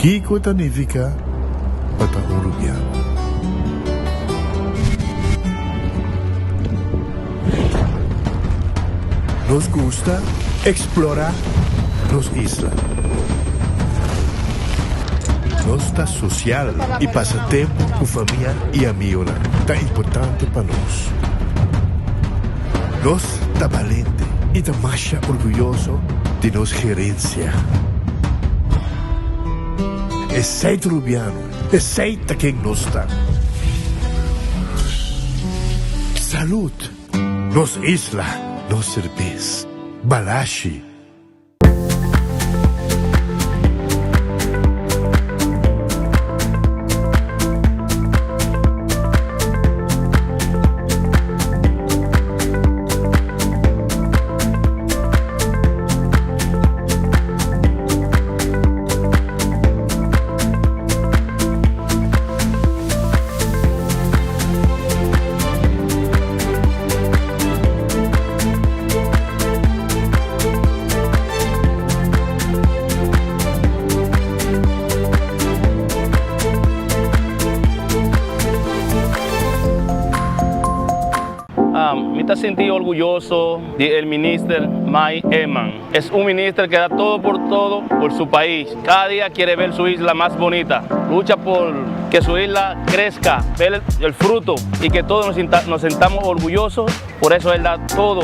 Kiko Tanifica Pata Uruguayano. Nos gusta explorar las islas. Nos está social y pasatiempo con familia y amigos tan importante para nos. Nos está valiente y está más orgulloso de nos gerencia. Es seis rubiano, es seis quien nos está. Salud, nos isla, nos cerveza, balashi. Me sentí orgulloso del ministro Mike Eman. Es un ministro que da todo por su país. Cada día quiere ver su isla más bonita. Lucha por que su isla crezca, ver el fruto y que todos nos sentamos orgullosos. Por eso él da todo,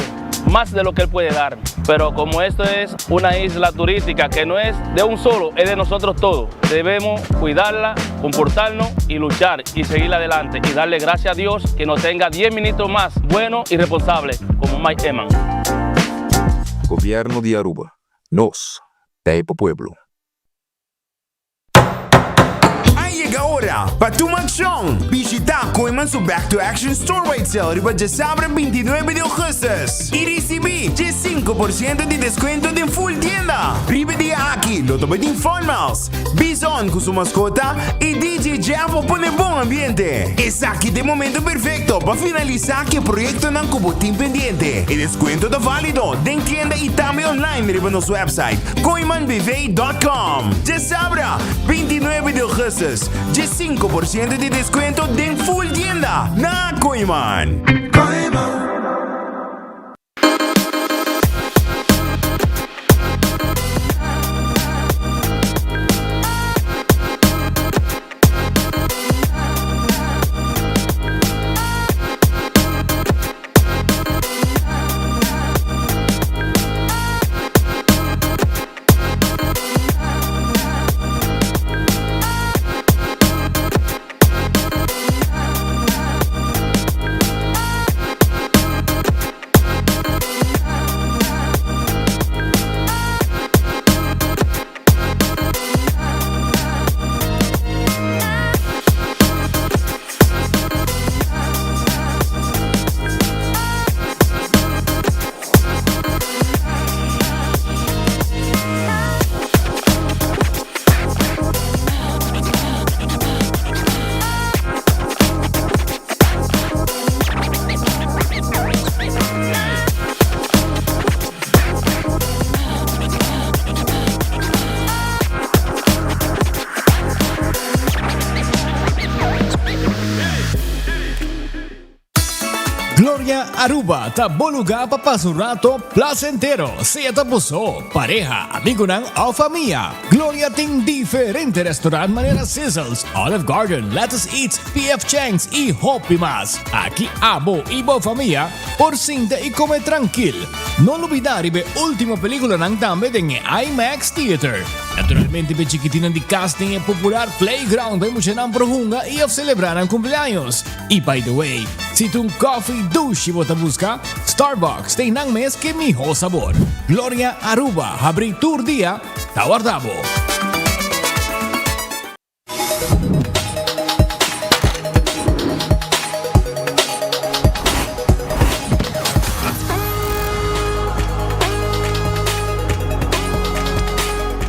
más de lo que él puede dar. Pero como esto es una isla turística que no es de un solo, es de nosotros todos. Debemos cuidarla, comportarnos y luchar y seguir adelante y darle gracias a Dios que nos tenga 10 ministros más buenos y responsables como Mike Eman. Gobierno de Aruba. Nos, Taipa Pueblo. Llega ahora, para tu mansión. Visita Coiman su Back to Action Store Rate Sale riba de sábado 29 de agosto y recibí 5% de descuento de full tienda. Riba de aquí, lo tomé de informals. Bison con su mascota y DJ Javo pone buen ambiente. Es aquí de momento perfecto para finalizar que el proyecto no como team pendiente. El descuento está válido de tienda y también online riba nuestro website coimanbv.com. De sábado 29 de agosto. 5% de descuento de full tienda. Na Coiman. Gloria Aruba, ta bom lugar para passar um rato placentero. Seja tapuso, pareja, amigo ou família. Gloria tem diferentes restaurantes maneira Sizzles, Olive Garden, Lettuce Eats, PF Chang's e Hopi Mas. Aqui abo e boa família, por cinta e comer tranquilo. Não olvidar ver última película nang também em IMAX Theater. Naturalmente, be chiquitina de casting e popular playground vai muchenang prohunga e of celebrar ang cumpleaños. E by the way, si tu coffee douche bota busca, Starbucks tem nang mes que mijo sabor. Gloria Aruba, abri tour dia, tawardabo.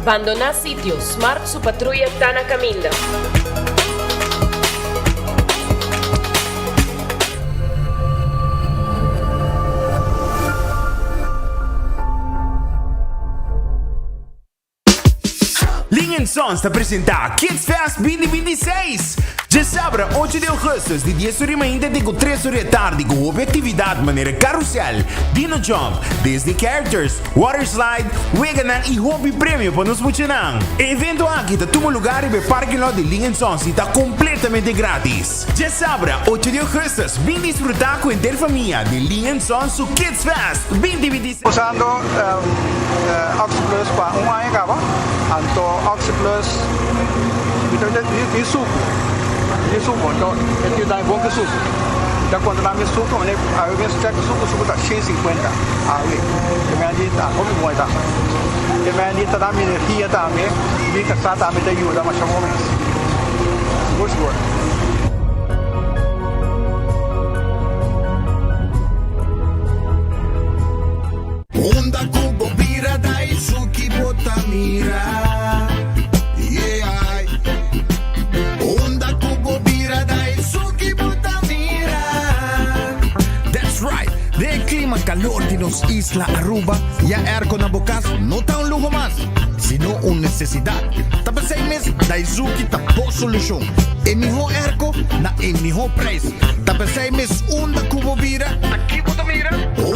Abandonar sitios, Smart su patrulla Tana Caminda. Ling Sons te apresenta Kids Fest 2026. Já sabe, 8 de agosto, de 10 horas da manhã até 3 horas da tarde, com uma atividade maneira carrossel, Dino Jump, Disney Characters, Water Slide, Weganan e Hobby Prêmio para nos funcionar. O evento aqui está todo lugar e o parque lot de Ling Sons está completamente grátis. Já sabe, 8 de agosto, vem disfrutar com a interfamília de Ling Sons Kids Fest 2026. Usando Oxyplus para um ano acaba, então Oxyplus itu suco, então ele dá bom que suco. Então quando nós suco, né, aí eu check suco tá 150, aí kemudian dia como buat tak, kemudian dia tak ambil dia tak ambil, dia kesat ambil dia juga macam mana, bos. Onda Kubo Bira Daisuki Botamira. Yeah. Onda Kubo Bira Daisuki Botamira. That's right. De clima calor de nos Isla Aruba, ya airco na bocas no está un lujo más, sino una necesidad. Tapa 6 meses, Daisuki tapo solución. En mejor airco, na en mejor precio. Tapa 6 meses, Onda Kubo Bira. Aquí Botamira.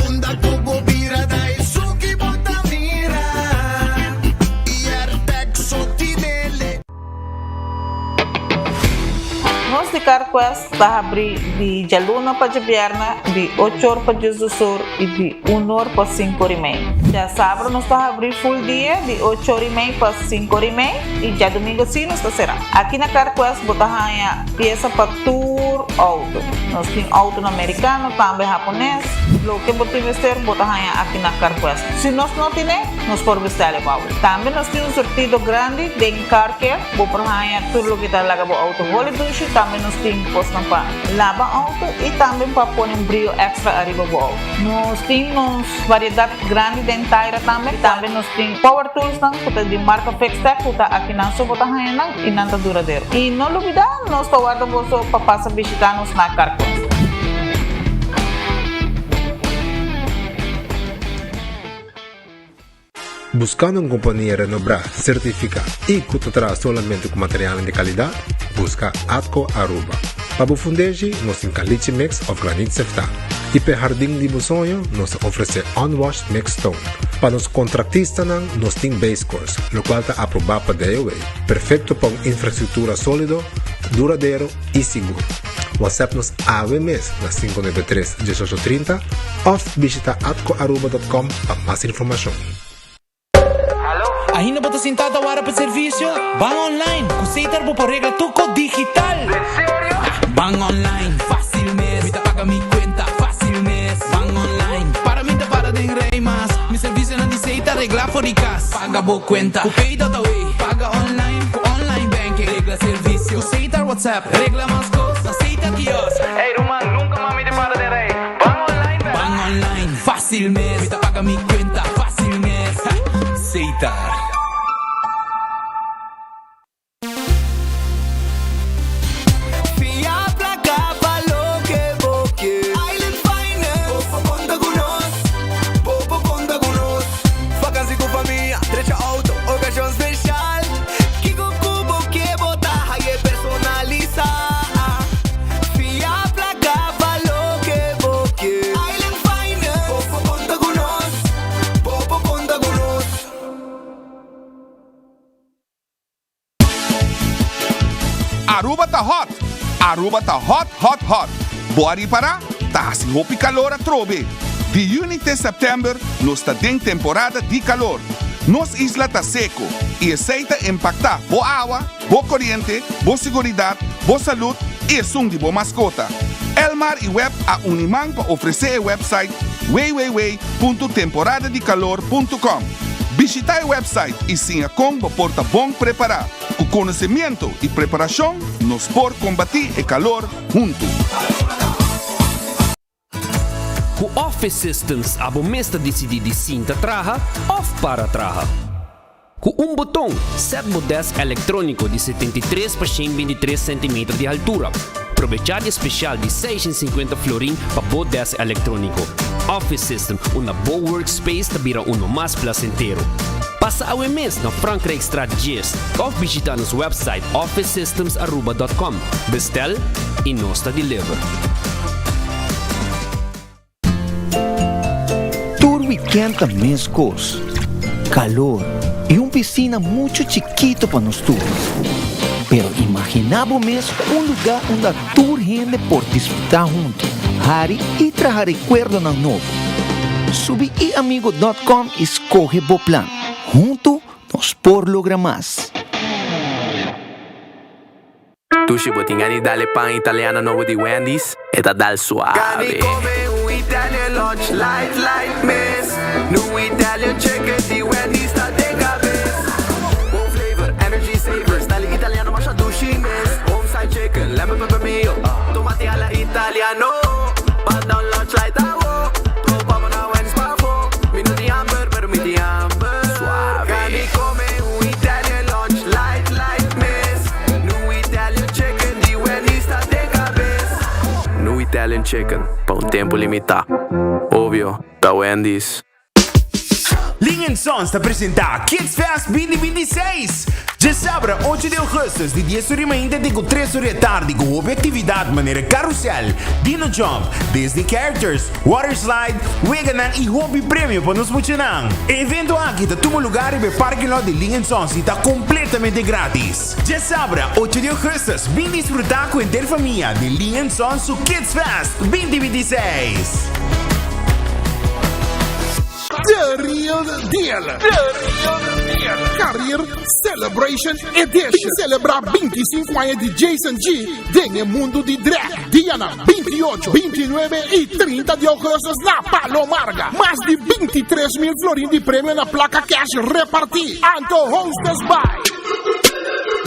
Onda Kubo Bira Daisuki Botamira. Y Artexo Tinele. Nós de Carquest está abrir de Jaluna para Jabierna, de 8 horas para Jesus e de 1 hora para 5 horas e meia. Já sábado nós está abrir full dia, de 8 horas e meia para 5 horas e meia, e já domingo sim nós está será. Aqui na Carquest botamos peça para tour auto. Nós temos auto americano, também japonês. Lo que você vestir, botamos aqui na Carquest. Se nós não temos, nós podemos vestir o auto. Também nós temos um sortido grande de car care, botamos tudo o que está lá com o auto. Também nós temos postos para lavar auto e também para pôr um brilho extra arriba do auto. Nós temos variedade grande de inteira também. Também nós temos power tools de marca Fixtech, que está aqui na sua bota e não está duradouro. E não olvidar, nós guardamos para passar a visitar-nos na Carquest. Buscando uma companhia renombrada, certificada e que te traz somente com material de qualidade, busca Atco Aruba. Para o fundejo, nós temos caliche mix of granite sefta. E para o jardim de sonho, nós oferecemos unwashed mix stone. Para os contratistas, nós temos base course, o qual está aprovado para DOA. Perfeito para uma infraestrutura sólida, duradouro e seguro. WhatsApp-nos AWMS na 593-1830 ou visita atcoaruba.com para mais informação. Ainda bota sentada agora para serviço? Van online, Cuseitar por regla tuco digital. ¿En serio? Van online, fácil mes. Mita paga mi cuenta, fácil mes. Van online, para mí te para de rey más. Mi servicio no dice regla fóricas. Paga por cuenta, Cupay away. Paga online, online banking. Regla servicio, Cuseitar WhatsApp. Regla más cosas, aceita kiosк. Hey Roman, nunca mami te para de rey. Van online, ¿verdad? Van online, fácil mes. Mita paga mi cuenta, fácil mes. Cuseitar. Aruba tá hot. Aruba tá hot, hot, hot. Bora para? Tá se roupa calor a trobe. De junho até setembro, nós está em temporada de calor. Nos isla tá seco e aceita impactar boa água, boa corrente, boa segurança, boa saúde e o som de boa mascota. Elmar e Web a Uniman para oferecer o website www.temporadadecalor.com. Visitar o website e sim a combo porta bom preparar. O conhecimento e preparação nos por combater o calor junto. O Office Systems abo mesta decidir de cinta traja ou para traja. Com botão, set modesto eletrônico de 73 por 123 cm de altura. Aprovechar especial de 650 florin para modesto eletrônico. Office System, uma boa workspace que vira mais placentero. Passa ao mês na Frankrijkstraat Gist of visita nosso website officesystems.aruba.com. Bestel e nós deliver. Todo weekend a mes cos, calor e piscina muito chiquito para nós todos. Pero imaginaba mes lugar onde toda gente por disfrutar junto, hari e trazer recuerdo na novo. Subi iamigo.com e escoge o plan. Junto nos por lograr mais. Tu ci botingani dalle pan italiana nuovo di Wendy's e da dal suave. Cani come un Italian lunch light miss. New Italian chicken di Wendy's sta de cabeza. One flavor, energy saver, style italiano ma c'ha dushi miss. Home side chicken, lemon pepper mayo, tomati alla italiano. But down lunch light awo. Tropa na Wendy's pavo. Minuti hamburger, pero mi di hamburger. Suave. Cani come un Italian lunch light miss. New Italian chicken di Wendy's sta de cabeza. New Italian chicken, pa un tempo limitato. Ovvio, da Wendy's. Ling & Sons te apresenta Kids Fest 2026. Já sabe, 8 de agosto, de 10 horas da manhã até 3 horas da tarde, com atividade maneira carrossel, Dino Jump, Disney Characters, Water Slide, Weganan e Hobby Prêmio para nos motivar. Evento aqui está todo lugar e o parque lot de Ling & Sons está completamente grátis. Já sabe, 8 de agosto, vem desfrutar com a inteira família de Ling & Sons o Kids Fest 2026. The Real Deal. Career Celebration Edition. Celebrar 25 anos de Jason G em mundo de drag. Diana, 28, 29 e 30 de agosto na Palomarga. Mais de 23 mil florins de prêmio na placa cash repartir. Anto hostes by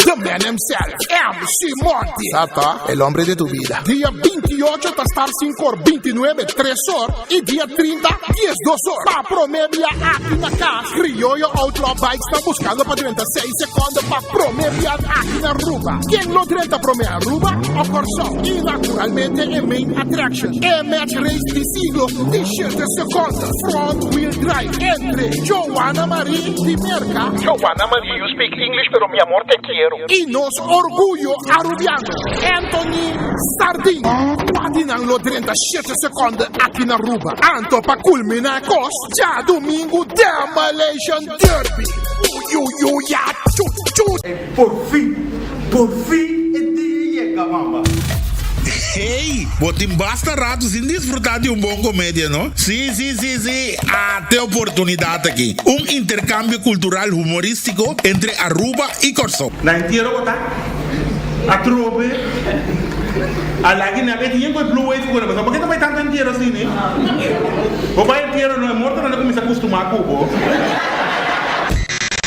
the man himself, MC Monty. Sata, el hombre de tu vida. Dia 28 está estar 5 horas, 29, 3 horas. E dia 30, 10, 2 horas. Para promedia aqui na casa. Criollo Outlaw Bike está buscando para 36 segundos para promedia aqui na Aruba. Quem não 30 promete Aruba ou Corsão. E naturalmente é main attraction. É match race de siglo, de 7 segundos. Front wheel drive entre Joana Marie de Merca. Joana Marie, you speak English, pero mi amor te quiero. E nos orgulho arubiano, Anthony Sardin. Patinando 37 segundos aqui na Aruba. Anto para culminar cos, já domingo, Demolition Derby. Por fim, el día llega, mamá. Hey, botem basta rato sem desfrutar de bom comédia, não? Sim. Até oportunidade aqui. Intercâmbio cultural humorístico entre Aruba e Corsão. Na entierro botar. A trove. A la que na que tiempo es blue wave, pero ¿por qué no me tanto entierro así, ne? O va entierro no es muerto, no comienza a acostumar a cubo.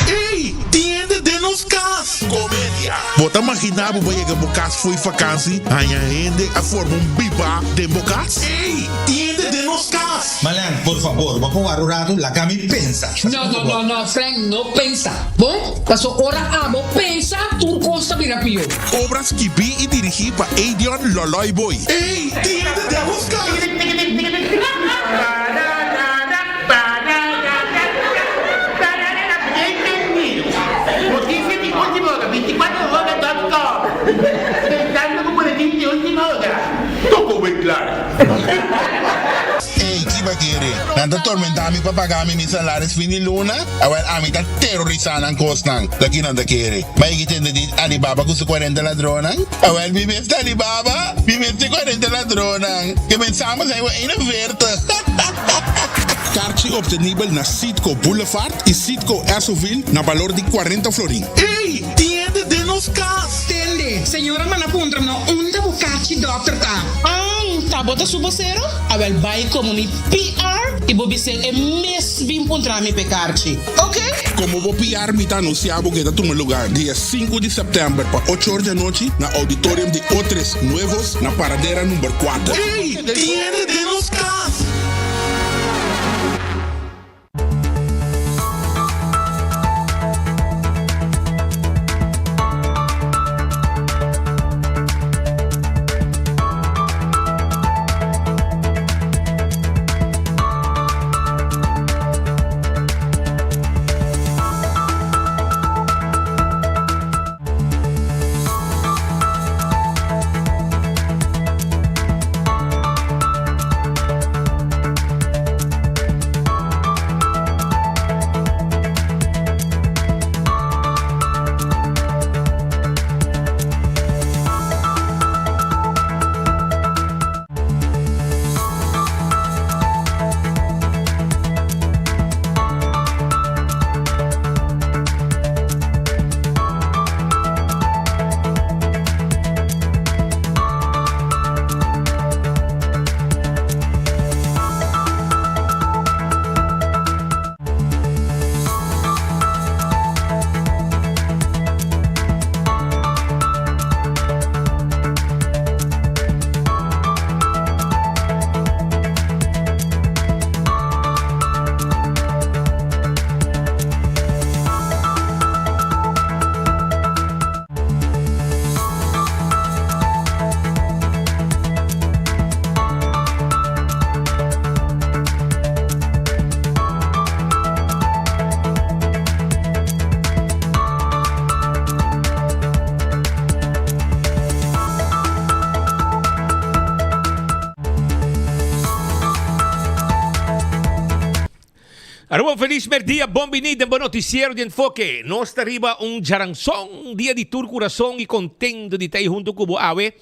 Ei, tiende de nos cas. Comédia. Bota imaginar o que Bocas foi vacância, a gente a forma biba de Bocas. Ei, tiende de nos cas. Malan, por favor, vamos a rato la cami pensa. No, Frank, no pensa. Bom, paso hora amo, pensa, tu costa mira pio. Obras que vi y dirigí para Adrian Loloy Boy. Ei, tiende de nos cas. Toco bem claro. Ei, que vai querer? Nanta tormentar mi para pagar mi salários fim de luna? Agora a mim tá terrorizando ang costan. Daqui nada querer. Mas que tem de Alibaba com 40 ladronas? Agora mi mestre Alibaba, mi mestre 40 ladronas. Que pensamos aí uma verta. Kaartje obtenível na Citco Boulevard e Citco Ersoville na valor de 40 florin. Ei, tiende de nos cas. Tende, senhora Manapuntra, no, onde bucachi doctor tá? Tá bota su vocero? Abel vai como ni PR e bobi ser é mesmo encontrar me pecarchi. Ok? Como vou PR me tá anunciado que tá no lugar dia 5 de setembro para 8 horas da noite na auditorium de Outros Nuevos na paradeira número 4. Ei, tiende de nos cas. Aruba, feliz merdia, bom vinida, bom noticiero de enfoque. Nós arriba jaransong, dia de tur coração e contento de estar junto com o Awe,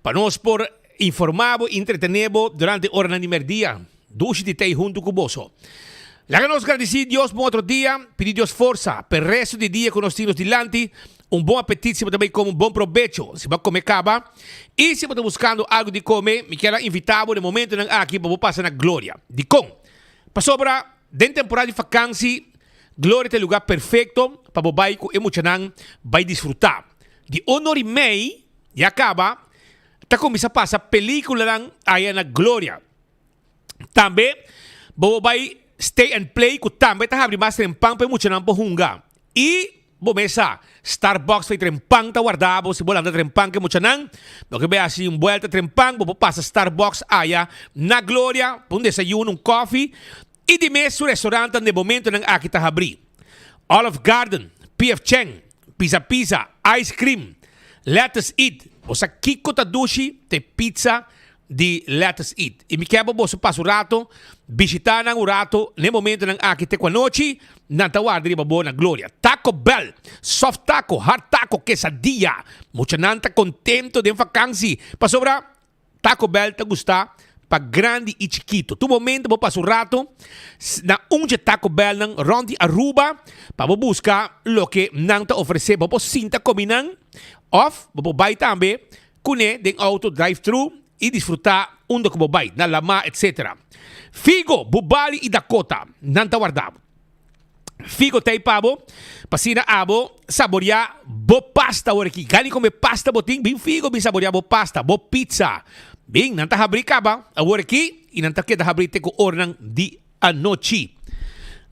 para nós por informar e entretener durante a hora de merdia. Duche de estar junto com o Boso. Laga nos agradecer Deus por outro dia, pedir Deus força, para o resto do dia que nós temos delante, bom apetite, se também com bom provecho, se vai comer caba, e se você buscando algo de comer, me quero invitar no momento aqui para passar na glória. De com, para sobra, dentro da temporada de vacância, glória é o lugar perfeito para o bairro e muito vai desfrutar. De 1h30 e acaba, está começando a passar película aí na glória. Também, o vai stay and play, que também está abrindo mais trempang para muito para hunga. E, mesa, Starbucks faz trempang, está guardado, se você anda trempang que muito porque vai assim, volta trempang, você passa Starbucks aí na glória, um desayuno, coffee, e de mês, o restaurante, no momento, aqui está abrindo. Olive Garden, P.F. Chang, Pizza, Ice Cream, Let's Eat. Você kiko ta dushi, te pizza de Let's Eat. E me quebra você passa o rato, visitar o rato, no momento, aqui te com a noite, na tawada de boa na glória. Taco Bell, soft taco, hard taco, quesadilla. Mucha nanta contento de vacância. Para sobra, Taco Bell te gusta, para grande e chiquito. Tu momento, vou passar o rato na Taco Bell ng Rondi Aruba para buscar o que não te oferecer. Vou sinta combinando off, vou vai também kune den auto drive-thru e desfrutar do que vou vai na lama, etc. Figo, Bubali e Dakota, não te guardado. Figo tay pabo, pasina abo, saborear bo pasta aqui. Gani come pasta boting, bem figo, bem saborear bo pasta, bo pizza. Bem, não está abrindo caba, agora aqui, e não está queda abrindo com ornang de anoche.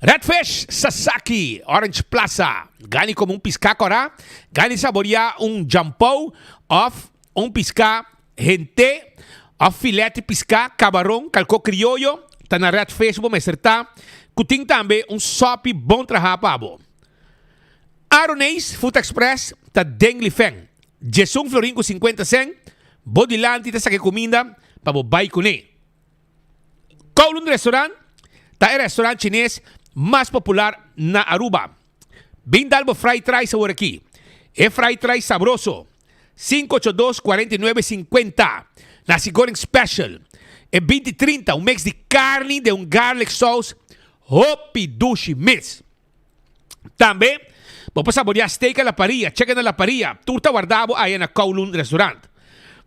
Redfish, Sasaki, Orange Plaza. Gani como pisca cora, gani saborear jampou, of pisca gente, of filete pisca, camarão, calco criollo, tá na Redfish, vou me acertar. Kuting também sopi bom trabalho pabo. Aronês, Food Express, tá Dengli Feng. Jesung Florinco 50 cent. Bodilante ta sa comida para buy ko ni. Kowloon Restaurant, ta restaurant chinês mais popular na Aruba. Bindalbo fried rice sa aqui. E fried rice sabroso. 582-49.50. Nasi goreng special. E 20-30, mix de carne de garlic sauce. Hopi dushi mix. Também, vou saborear steak a la parilla. Checa na la parilla. Turta guardado aí na Kowloon Restaurant.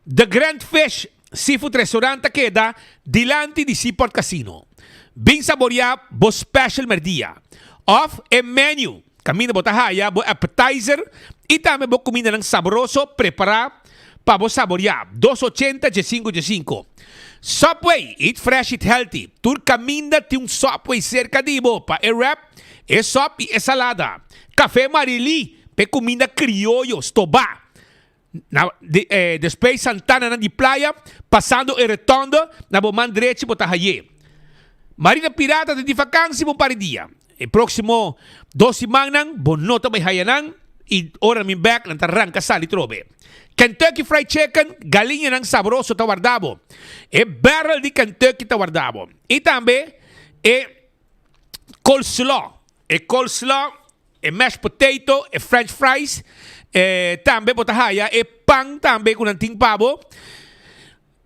The Grand Fish Seafood Restaurant queda delante de Seaport Casino. Bem saborear bo special merdia. Off e menu. Camina botahaya, bo appetizer e também bo comida ng sabroso preparar para bo saborear. 280 5 Subway, eat fresh, eat healthy. Tur caminda tem Subway cerca de bo pa e wrap, e sop e salada. Café Marili, pe comida criollo, stobá. Después Santana de Playa, passando e redondo na Boman direito Botahaye. Marina Pirata de vacância bom para dia. E próximo 2 semanas, bom nota may hayanan e ora min back ng tarangka sali trobe. Kentucky Fried Chicken, galinha ng sabroso tawardabo. E barrel de Kentucky tawardabo. E também coleslaw. E mashed potato, e french fries. Também botahaya e pang também com anting pavo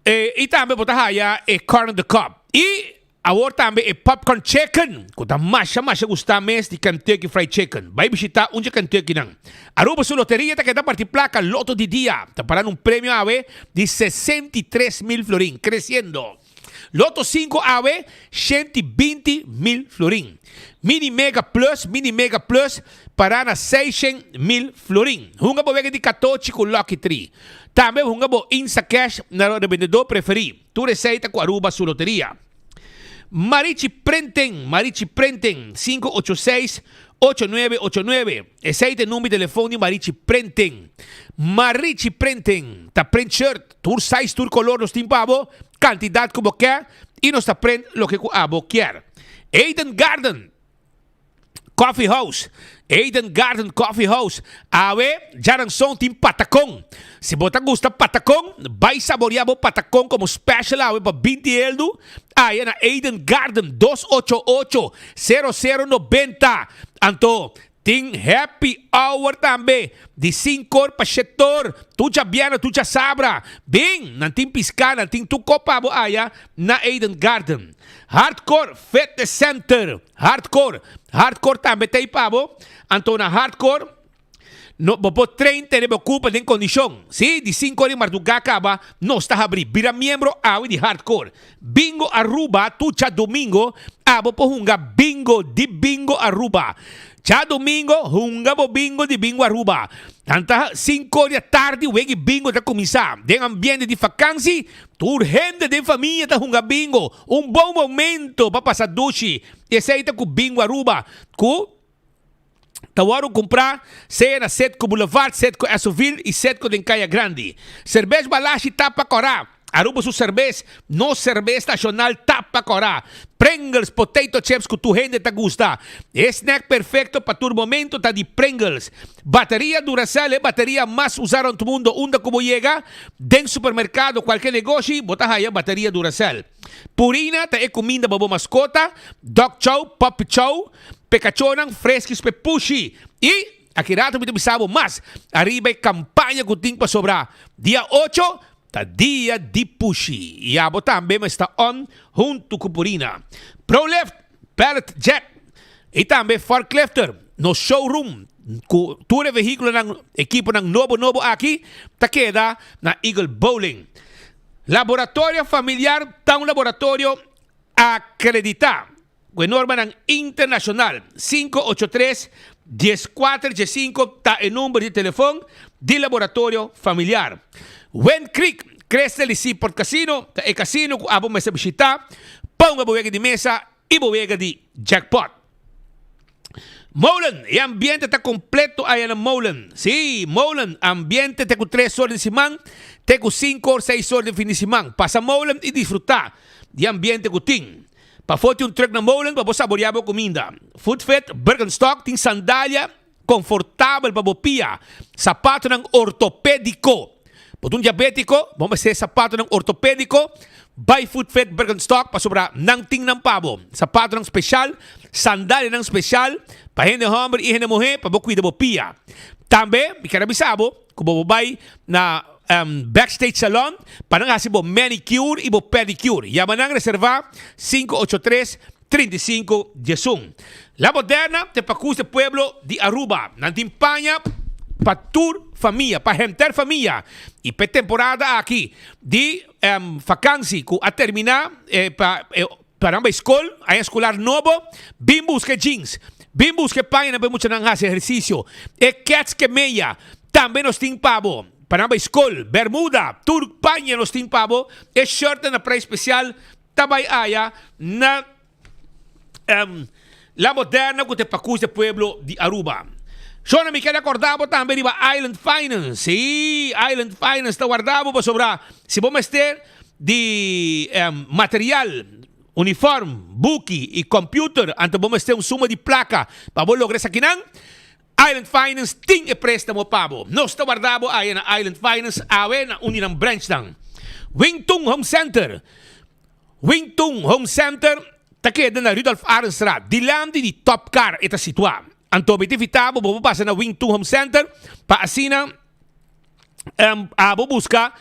e também botahaya e corn on the cob e agora também e popcorn chicken que tá mais gusta mes de Kentucky Fried Chicken. Vai visitar onde Kentucky não. Aruba sua loteria tá que dá partir placa loto de dia tá parando prêmio ave de 63,000 florin crescendo. Loto 5 ave 120,000 florin. Mini Mega Plus para na 600,000 florin. Hunga bo de 14 com Lucky 3. Também hunga bo Insta Cash na revendedor preferido. Tu receita com Aruba sua loteria. Marichi Prenten 586-8989. Esse aí é o número de telefone de Marichi Prenten. Marichi Prenten. Ta print shirt, tour size, tour color, nos timpabo, quantidade como quer e nos ta print lo que abo quer. Eden Garden Coffee House. Awe, jarang song tim patacón. Se bota gusta patacón, vai saborear o patacón como special awe pa 20 eldo. Ayan na Eden Garden 288-0090. Anto, ting happy hour tambe. Di 5 pa setor. Tucha Biana, tucha Sabra. Bing, nanting Pisca, nanting Tuko Pabo Aya na Eden Garden. Hardcore Fitness Center. Hardcore tambe tay Pabo. Anto na hardcore. No, bobo 30 de ocupa de condición. Sí, di 5 de mardugaca ba, no está abri. Bira miembro awi di hardcore. Bingo Aruba, tucha domingo, abo po hunga bingo di bingo Aruba. Cha domingo, hunga bo bingo di bingo Aruba. Tanta 5 da tarde, wegi bingo da começar. Den ambiente de vacancy, urgente de família da hunga bingo. Um bom momento para passar duche. E aceita com bingo Aruba. Com Tawaro comprar, seja na Setco Boulevard, Setco Assoville e Setco de Caia Grande. Cerveja Balashi Tapa Corá. Aruba su cerveja, no cerveja nacional Tapa Corá. Pringles Potato Chips que tu gente te gusta. Snack perfecto para tu momento tá de Pringles. Batería Duracell, batería más usada en tu mundo. Onda como llega, den supermercado, cualquier negocio, bota aí batería Duracell. Purina, tá comida para mascota. Dog Chow, Puppy Chow. Pecachonang, fresquis pe pushi. E, aqui rato me bisabo mas, arriba é campanha que tem para sobrar. Dia 8, tá dia de pushi. E a também está on, junto com Purina. ProLift, Pallet Jack. E também Forklifter, no showroom. Com todo o veículo ng equipo ng novo aqui, tá queda na Eagle Bowling. Laboratório familiar, tá laboratório acreditado. Com norma ng internacional 583-1415 está el número de teléfono de laboratorio familiar. Wen Creek, Crestel y Port Casino, está el casino que abo mesa visita, ponga bodega de mesa y bodega de jackpot. Molen, el ambiente está completo ahí en Molen. Sí, Molen, ambiente te con 3 horas de semana, te con 5 o 6 horas de fin de semana. Pasa Molen y disfrutar de ambiente que tiene. Pa foto yung truck na Molen, pa saborear a comida. Food Fit, Birkenstock, ting sandália, confortável pa bopia. Sapato ng ortopédico. Pag un diabético, vamos ser sapato ng ortopédico, buy Food Fit, Birkenstock, pa sobra nang ting ng pabo. Sapato ng special, sandália ng special, pa hindi hombre, ihe na muhe, pa bukwida bopia. Tambe, ikarabisabo, kung bobay na backstage salon, para nga si bo manicure e bo pedicure. Yaman ang reserva 583-35-10. La Moderna, te pacus de pueblo de Aruba. Nantimpaña pa tour familia, pa hemter familia. E pe temporada aqui de vacancy, ku a terminar para uma escola, a escolar novo, bim busque jeans. Bim busque paia, não mucho nang hace ejercicio. E cats que meia, também nos tem pavo. Panamba School, Bermuda, Turpaña nos ting pavo, e shirt na price especial, tabay aya na La Moderna que te pacus de pueblo de Aruba. So na mi queda acordado também de Island Finance. Sí, Island Finance está guardado para sobrar. Si vos mester de material, uniforme, buki e computer, anto vos mester suma de placa, para vos lograr aqui não? Island Finance ting e préstamo pabo. No está guardado aí na Island Finance awe na uninang branch lang. Wingtung Home Center. Wingtung Home Center takeda na Rudolf Arenstra. Dilandi di Top Car ita sitwa. Anto bitivitabo bobo pasa na Wingtung Home Center pa asina abo busca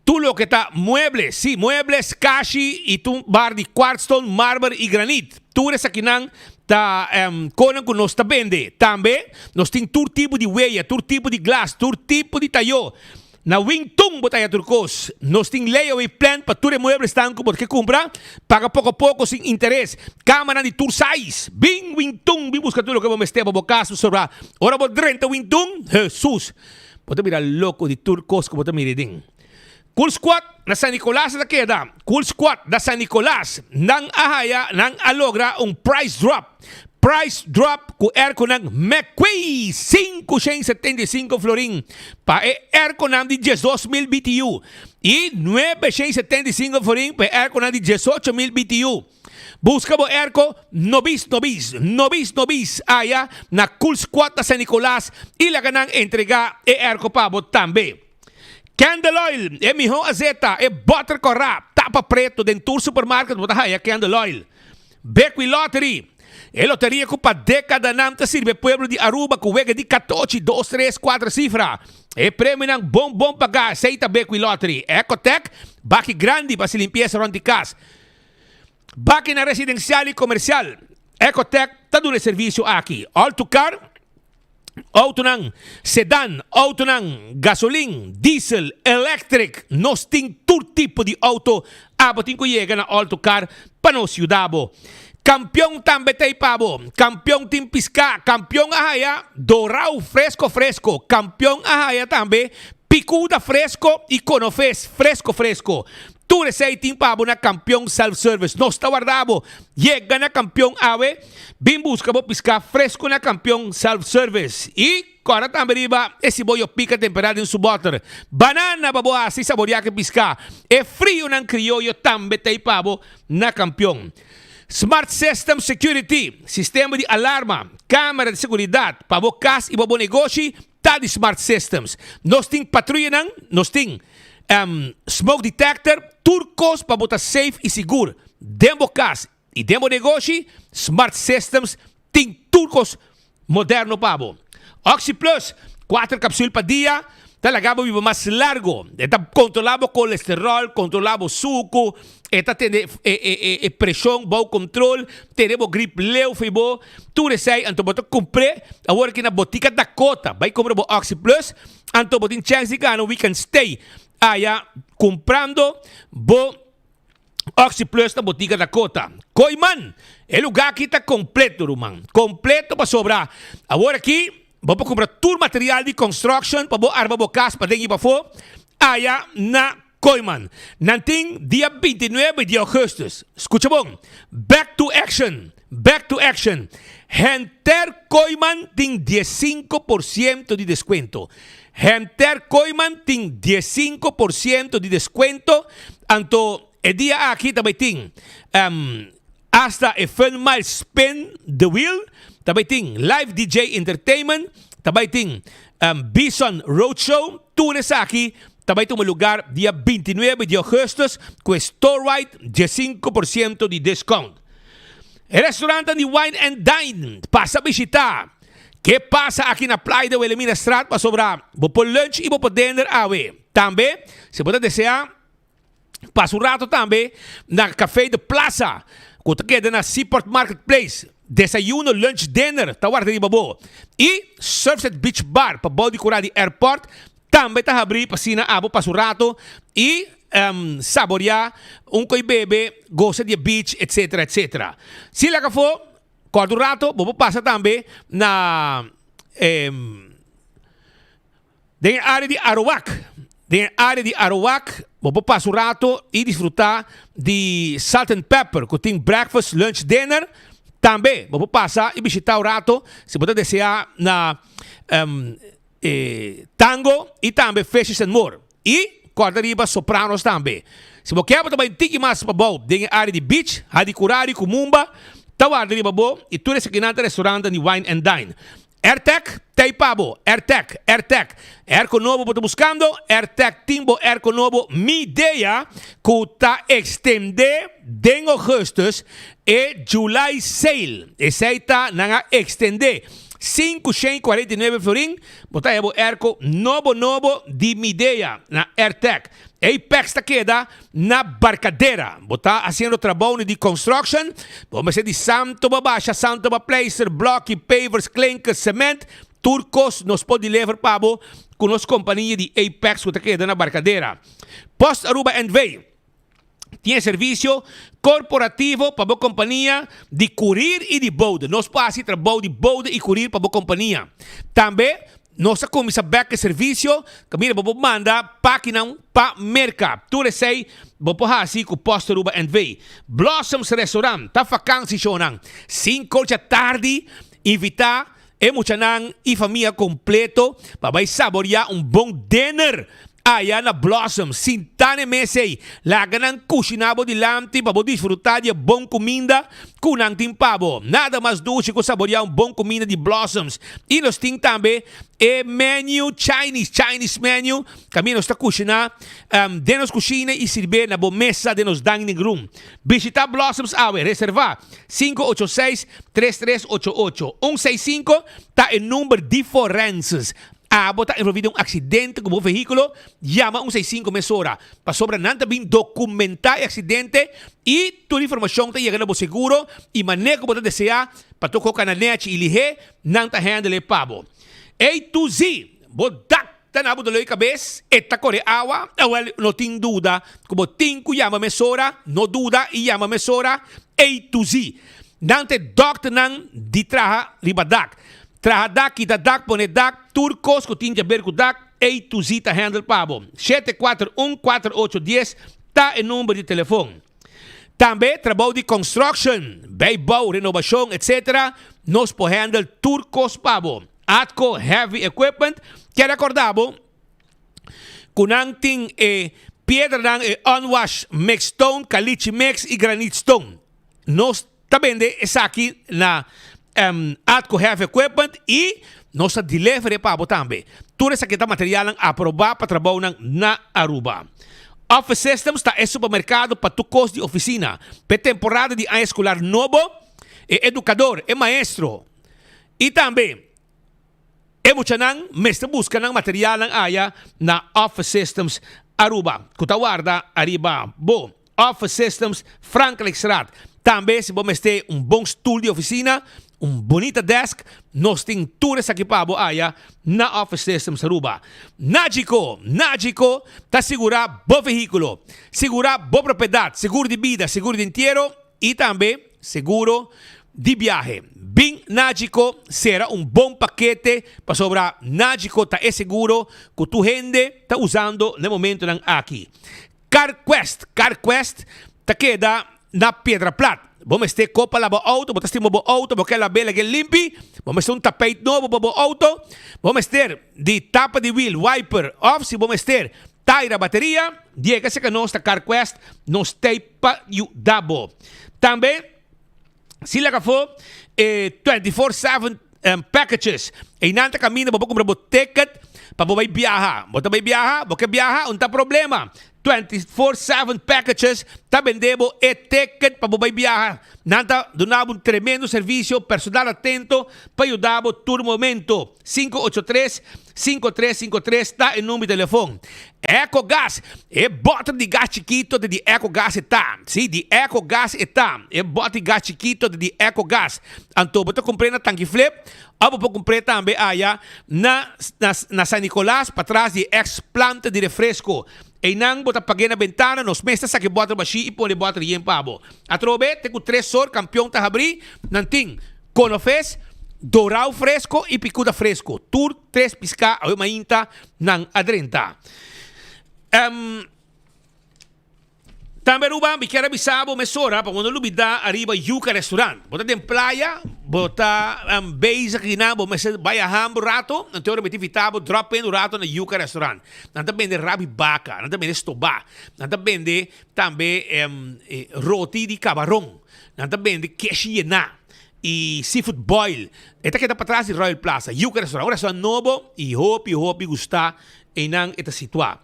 tulo que está muebles, sí, muebles, kashi y tu bar de quartzstone, marble y granite. Tu eres aqui nang ta konan ko nos ta vende. Tambe nos ting tur tipo de huella, tur tipo de glass, tur tipo de tayo. Na Wingtung botaya turcos. Nos ting layaway plan pa ture muebles tanko porque compra paga pouco a pouco sin interés. Cámara de tur size. Bing Wingtung, bi busca tulo que vamos este bo caso sobra. Ora bo 30 Wingtung. Jesus. Bota mira loco de turcos ko bota miriding. Cool Squad na San Nicolas na queda. Cool Squad na San Nicolas nang ahaya nang alogra un price drop. Price drop ku airco ng McQuay 575 florin pa airco ng di 12,000 BTU e 975 florin pa airco ng di 18,000 BTU. Busca mo airco nobis aya na Cool Squad na San Nicolas ilaga nang entrega airco pa bo tambe. Candle oil, miho azeta, butter corra, capa preto dentro supermarket bota haya que anda loyal. Beckwith Lottery. E loteria que para década não te sirve pueblo de Aruba que vega de 14, 2, 3, 4 cifra. E prêmio não bom pagar. Aceita Beckwith Lottery. Ecotec, baki grande para se limpieza ronde casa. Baki na residencial e comercial. Ecotec está dando serviço aqui. Autocar, auto ng sedan, auto ng gasoline, diesel, electric. Nós tem todo tipo de auto. Abating ko chega na Autocar para nos ciudadabo. Campeão também tem pabo. Campeão tem pisca. Campeão ahaya, dorau fresco. Campeão ahaya também, picuda fresco e conofes fresco. Tu recei tem pabo na campeão self-service. Nós está guardado. Chega na campeão awe. Bim busca bo pisca fresco na campeão self-service. E agora também riba esse boio pica temperado em subotter. Banana baboa se saborear que pisca. E frio ng criollo também tem pabo na campeão. Smart System Security, sistema de alarma, câmera de segurança, para o casa e para o negócio, tá de Smart Systems. Nós temos patrulha, nós temos smoke detector, turcos para botar safe e seguro. Demo casa e demo negócio, Smart Systems tem turcos moderno para o. Oxy Plus, 4 cápsulas para dia. Talaga vivo mais largo. Está controlado o colesterol, controlado o suco, está tendo pressão, bom controle, teremos gripe leu, fibo. Tu recei, então botar compre, agora aqui na botica Dakota, vai comprar o Oxy Plus, então botar chance de ganhar, we can stay. Aí, comprando o Oxy Plus na botica Dakota. Coiman, é lugar aqui está completo, Ruman. Completo para sobrar. Agora aqui, vamos comprar todo material de construction para armar o casa para dentro para fora. Aya na Coiman. Nanting dia 29 de agosto. Escucha bom. Back to action. Henter Coiman tem 15% de descuento. Henter Coiman tem 15% de descuento. Anto, el dia aqui também tem hasta a fun mile spin the wheel. Também tem Live DJ Entertainment. Também tem Bison Roadshow. Tudo isso aqui. Também tem um lugar dia 29 de agosto com Store Right 15% de desconto. Restaurante de Wine and Dine. Passa a visitar. Que passa aqui na Praia de Wilhelmina Straat para sobrar. Vou por lunch e vou por dinner awe. Também, se você desejar, passa um rato também na Café de Plaza. Que queda na Seaport Marketplace. Desayuno, lunch, dinner, tawar de babo. E Surfset Beach Bar, para body curar de airport, também está abrir para sina abo para rato e saborear coi bebe, goza de beach, etc. Se lá que for, quando rato, vou passar também na área de Arawak. Na área de Arawak, vou passar rato e desfrutar de salt and pepper, que tem breakfast, lunch, dinner. Também vou passar e visitar o rato, se você desejar, na Tango e também Fishes and More. E Corda-Riba Sopranos também. Se você quer também tiki mais para bom, tem área de beach, Hadicurari, Kumumba, Tawar-Riba bom e tudo esse aqui na restaurante de Wine and Dine. AirTech, Teipabo, AirTech. Airco novo que estou buscando, AirTech Timbo, Airco novo. Minha ideia que está estender em agosto e July Sale. Essa está na estender. 549 florin, botar o Airco novo de minha ideia na AirTech. Apex está queda na Barcadeira. Botar fazendo trabalho de construction. Vamos ser de Santo Babaixa, Santo Baplacer, bloco, pavers, clinkers, cement. Turcos nos pode levar para com as companhias de Apex que está queda na Barcadeira. Post Aruba and Way. Tem serviço corporativo para a companhia de curir e de bode. Nós fazemos trabalho de bode e curir para a companhia. Também, nós temos back serviço que vamos mandar página para mercado. Tudo isso aí, vamos fazer com o Posto Aruba and Way. Blossoms Restaurant, está vacância, 5 da tarde, invitar Emuchanan e família completo para saborear bom dinner. aya na Blossom, sintane mesei, laga ng kusinabo di lamti, pabo disfrutar de bom comida, kunang timpabo. Nada mais dulce que saborear bom comida de Blossoms. E nós tem também menu Chinese menu, kami nós está cozinhar, denos cozinha e servir na boa mesa de nos dining room. Visitar Blossoms awe, reservar 586-3388, 165, tá em número de forenses. Bota envolvido um acidente com o veículo, llama 165 mesora. Para sobra nanta bem documentar o acidente e toda a informação está chegando ao seguro e maneira como você deseja para tu colocar na net e lihe, nanta handle pabo. A to Z, bodak tanabo do loi cabeça, eta core awa, não tem dúvida, como tinko llama mesora, no dúvida e llama mesora, A to Z. Nante doctor nang di traha ribadak. Trahadak, kitadak, ponedak, turcos, kutinja berkudak, A to Z ta handle pabo. 741-4810 ta en número de telefone. Também trabalho de construction, bouw, renovação, etc. Nos po handle turcos pabo. Atco Heavy Equipment, que recordabo, kunang ting piedra ng unwashed mix stone, caliche mix e granite stone. Nos tabende esaki na Atco Heavy Equipment e nossa delivery pabo também. Tudo essa kita material ang aprobar para trabalho na Aruba. Office Systems está supermercado para tu custo de oficina. Para temporada de ano escolar novo, educador, maestro. E também mucha nang mestre busca ng material ng aya na Office Systems Aruba. Kutawarda Ariba Bo. Office Systems Franklin Strat. Também se você tem bom stool de oficina, bonita desk, nós temos tudo essa equipado aya na Office Systems Aruba. Nagico está segurar bom veículo, segurar boa propriedade, seguro de vida, seguro de inteiro e também seguro de viaje. Bing Nagico será bom paquete para sobrar. Nagico está seguro que tu gente está usando no momento aqui. CarQuest está queda na Pedra Plata. Vamos ter copa lá para auto, vamos ter auto, porque ela bela que limpe. Vamos ter tapete novo para auto. Vamos ter de tapa de wheel, wiper off, se vamos ter tire bateria. Diga se que nós CarQuest nos teipa e dabo. Também se lá for 24/7 packages. E nanta caminho para comprar ticket para vai viajar. Bota vai viajar, porque viajar não tem problema. 24/7 packages, tá vendendo ticket para vai viajar. Nanta donava tremendo serviço, personal atento para ajudar todo momento. 583-5353 tá em número de telefone. EcoGás, bota de gás chiquito de EcoGás está. Sim, de EcoGás está. Bota de gás chiquito de EcoGás. Então, você compra na tanque flip, ou você compra também aí na San Nicolás, para trás de ex-planta de refresco. E nang bota paguei na ventana, nos mestres sa que bota baixi e põe bota de pabo. Atrobe, tem com 3 sor, campeão tá abri, nanting, conofes, doral fresco e picuda fresco. Tur 3 pisca, ay mainta, nang adrenta. Também Ruba, me quero avisar mesora para quando lubida arriba Yuca Restaurant. Bota tem praia, bota base aqui na, vai a hambo rato, então eu meti vitabo drop in rato na Yuca Restaurant. Nanta vende rabi baca, nanta vende stobá, nanta vende também roti de camarão, nanta vende queixa e seafood boil. Esta que está para trás de Royal Plaza, Yuca Restaurant, um restaurante novo e hope gostar e não está situado.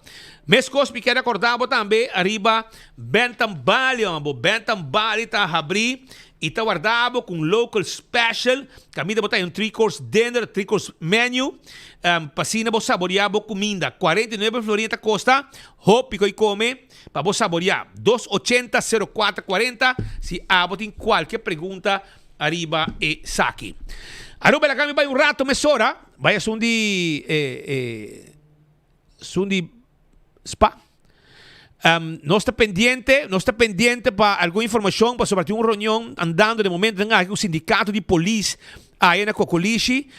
Mescos me quero acordar também arriba Bentham Bali está abri e está guardado com local special. Camida botar 3-course dinner, 3-course menu. Pasina bo saborear bo comida. 49 Florida Costa. Hope que come para bo saborear. 280-0440. Se tem qualquer pergunta arriba e saki. Aruba la cami vai rato mesora. Vai a sundi Spa. No está pendiente para alguna información para sobre una reunión andando de momento en un sindicato de policía ahí en Cocolishi.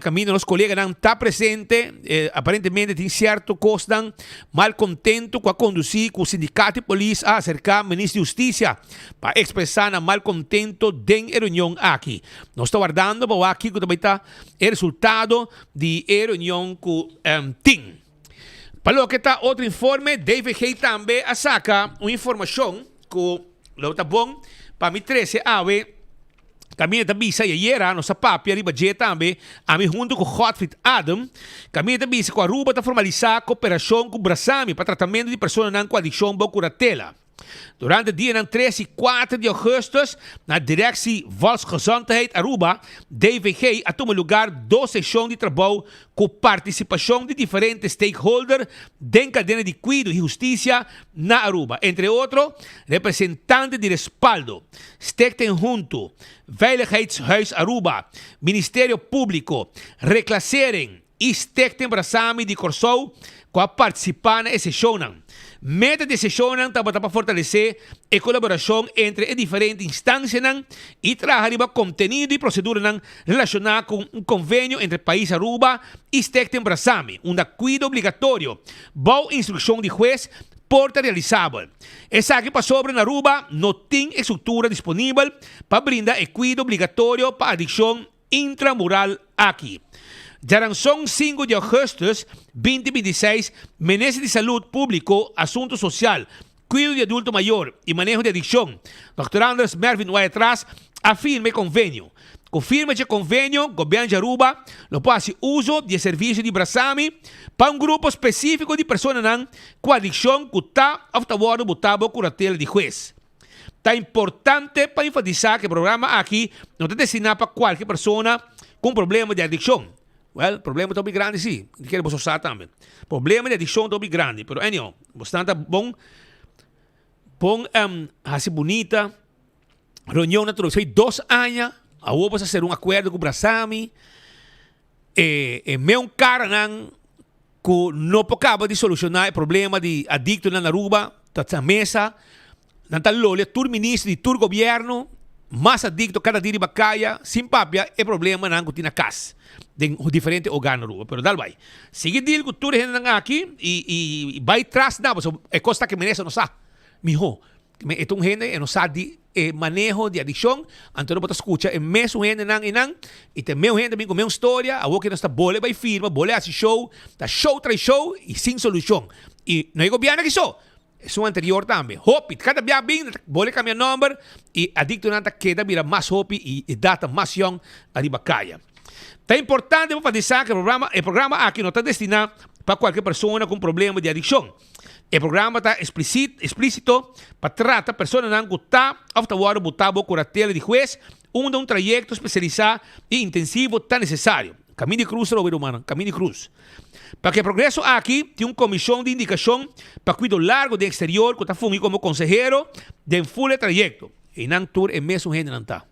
Camino los colegas no está presente, aparentemente tiene cierto costo mal contento con conducir con el sindicato de policía a acercar al ministro de Justicia para expresar mal contento de la reunión aquí. Nos está guardando para aquí que está el resultado de la reunión con TIN. Para lo que está outro informe, David Hay também saca uma informação que lo tá bom para mim 13 ave caminha da bisa e era nossa papia riba je também a mim junto com Godfried Adam caminha da bisa com a Aruba tá formalizar cooperação com o Brasami para tratamento de pessoas com adicção ou curatela. Durante o dia 13 e 4 de augustus, na Directie Volksgezondheid Aruba, DVG a tomar lugar 2 sessões de trabalho com participação de diferentes stakeholders da cadeia de cuidado e justiça na Aruba. Entre outros, representantes de respaldo, Stichting Junto, Veiligheidshuis Aruba, Ministério Público, Reclassering e Stichting Brasami de Corsou, com participar na sessão. Meta de sessão para fortalecer a colaboração entre as diferentes instâncias e trazer conteúdo e procedura relacionada com um convênio entre o país Aruba e Stichting Brasami, cuidado obrigatório, boa instrução de juiz, porta realizável. Essa aqui para sobre na Aruba não tem estrutura disponível para brindar o cuidado obrigatório para adicção intramural aqui. Jaranson 5 de augustus 2026, Ministério de Saúde Público, Assunto Social, Cuidado de Adulto Maior e Manejo de Adicção, Dr. Anders Mervin Waitras, afirma convênio. Confirma que convênio, governo de Aruba, lo faz uso de serviço de Brasami para um grupo específico de pessoas com adicção que está afetado por curatela de juiz. Está importante para enfatizar que o programa aqui não está destinado para qualquer pessoa com problema de adicção. Well, problema é bem grande, sim. Quero você usar também. Problema de adicção é bem grande. Mas, anyhow, bastante bom. Assim bonita. Reunião natural. Foi 2 anos. Vamos fazer acordo com o Brasami. Meu cara que não acaba de solucionar o problema de adicto na Aruba. Está na mesa. Está lolha. Tur ministro de tur governo. Mais adicto cada dia de bacaia. Sem papia. É problema que tem na casa. De diferentes órgãos, pero dal vai. Sigue deal com tudo gente aqui e vai atrás da, é costa que merece não sabe. Mijo, então gente não sabe de manejo de adicção, então você escuta é mesmo gente e tem meu gente também com mesma história, a que não está bole vai firma, bole assim show, tá show traz show e sem solução. E não é governo que só. É o anterior também. Hope, cada dia bem, bole cambiar número e adicto não queda vira mais hope e data mais young ali bacaia. É importante para dizer que o programa aqui não está destinado para qualquer pessoa com problema de adicção. O programa está explícito para tratar pessoas que estão afetadas por curatela de juiz, onde um trajeto especializado e intensivo está necessário. Caminho de cruz, Roberto Humano, caminho de cruz. Para que o progresso aqui tem uma comissão de indicação para cuidado largo de exterior, que está fungindo como consejero de full trajeto. E não tour é mesmo gente não está.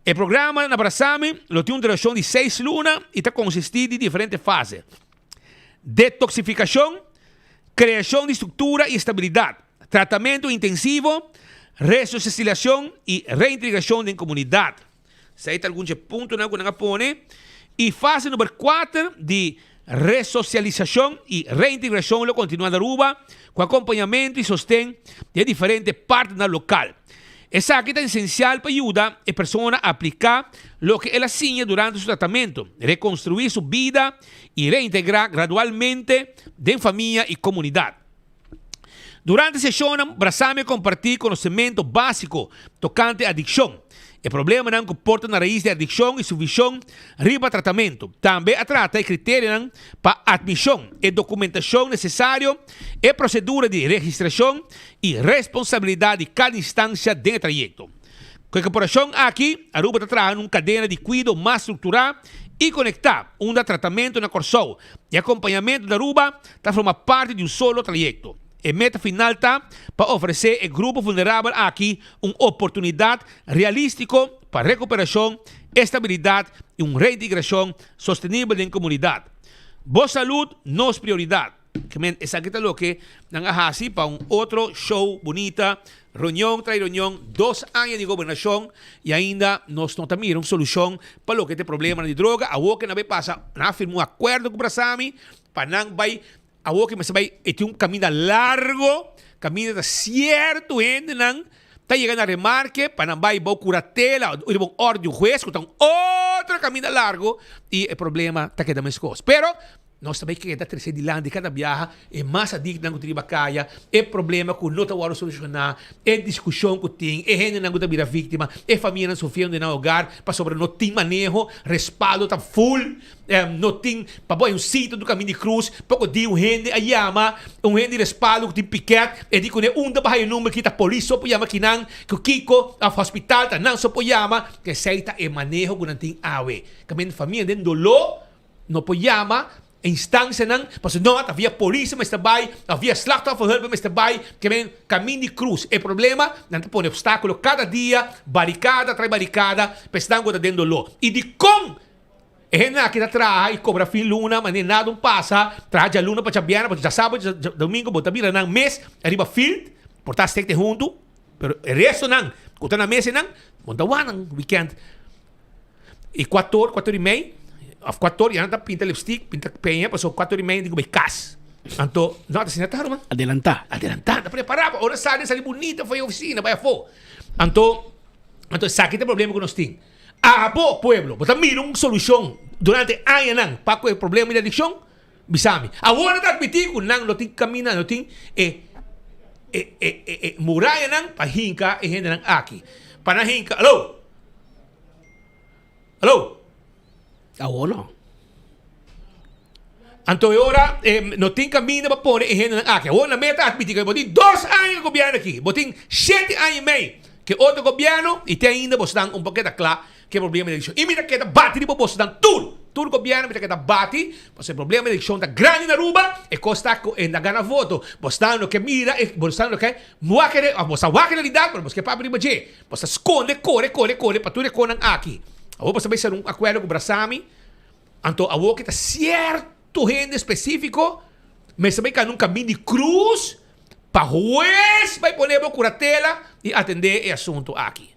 O programa na Brasami tem uma duração de 6 lunas e está consistido de diferentes fases. Detoxificação, criação de estrutura e estabilidade, tratamento intensivo, ressocialização e reintegração em comunidade. Se tem alguns pontos que nós põe. E fase número 4 de ressocialização e reintegração lo continua na Aruba com acompanhamento e sostém de diferentes partes do local. Essa aqui é essencial para ajudar a pessoa a aplicar o que ela tinha durante seu tratamento, reconstruir sua vida e reintegrar gradualmente em família e comunidade. Durante a sessão, Brasami compartilha conhecimento básico tocante à adicção. O problema não comporta na raiz de adicção e sua visão riba tratamento. Também trata de critérios para admissão e documentação necessário e procedura de registração e responsabilidade de cada instância do trajeto. Com a corporação aqui, a Aruba está trazendo uma cadeia de cuidado mais estruturada e conectada, onde tratamento na Corsou e acompanhamento da Aruba está formando parte de um solo trajeto. A meta final está para oferecer ao grupo vulnerável aqui uma oportunidade realística para recuperação, estabilidade e uma reintegração sustentável em comunidade. Boa saúde, nossa prioridade. Essa aqui é o que nós fazemos para um outro show bonita, reunião tras reunião, 2 anos de governação e ainda nós não temos uma solução para o que tem problema de droga. A que não vai passar, nós firmamos um acordo com o Brasami para não vai a que mas vai ter um caminho largo, caminho de certo ainda não está chegando a remarque para não vai curatela, ou ordem do juiz, que está outro caminho largo e o problema está quedando mais coisa. Pero nós também que da terceira de lá de cada viagem é mais adicto não que kaya é problema que não está solucionar é discussão que tem é gente não está vira vítima é família não sofrendo no hogar para sobre não tem manejo respaldo tá full não tem para boa sítio do caminho de cruz pouco de gente a chama gente respaldo que tem piquete e digo né da bairro número que tá polícia só chama que não que o Kiko a hospital tá não só chama que seita é manejo que não tem awe caminho família dentro dolor não pode chama instância não, mas não havia polícia mas também havia slachtofferhulp mas também que caminho de cruz é problema não põe obstáculo cada dia barricada atrás barricada pestando dentro do e de com é na que atrás e cobra fim luna mas nem nada passa traz a luna para chabiana para já sábado domingo bota vira não mês arriba field portar steak junto pero o resto não quando na mesa não monta one weekend e 4:30 of 4 yan ta pinta lipstick, pinta penha, pasok 4:30 digo may kas. Anto, no, assim tá man. Adelanta, tá preparado. Ora sali bonita foi a oficina, vai a fo. Anto, sakit é problema que nós tem. Abo pueblo, bota mira uma solução durante anos nang pa ko problema de addiction, bisami. Agora tá admitir que nang no tem camina, no tem muraya nang pahinka e gente nang aqui. Para hinka, alô? Ahora. Então, agora, não tem caminho para pôr em gente aqui. Agora, a meta admitir que botem 2 anos de governo aqui. Botem 7 anos e meio. Que outro governo, e tem ainda, você dá um pouquinho claro, que é problema de eleição. E mira que está bate, você dá tudo. Tudo governo, mira que está bate, você problema de eleição está grande na Aruba, e costa na gana voto. Você dá no que mira, você dá no que muakere, você dá realidade, mas você para abrir baje. Você esconde, corre, para tudo reconam aqui. Agora você vai ser um acordo com o Brasami. Então, agora que está certo gente específico, mas também que num caminho de cruz, para juiz vai poner a curatela e atender o assunto aqui.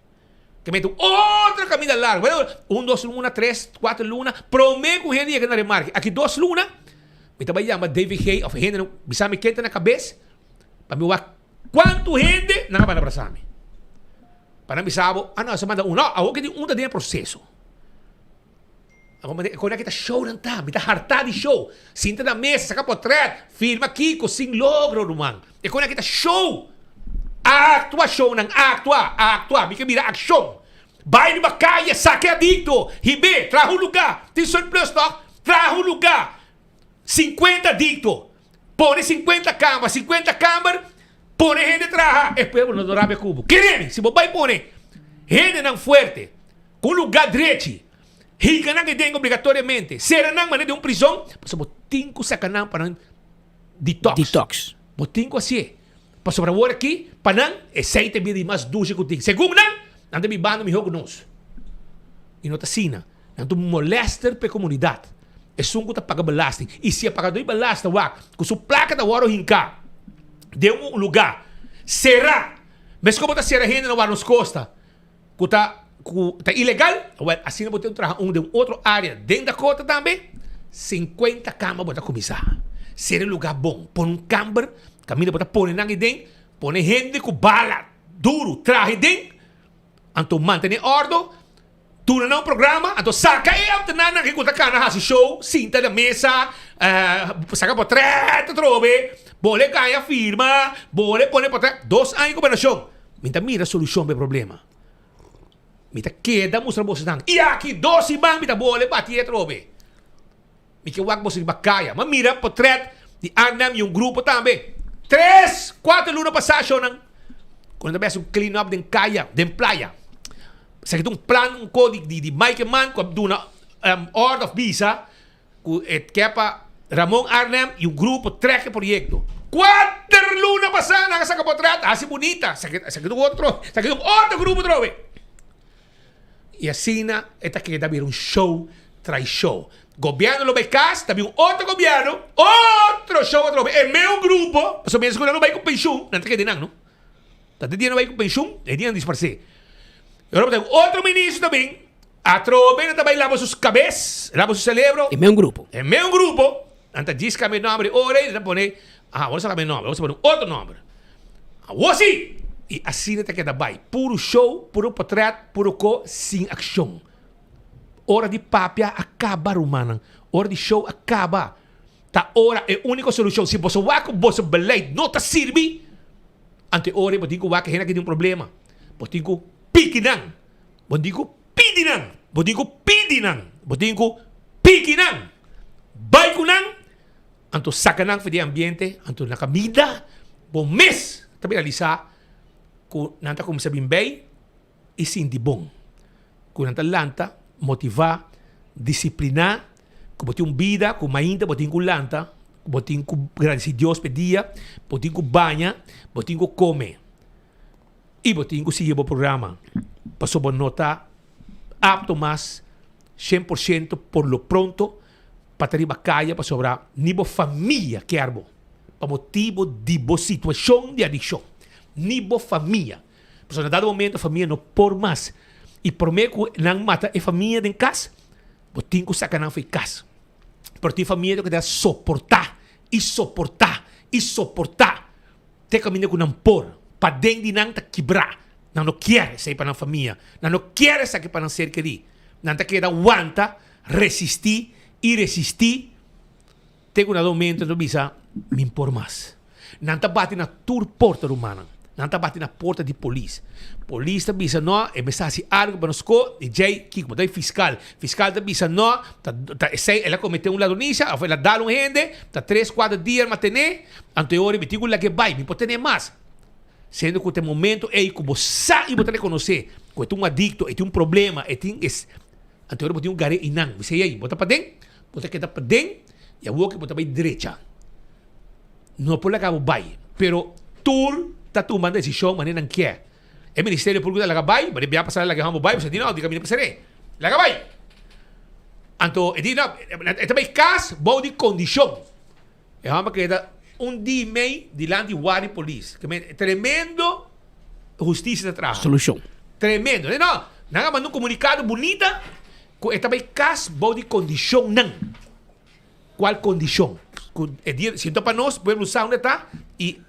Que mete outro caminho largo. 1, 2 lunas, 3, 4 lunas. Prometo que gente que não remarque. Aqui 2 lunas. Me também chama David Hay, of gente, bisa me quente na cabeça. Para me ver quanto gente não vai abraçar-me. Para me saber, não, você manda um. Não, agora que tem um da processo. Agora que está show não está, me está hartado de show. Sinta na mesa, saca portrait, firma Kiko, sem logro, rumang. E quando que está show, actua show, não actua, me que mira action. Vai numa caia, saque adicto, ribe, traz um lugar, tem surplus stock, traz um lugar. 50 adicto, põe 50 câmaras, põe gente traja, espero no dorabe cubo. Querem, se você põe gente não forte, com lugar direito. Higa nang ideng obrigatoriamente. Será nang mané de uma prisão, você botin ko sa kanang para detox. Botin ko assim. Para sobrevoar aqui, para nang aceite bidi mais dulce que ting. Segundo nang, nang mi bando mi hogo nos. E nota sina, nang tu molester pe comunidade. É sungo ta paga belasting. E se paga doi belasta wak, com su placa da waro hinka. De um lugar. Será? Mas como ta será gente na waros costa? Kuta tá ilegal, well, assim não vou ter de uma outra área dentro da cota também, 50 camas para começar. Ser um lugar bom, põe um câmara, caminho para pôr nangue dentro, põe gente com bala, duro, traje dentro, então mantém ordem, tu não programa, então saca e a nana que conta cana hasi show, cinta da mesa, saca portrait, trove, bole ganha firma, bole põe portrait, 2 anos de cooperação, mira a solução do problema. Mita queda mostra você dang. E aqui 12 bang mita bole batia trobe. Mika wag mo sa bakaya. Mamira portrait de Arnam e grupo também. 3, 4 lunas passagem nang. Quando tivesse clean up den kaya, den playa. Sa kitong plan un código de Mike Man com duna order of visa ku et kepa Ramon Arnam e grupo treque proyecto. 4 lunas passagem sa portrait, así bonita. Sa kitong outro grupo trobe. E assim, esta que está um show traz show. Governo lo becas, também outro governo, outro show, outro. É meu grupo, só mesmo que não vai com pensão, não tem que não. Tá te não vai com pensão, é dia disparcer. Agora tem outro ministro também, a trobe também lava suas cabeças, lava seu cérebro. É meu grupo. É meu grupo. Anta diz que é meu nome, ora ele põe, vamos saber meu nome, vamos pôr outro nome. Assim. E assim até que vai. Puro show, puro portrait, puro co, sem ação. Hora de papia acaba, Romana. Hora de show acaba. ta ora é a única solução. Se você vai com você beleid não tá sirve, ante ora você tem que vai que tem um problema. Você tem que piquinan, você tem que pidinan, você tem que pidinan, você tem que piquinan, vai kunan, anto sacanang for ambiente, anto na comida, bom mês, também realizar que nanta como sabem bem e sindi bom. Que nanta lanta motivar, disciplinar, que botin vida, que mainda botin com lanta, botin com agradecer Deus pedia, botin com banha, botin com come. E botin com seguir o programa. Passou por nota apto mais 100% por lo pronto para ter caia para sobrar nível família que arbo. Para motivo de boa situação de adicção. Nível família. Porque na dado momento a família não por mais. E por mim que não mata a família de casa, botin com sacanagem foi casa. Por ti família que deve suportar e suportar e suportar. Te caminho com não por. Para dentro de não quebrar. Não quer sair para a família. Não quer sair para não ser querido. Não quer aguanta, resistir e resistir. Tem um momento que bisa me impor mais. Não bate na tua porta humana. Não bate na porta de polícia. Polícia bisa não, é mensagem algo para nós e jay que como fiscal. Fiscal da bisa não, ela cometeu uma ladronícia, ela dá um rende, 3-4 dias manter, anterior me digo lá que vai, me pode ter mais. Sendo que o momento é que você sabe você reconhecer que é um adicto, é um problema, é anterior você um gare inang, você aí, bota para dentro, bota que para dentro, e a boca bota para direita. Não por lá que vai, pero tu tá tomando decisão, mas não quer. O Ministério Público da Lagabay, mas ele passar lá que vamos vai, você diz não, diga me passarei. Lagabay. Então, ele diz não, é também caso, bom de condição. É uma que dá dia e meio diante de Wari Police. Que é tremendo justiça de trabalho. Solução. Tremendo. Não mandou um comunicado bonita, é também caso, bom de condição, não. Qual condição? Se então para nós, podemos usar onde está, e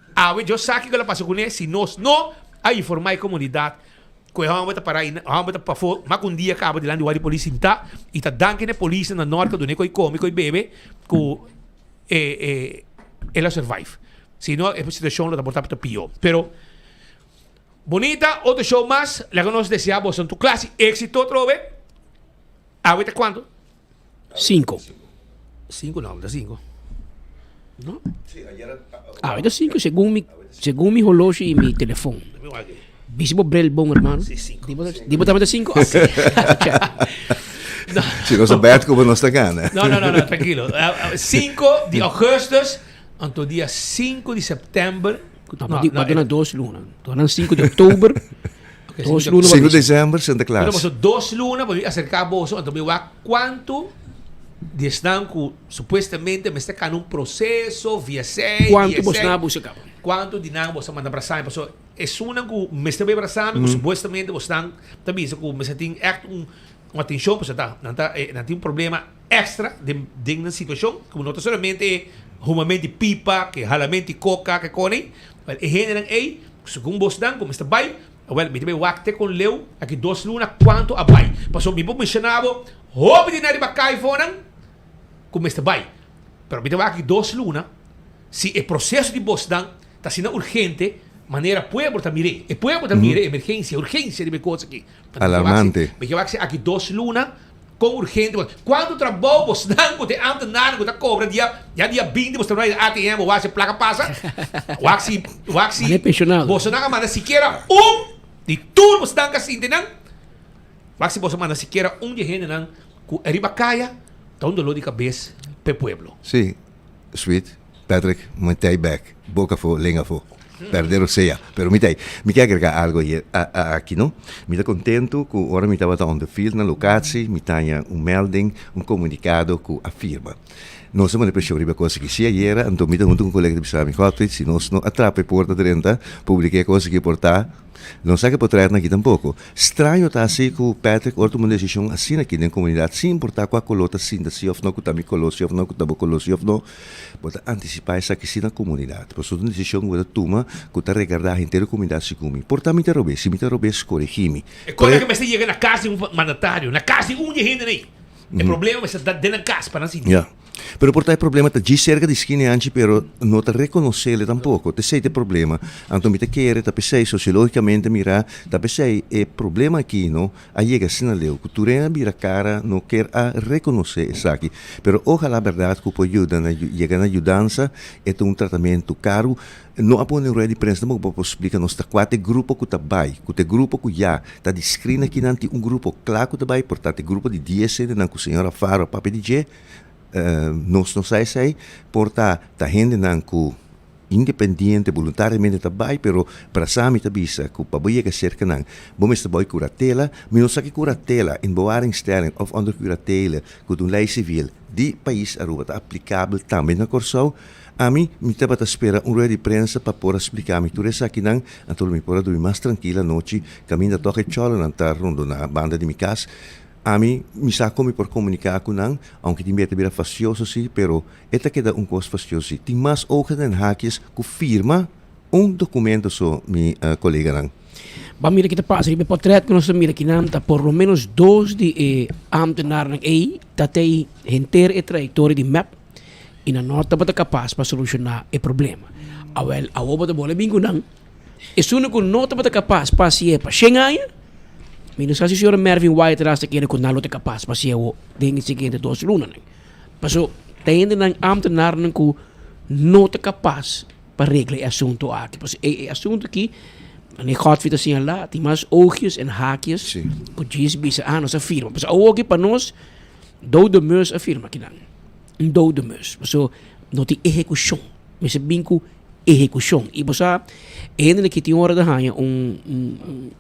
eu sei que ela passou com ele, se nós não, a informar a comunidade, que vamos para aí, vamos para fora, mas um dia acaba de lá de Wari Police, e está dando que a polícia na norte, do que come, que bebe, que ela survive. Se não, a situação está portando pior. Pero, bonita, outro show mais, la que nós desejamos en tu clase, éxito outra vez. ¿Ahorita cuándo? 5. 5 não, da 5. ¿No? Ahorita 5, según mi reloj y mi teléfono. Visible Brel bom, hermano. Sí, 5. Dibo também 5? Se não souber como nós está ganhando. Não, tranquilo. 5 de agosto, então dia 5 de setembro. Não, 2 lunas. Então 5 de outubro. 2 lunas. 5 de dezembro, Santa Claus. Então, 2 lunas, para acercar a bolsa, então eu quanto de estão que supostamente me está um processo via sei. Quanto você não busca? Quanto de não você manda abraçar? Porque é uma que me está bem abraçando, que supostamente você está também que me está tem uma atenção, porque não tem um problema extra de uma situação que não somente rumamente pipa, que ralamente coca, que conem, mas é generam aí, segundo você dá, como está bem, well, me também wakte com leu, aqui 2 lunas, quanto a bem. Passou me mencionava, houve de nada bacai foram, como está bem. Pero me também aqui 2 lunas, se o processo de Boston está sendo urgente, maneira pueblo também, e pueblo também emergência, urgência de coisa aqui. Alarmante. Me que aqui 2 lunas, com urgente. Quando trabalho você não tem antes nada que cobra dia 20 você não vai ATM ou você placa passa. Waxi você não manda sequer de tudo você não assim entendeu? Waxi você manda sequer de gente não com arriba caia, tá dor de cabeça para pueblo. Sim, sweet, Patrick, mantém back, boca for, lenga for. Perder o sea. Pero me quer agregar algo aqui, não? Me está contento que agora me estava on the field na locatie, me tenha melding, comunicado que afirma. Nós somos de pressão riba coisa que se era, então me junto com um colega de Bissau, se nós não atrapa a porta de renta, publiquei a coisa que portar, não sabe que pode trazer aqui tampouco. Estranho tá assim que o Patrick orta uma decisão assim aqui na comunidade, sem importar qual colota sinta se ou não, que também colosse ou não, que também colosse ou não, pode antecipar isso aqui na comunidade. Por isso, uma decisão que você toma, que está regardar a inteira comunidade se come. Portanto, se me interrompe, corrigir-me. É coisa que me chega na casa de um mandatário, na casa de gente aí. O problema é que está dentro da casa, para assim. Pero por tal problema está de cerca de esquina antes, pero no te reconocerle tampoco. Te sei te problema. Anto mi te quiere, te pensei sociologicamente mira, te pensei problema aqui, no? A llega sin leu, que tu mira cara, no quer a reconocer isso aqui. Pero ojalá verdade que pode ajudar, llega na ajudança, é um tratamento caro. Não há ponto de prensa, mas para explicar nós quatro grupos que tá vai, que te grupo que já tá de screen aqui nanti grupo claro que tá vai, portanto grupo de 10 não que o senhor Faro papi DJ. Nós não sei, porta tá gente não que independente voluntariamente também, pero para sami tá bisa que para boia que cerca não, bom está boy curatela, mas não sabe curatela em bewaringstelling of onder curatela, que do lei civil de país Aruba tá aplicável também na Corsão. A mim, me estava a esperar rueda de prensa para poder explicar-me tudo isso aqui não, então me poder dormir mais tranquila noite, caminho da toque chola não tá rondo na banda de minha casa. A mim, me sabe como por comunicar com não, aunque de mim é facioso sim, pero esta queda coisa facioso sim. Tem mais hojas em hackers que firma documento só mi colega não. Vamos mira que te passa, e portret que nós mira que não tá por lo menos 2 de ambtenaren aí, tá tem inteira trajetória de map e na nota para capaz para solucionar o problema. Awel, a oba de bola bingo não. E suno com nota para capaz para se para chegar. Minus se senhor Mervyn White rasta querer com nalo te capaz para se o ding seguinte 2 luna. Paso tende nang ambtenaren ku nota capaz para regler assunto aqui. Paso assunto aqui en ik gaat vita zien la, die mas oogjes en haakjes, ku diz bisa nossa firma. Paso oogje para nós dode meus a firma aqui não. Dode meus. Paso noti execução. Mas binco execução. E você ainda que tem hora da hanha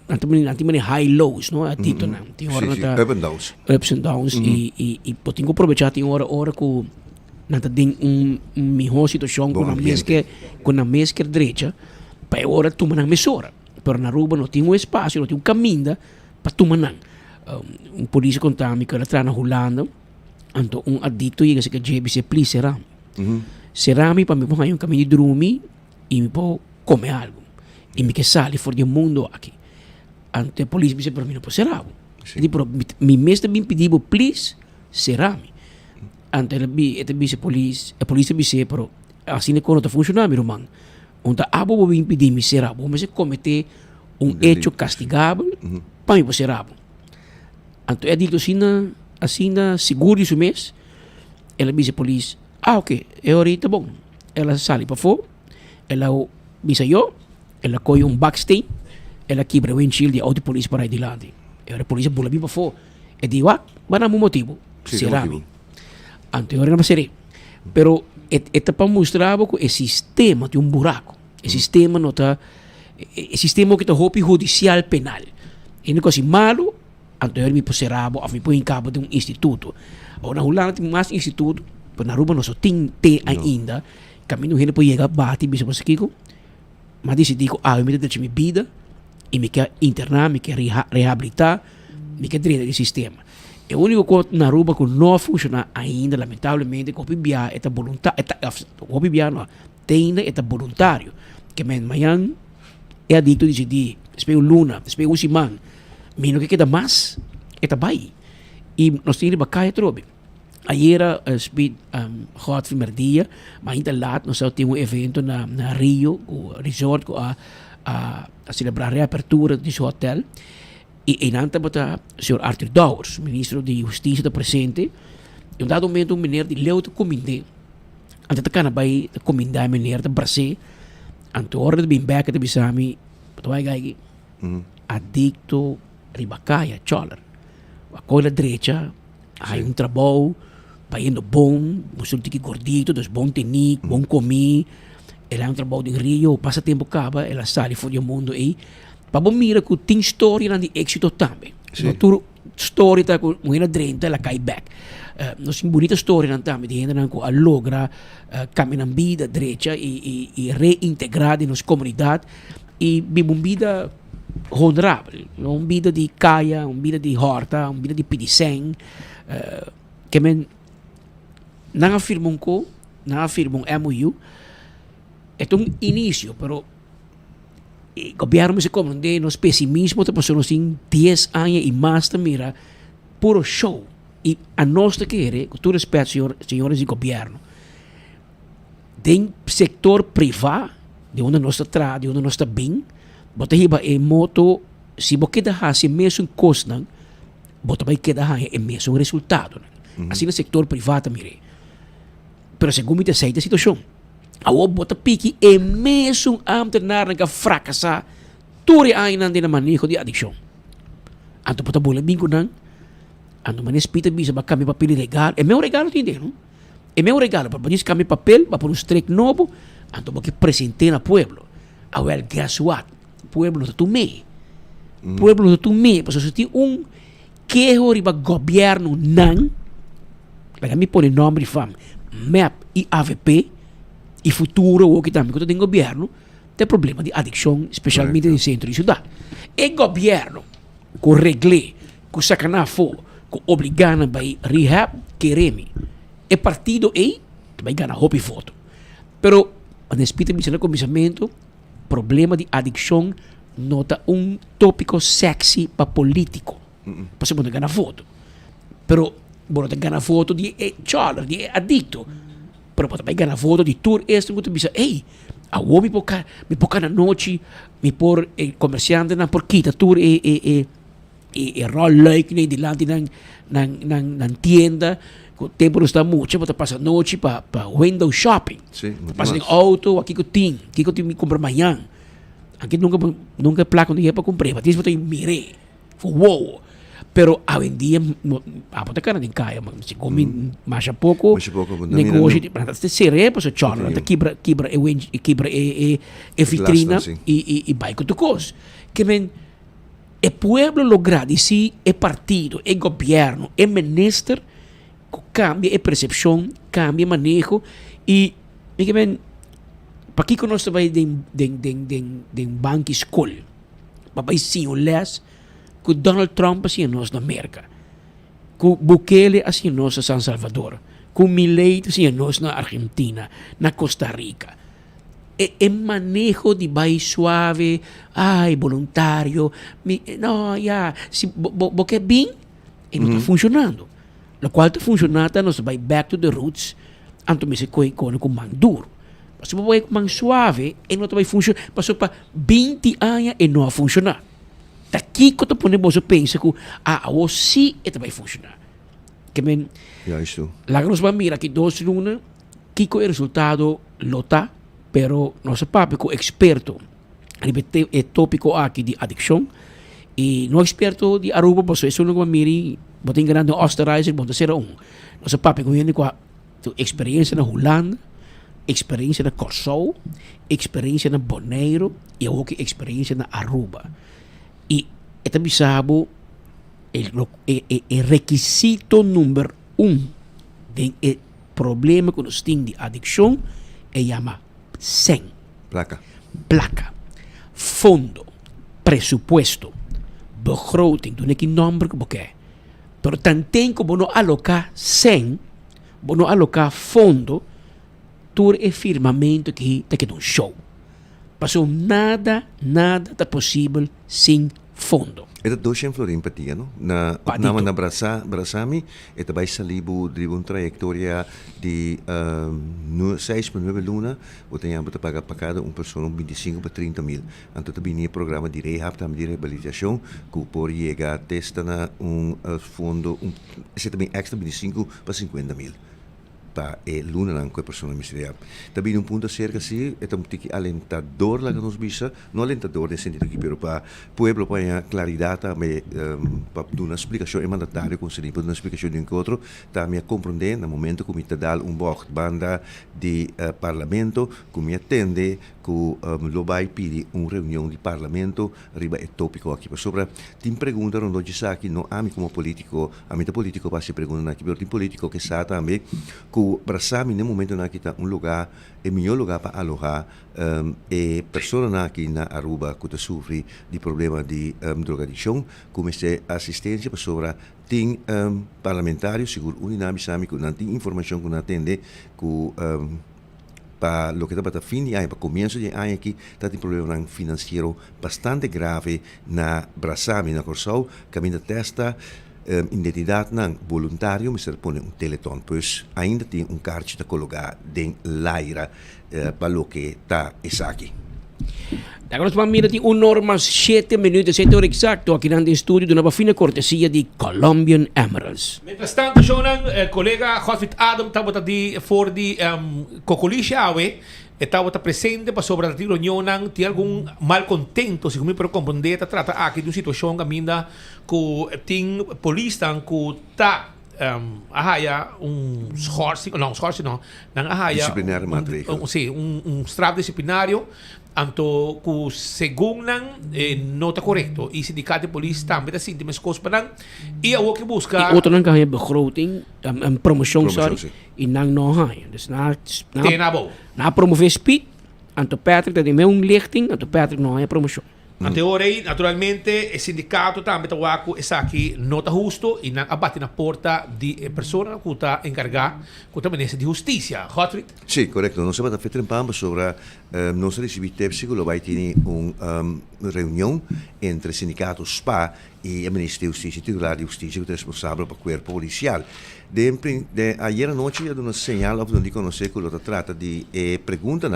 antimani high lows, no? A dito não. Tem hora na ups and downs e potingo aproveitar tem hora que nata ding melhor situação com na mesca direita para hora tu manang mesora. Pero na Aruba não tem espaço, não tem caminho para tu manang. Polícia contami que ela tra na Holanda, anto adicto chega se que JBC please será. Serami para me pôr um caminho de dormir e me pôr comer algo. E me que sale fora do mundo aqui. Ante a polícia disse para mim não pode ser algo. Me mesmo me pediu please serami. Ante ela disse a polícia disse pero assim não está funcionando meu irmão. Onde a abo me pedir me ser algo, mas cometer hecho castigável para me ser algo. Ante é dito assim seguro isso mês. Ela disse a polícia ok, é ahorita bom. Ela sale para fora, ela bisa eu, ela coi backstage, ela quebra o windshield de auto polícia para aí de lado. A polícia bula bem para fora. E digo, para um motivo, será mi. Anterior não seria. Pero, esta para mostrar que o sistema tem buraco. O sistema não está, o sistema que está roupa judicial penal. E não coisa malo, anterior me poserabo, ou me põe em cabo de instituto. Ou na Holanda tem mais instituto, na Aruba não só tem ainda, caminho gente pode chegar bate bisa você kiko, mas decidi que eu me deixo minha vida e me quer internar, me quer reabilitar, me quer direito do sistema. É o único coisa na Aruba que não funciona ainda, lamentavelmente, que o PBA é voluntário, o PBA não tem é voluntário, que amanhã é adicto de decidir, espero luna, espero o simão, menos que queda mais, é bem. E nós temos que cair trobe. Ayer speed hot primeiro dia, mas ainda lá nós temos evento na Rio, o resort a celebrar a reapertura desse hotel. E nanta bota o senhor Arthur Dowers, ministro de Justiça da presente, e um dado momento menino de Leo de Comindé, ante a cana vai comindar menino de Brasil, ante a hora de bem back de bisami, tu vai gai adicto ribacaia cholar, a coisa direita, há trabalho vai indo bom, você tem que gordito, dos bom técnico, bom comer, ela trabalho de Rio, passa tempo acaba, ela sai fora do mundo aí. Para mira que tem história de êxito também. Não história tá com uma drenta ela cai back. Nós temos bonita história também de gente que logra caminhar vida direita e reintegrar em nossa comunidade e viver uma vida honorável, uma vida de caia, uma vida de horta, uma vida de pedicem, que não afirma MOU, é um início, pero o governo se compreende nos pessimismo, te passou assim 10 anos e mais, mira, puro show. E a nós querer, com todo respeito, senhores do governo, tem setor privado, de onde nós está, de onde nós está bem, bota riba em moto, se você quer se mesmo custa, bota vai quedar é mesmo resultado. Assim no setor privado, mire. Pero segundo me aceita a situação. A bota pique é mesmo a terminar a fracassar, tudo ainda na manejo de adicção. Anto bota bola bem com não, anto manes pita bisa ba kami papel legal, é meu regalo tinde, não? É meu regalo para poder kami papel, para pôr streck novo, anto ba que presente na pueblo. Well, guess what? Pueblo tu me. Pueblo tu me, porque se tem queijo riba governo não, para mim pôr nome de fam, MAP e AVP e futuro o que também quando tem governo, tem problema de adicção, especialmente no centro de cidade. E governo com regle, com sacanar fo, com obrigar a rehab, quereme. E partido aí, vai ganhar roupa e foto. Pero, a respeito do comissamento, problema de adicção nota tópico sexy para político. Para você poder ganhar foto. Pero, você ganhar foto de chola, de adicto. Pero, você vai ganhar foto de tour, este, você pensa, ei, a me pocar na noite, me por comerciante na porquita, tour e rol like nem dilante na tienda, o tempo não está muito, você passa a noite para window shopping. Passa em auto, aqui que eu tenho me comprar amanhã. Aqui nunca placa onde é para comprar, mas isso eu tenho mirei. Wow. Pero hoje em dia, a bota cara nem cai, se come mais a pouco, negócio de para ser para o chorro, quebra vitrina e vai com tu coisa. Que men é pueblo lograr e se é partido, é governo, é ministro, cambia a percepção, cambia manejo e que men para que nós vai de banco escola, para sim o les com Donald Trump assim nós na América, com Bukele assim nós na San Salvador, com Milei assim nós na Argentina, na Costa Rica. É manejo de vai suave, voluntário, se você é bem, e não está funcionando. O qual está funcionando, nós vai back to the roots, anto me se com mão duro. Se você vai com mão suave, e não vai funcionar, passou para 20 anos e não vai funcionar. Daqui que eu ponemos pensa que sim, e vai funcionar. Que men, lá que nós vamos mirar aqui 2 lunas, que é o resultado lota. Pero nosso papo experto é tópico aqui de adicção e não experto de Aruba, você isso não vai mirar, você tem grande Osterreiser, você será nosso papo vem com a experiência na Holanda, experiência na Corsou, experiência na Bonaire e outra experiência na Aruba. E é também sabe é requisito número 1 do problema que nós temos de adicção é chamar 100. Placa. Fundo. Presupuesto. Begroting. Doe ik een nummer que você. Pero tanto como não alocar 100, não alocar fundo, todo é firmamento que tem que dar um show. Passou nada está possível sem fundo. Ito doon florin patia, no? Na opname na Brasami, ito vai salibo de uma trajetória de 6 para 9 luna, o tenha para pagar para cada pessoa 25 para 30 mil. Então também programa de rehab, também de reabilitação, que por chegar testa na fundo, esse também extra 25 para 50 mil. Para luna lang com a pessoa misterial. Também ponto cerca se é um tiki alentador lá que nos bisa, não alentador nesse sentido aqui, pero para pueblo para claridade também para dar uma explicação é mandatário conseguir para dar uma explicação de encontro, também compreender no momento que me dá box banda de parlamento, que me atende que lo vai pedir uma reunião de parlamento, riba é tópico aqui. Para sobre tem pergunta onde diz aqui não a mim como político, a mim político para se perguntar aqui, pero tem político que sabe também que Brasami, no momento na kita lugar, é melhor lugar para alojar e pessoas aqui na Aruba que sofrem de problema de drogadicção, como esta assistência para sobre tem parlamentários, seguro unanimamente que não tem informação que não atende que para lo que está para fim de ano, para começo de ano aqui, está tem problema financeiro bastante grave na Brasami, na Corsou, caminho testa identidade não voluntário, mas ele põe teleton, pois ainda tem cartão de colocar em Laira para o que está aqui. Agora nós vamos tem 1 hora mais 7 minutos, 7 horas exacto, aqui no estúdio de uma fina cortesia de Colombian Emeralds. Mientras tanto, Shonan, colega Godfried Adam estava di for di Cocolisha Awe, estava presente para sobre a reunião, tinha algum malcontento, se como para compreender, trata aqui de uma situação que ainda tem polícia que está ahaya schorsing não, nang ahaya disciplinário matrícula. Sim, straf disciplinário anto ku según nang não está correto e sindicato de polícia também está sentindo mas coisas para e a que busca e outro nang kaya begroting promotion sorry e nang no haya dus na promover speed anto Patrick dat die met lichting anto Patrick no haya promotion. Ante ora, naturalmente, il sindacato também está aqui nota justo e não abate na porta de pessoa que está encarregada com a ministra de Justiça. Godfried? Sim, correto. Nós estamos a fazer um papo sobre nós recebemos que vai ter uma reunião entre o sindicato SPA e a ministra de Justiça, titular de Justiça, que é responsável para o corpo policial. Ayer noite eu dei uma señal onde conhecer que ela trata de pergunta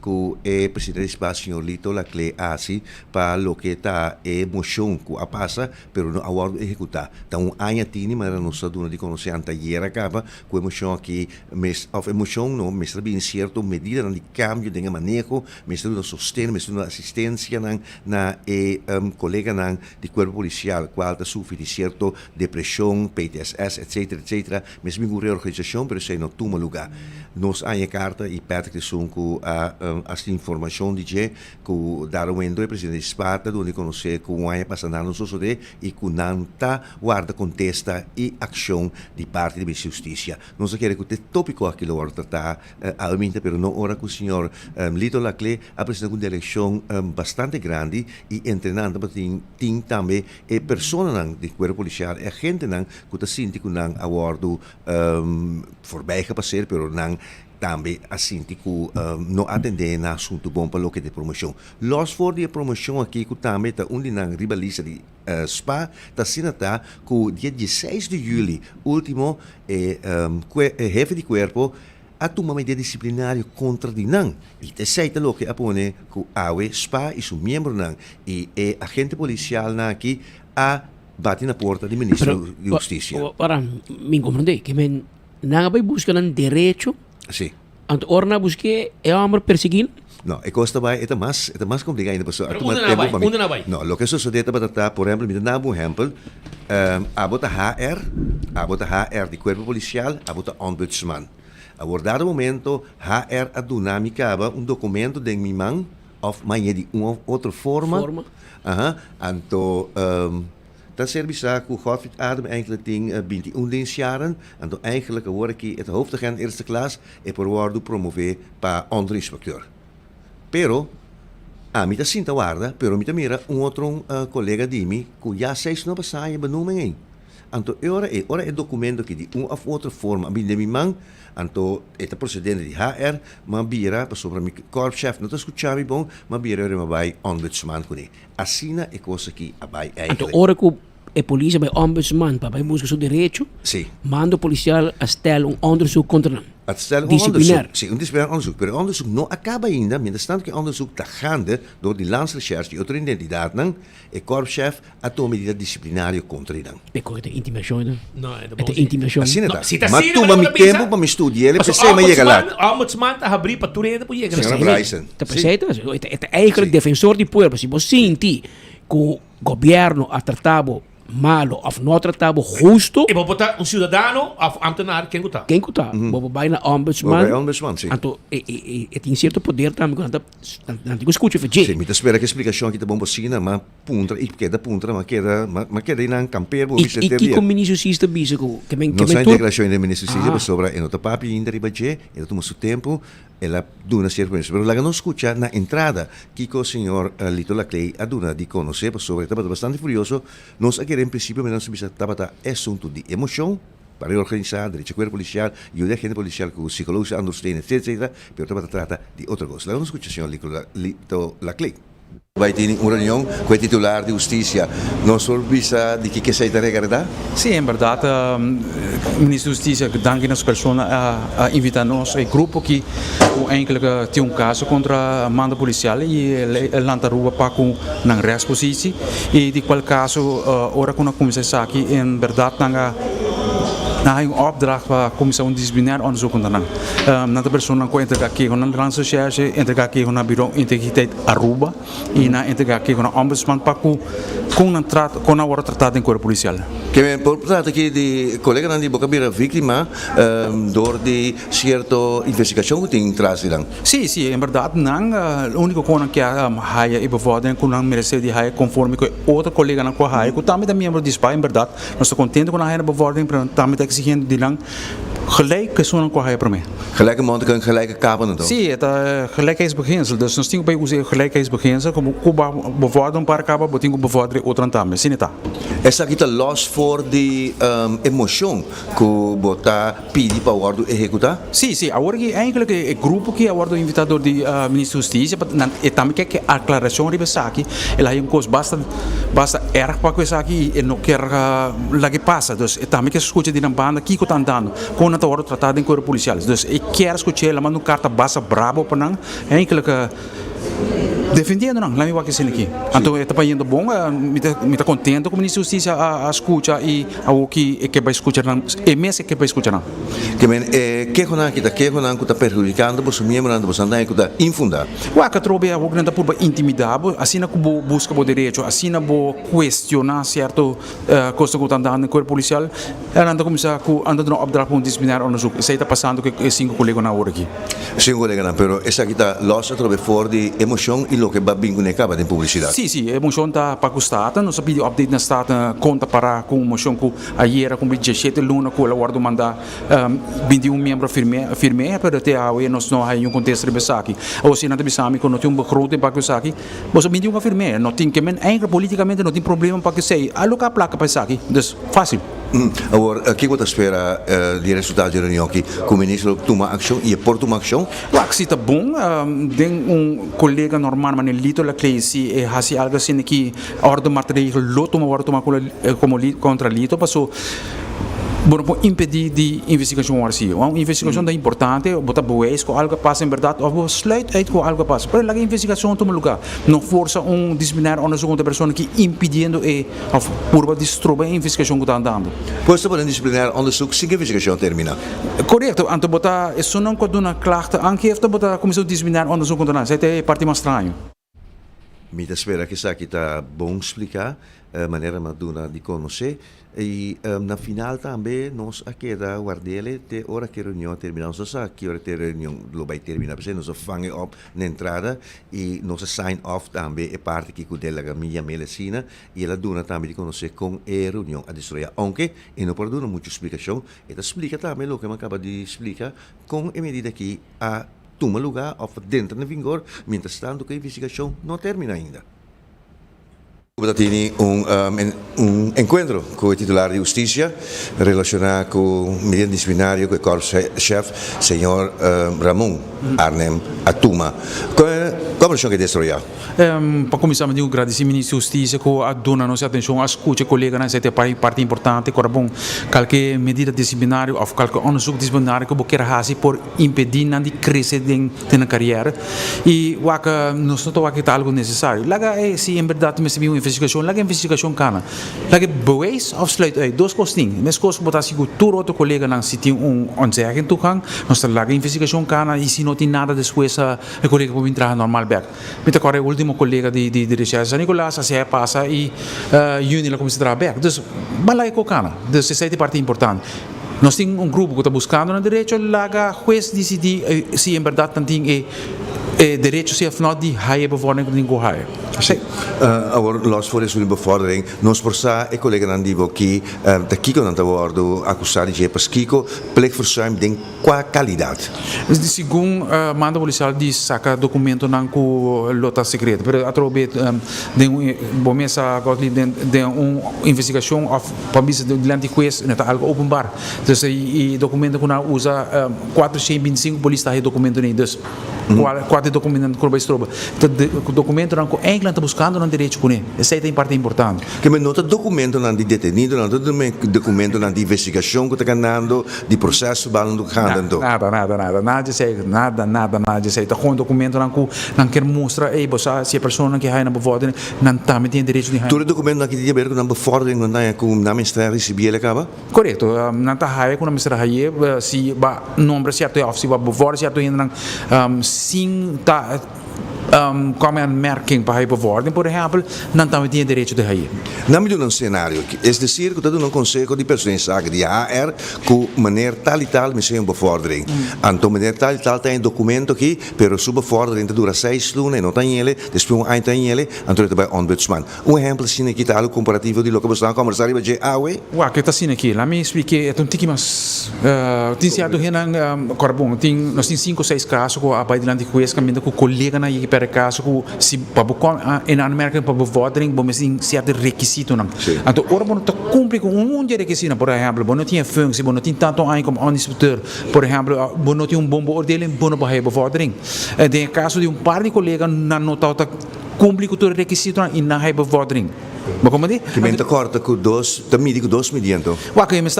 que o presidente SPA, senhor Lito Laclé, hace para o que está moção que a passa, pero não agora executar. Então, ainda tem, mas não se dá de conhecer anteayer acaba com a moção aqui, mas a moção não, mas também certo medida de cambio de manejo, mas também sustento, mas também assistência na colega de corpo policial, qual está sofrendo certo depressão, PTSS, etc. Mesmo uma reorganização, mas isso não toma lugar. Nós há carta e Patrick Sun com esta informação de que Darwin do presidente de Esparta, onde conhecer que o ano passado não só de e que não está guarda contesta e ação de parte da Justiça. Nós queremos que o tópico aqui lo tratar aumenta, pero não ora que o senhor Lito Laclé apresenta uma eleição bastante grande e treinando para tem também pessoas de corpo policial, gente que está sentindo que não aguardo voorbij gepasseerd, pero não também assim que não atender na assunto bom para o que de promoção. Los for de promoção aqui que também está onde na rivalista de SPA está sendo que dia 16 de julho último jefe de corpo a tomar medida disciplinária contra Dinan. E te aceita o que apone que a SPA e seu membro e agente policial aqui a bate na porta do ministro de Justiça. Para me compreender que não vai buscar um direito. Sim. Então, ora busca é amor perseguir. No, costa vai é mais complicado ainda pessoa. Onde não vai? No, lo que sucede para tratar, por exemplo, me dá um exemplo, a bota HR de corpo policial, a bota ombudsman. A dado momento, HR a dinâmica documento de minha mão, of manhã de uma outra forma. Então, dat service que o Godfried Adam eigenlijk tem 21 jaren. En dan eigenlijk hoor ik het hoofd te gaan eerste klas en por worden promover para onderinspecteur. Pero, a mim está sinta guarda, pero mim mira outro colega de mim que já 6 não passaram benoeming. Então, ora é documento que de uma ou outra forma, bem de minha mão, então, é o procedente de HR, mas bira, sobre o corpo-chefe, não está escutando bom, mas bira, mas vai ombudsman com ele. Assim é coisa que vai então, ora que a polícia vai ombudsman para buscar seu direito, manda o policial a stellen onderzoek contra hem. Disciplinair. Sim, disciplinair onderzoek. Maar onderzoek não acaba ainda, mientras tanto que onderzoek está gaande door die landsrecherche, die outra identidade, o corpo-chefe a tomar medida disciplinária contra ele. Pecou de intimidação, não? É de intimidação. Assim não. Mas tu me tempo para me estudar, ele precisa me chegar lá. Ombudsman está abrir para tu para chegar lá. Senhora Bryson. Está perfeito? É eigenlijk defensor do povo. Se você sentir que o governo ha tratado malo of não tratado justo. E vou botar cidadão of ambtenaar, quem está? Quem está? Vou vai na ombudsman. Ombudsman, sim. Então, tem certo poder também quando não escuta fazer. Sim, me espera que a explicação aqui tá bom para mas puntra e queda puntra, mas queda na campeiro, e que o ministro Sista bisa que não sai declaração do ministro Sista sobre no papi ainda ribaje, ele toma seu tempo, ela duna certo, mas lá não escuta na entrada que o senhor Lito Laclé a duna de conhecer sobre, estava bastante furioso, nós aqui em princípio, mas não estava assunto de emoção para organizar, direito corpo policial e o agente policial com psicólogos understand, etc. Pero estava trata de outra coisa. Lá não escuta o senhor Lito Laclé. Vai ter uma reunião com o titular de justiça. Não soubisa de que se trata? Sim, em verdade, o ministro da Justiça danke nas pessoas a invitar-nos ao grupo que eigenlijk tem caso contra a manda policial e ele lança rua para com na rechtspositie e de qual caso ora com a comissão aqui em verdade na een opdracht para a comissão disciplinar onderzoek ondernemen. Na persoon ko entregar aqui com a Transociëge, entregar aqui com a Bureau Integriteit Aruba e na entregar aqui com a Ombudsman para com a hora tratada em corpo policial. Que me porta aqui de colega não de boca vira vítima door de certa investigação que tem traz lá. Sim, sim, em verdade não, o único coisa que a haia e bevordem com não merece de haia conforme com outro colega na com haia, que também é membro de SPA, em verdade, nós estamos contentes com a haia bevordem, também está exigindo de lang gelijk is zo'n kwaai voor mij. Gelijke mondigen, gelijke kapen dan? Zie, het gelijkheidsbeginsel. Dus nog steeds bij hoe gelijkheidsbeginsel, como Cuba bevorderen para cabo, botingo bevorderen outro também. Sim, tá. Essa aqui tá los for de emoção que bota pedi para o ordo executar? Sim, sim. Agora que eigenlijk o grupo que é o invitador de ministro da Justiça, e também que a aclaração de aqui, ele aí coisa basta erg para coisa aqui e não quer lá que passa. Dus também que escuta de na banda que está andando, com a hora tratado em corpo policial. Dus eu quero escutar ela manda carta basta bravo para não, eigenlijk defendendo não, lá me vai que ser aqui. Então está indo bom, me tá contente com o ministro da Justiça a escuta e o que vai escutar não, é mesmo que vai escutar não. Que men que honan que está perjudicando por su miembro ando bastante que está infundado. O que trobe a alguém por intimidar, assim na que busca o direito, assim na bo questionar certo coisa que está andando em corpo policial, anda começar com anda no opdracht para disciplinar onderzoek. Isso está passando que 5 colegas na hora aqui. 5 colegas não, pero essa aqui está losa trobe for de emoção e lo que va bem com acaba de publicidade. Sim, sim, emoção está para o Estado, nós pedimos update na Estado conta para com emoção que ayer com 17 luna com a guarda mandar 21 membros firme para ter a nós não há contexto de aqui. Ou se não tem bisami com não tem begroting para que aqui, mas 21 firme, não tem que men ainda politicamente não tem problema para que sei, alocar placa para aqui, dus fácil. Agora, o que você espera de resultado da reunião aqui? Com o ministro toma ação e por tomar ação? O que está bom, tem colega normal, mas ele lá que se há algo assim que a ordem material loto uma hora tomar como contra lito passou. Bueno, impedir de investigação assim. Uma investigação é importante, botar boas com algo passa em verdade, ou sluit uit com algo passa. Mas a investigação toma lugar. Não força disciplinar onderzoek contra a pessoa que impedindo ou por destruir a investigação que está andando. Pois para disciplinar onderzoek, se a investigação termina. Correto. Então botar isso não quando uma clachte aangeeft, botar comissão disciplinar onderzoek contra nós. Isso é parte mais estranho. Me espera que isso aqui está bom explicar a maneira madura de conhecer e na final também nós aqui da guardele te hora que a reunião termina nós sabe que hora que a reunião vai terminar porque nós fange op na entrada e nós sign off também é parte que cudela a minha medicina e ela dona também de conhecer com a reunião a destruir aunque e não pode dar muita explicação e explica também o que eu acaba de explicar com a medida que a toma lugar of dentro de vigor, mientras tanto que a investigação não termina ainda. Tiene un encuentro con el titular de justicia relacionado con el mediante disciplinario con el corpo-chef, señor Ramon Arnem Atuma. Como que destruiu? Para começar, eu agradeço ao ministro da Justiça que a dona nossa atenção, a escuta colega, né, é parte importante, que é bom, qualquer medida disciplinária ou qualquer onderzoek disciplinário que eu quero fazer por impedir de crescer na carreira e o que nós não temos algo necessário. Lá é se em verdade me uma investigação, lá a investigação cana, lá que bewijs afsluit uit, duas coisas, mas coisas que botar seguro outro colega não se tem onzeggen toegang, nós lá a investigação cana e se não tem nada depois o colega pode entrar normal back. Met agora o último colega de recherche, Nicolás, se passa e juni lá começa a trabalhar. Dus balai cocana, dus essa é parte importante. Nós temos grupo que está buscando no direito, lá o juiz decidir se em verdade tem direito se afinal de haie bevordering que ninguém haie. Agora, nós for isso de bevordering, nós por ça é colega não digo que da Kiko não está bordo acusado de jepas Kiko, pleegverzuim tem qual qualidade. Segundo manda policial diz saca documento não com lota secreta, pero atrobe de bomesa de investigação para bisa de antiquez não está algo open bar. Então e documento que não usa 425 polícia aí documento nem dus 4 parte do documento que vai troba. O documento não entra está buscando um direito com ele. Essa é a parte importante. Que me nota documento não de detenido, não documento não de investigação que está ganhando, de processo balando ganhando. Nada de sei. Tá com documento não quer mostrar, se a pessoa que vai na bevordering, não também tem direito de. Todo documento não quer ver com a bevordering, não é com na ministério civil acaba? Correto. Não tá aí com a ministério se ba nome certo é se ba bevordering certo ainda sim tá como een merking para bevordering, por exemplo, não também tem direito de aí. Não me dá um cenário, é decir, que está dando um conselho de pessoas de HR com maneira tal e tal, me sei uma bevordering. Então, maneira tal e tal tem documento aqui, pero sua bevordering dura 6 lunes, não tem ele, depois um ano tem ele, então ele vai ombudsman. exemplo assim aqui está o comparativo de lo que você está conversando de AWE? Uau, que está assim aqui, lá me expliquei, é um tique mas, tem certo que bom, nós temos 5 ou 6 casos com a bailante com esse caminho com colega na per caso que se para em América para bevordering vamos em certo requisito não então ora bom tá cumpre com de requisito por exemplo bom não tinha função bom não tinha tanto aí como instrutor por exemplo bom não tinha bom ordem bom para bevordering de caso de par de colega não nota cumpre com todo requisito e não é bevordering. Maar como die? Que mente corta com 2, também digo 2 milhões. Wakker, mas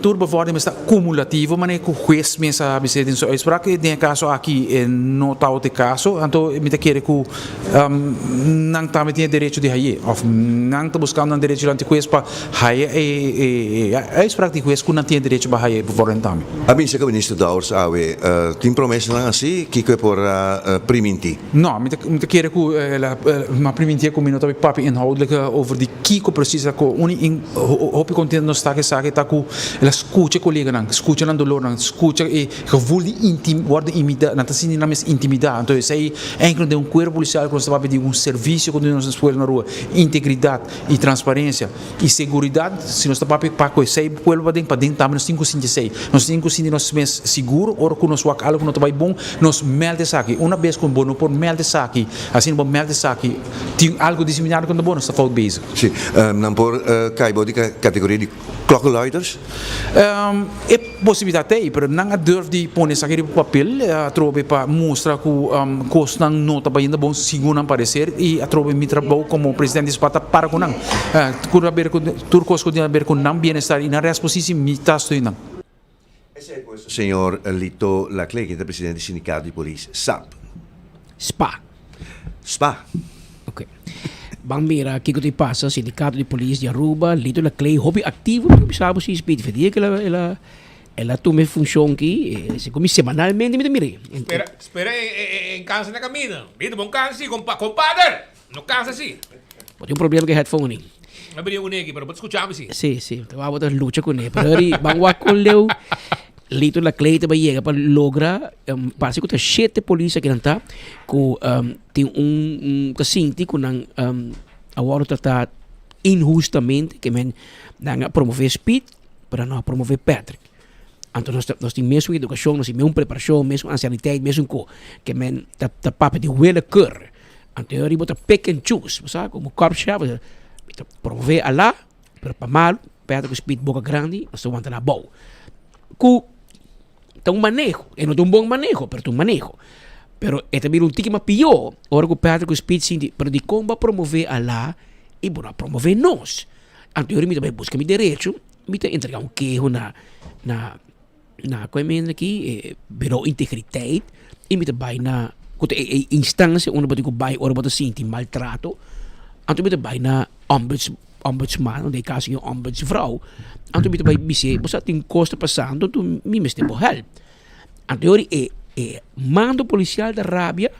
turbovordering está cumulativo, mas com juiz me sabe se tem só uitspraak. Tem caso aqui não tá outro caso, então me te quer que não tá me tem direito de aí, ou não tá buscando um direito de juiz para aí uitspraak de juiz que não tem direito para aí bevordering também. A mim se que o ministro Daurs awe tem promessa não assim que é por priminti. Não, me te quer que uma priminti com minuto para papi inhoudelijke over die kiko precies dat ko uni hoop ik content no sta que tá com ela escuta colega não escuta não dolor não escuta e gevoel die intim worden imida não tá sendo na mes intimidade então isso aí encontro de corpo policial que estava pedindo serviço quando nós escolhemos na rua integridade e transparência e segurança se nós está para com isso aí pueblo para dentro também nós 556 nós 556 nós mes seguro ora que nós algo que não vai bom nós melde aqui uma vez com bom por melde aqui assim bom melde aqui tem algo disseminado com bom está falta base. Sim, não por caibo de categoria de klokkenluiders? É possibilidade aí, mas não durf de pôr isso aqui no papel, trobe para mostrar que custa não está ainda bom segundo aparecer e trobe me trabalho como presidente de Esparta para com não, cura ver com turcos com ver com não bem-estar e na resposta me está estudando. Senhor Lito Laclay, que é presidente do sindicato de polícia, SAP. SPA. Ok. Bang mira, que te passa, sindicato de polícia de Aruba, Lito Laclay, hobby ativo, porque sabe se speed, fedia que ela tome função aqui, se come semanalmente, me mire. Espera em casa na caminho. Vito, bom cansa, compadre. Não cansa assim. Tem um problema com o headphone. Abri um aqui, mas pode escutar assim. Sim, te vou a luta com ele, pero bang com leu. Lito Laclay também chega para lograr, parece que tem 7 polícia que não está, que tem casinti que não agora está injustamente, que não promover speed, para não promover Patrick. Então nós temos mesmo educação, nós temos mesmo preparação, mesmo ancianidade, mesmo que está papo de huele cor. Então eu vou pick and choose, sabe? Como corpo-chefe, promover a lá, para mal, Patrick speed boca grande, nós vamos na boa. Tem manejo, e não tem bom manejo, mas tem manejo. Pero é também tique mais pior, ora que o Patrick Speed sim, pero de como vai promover a lá e vai promover nós. Então eu me também busca meu direito, me entregar queijo na coisa aqui, bureau integriteit, e me também na instância onde eu vai ora eu sinto maltrato, então me também na ombudsman, de caso de ombudsvrouw. Então, eu também disse, você tem costa passando, tu me mestre por help. Então, mando policial da Arábia,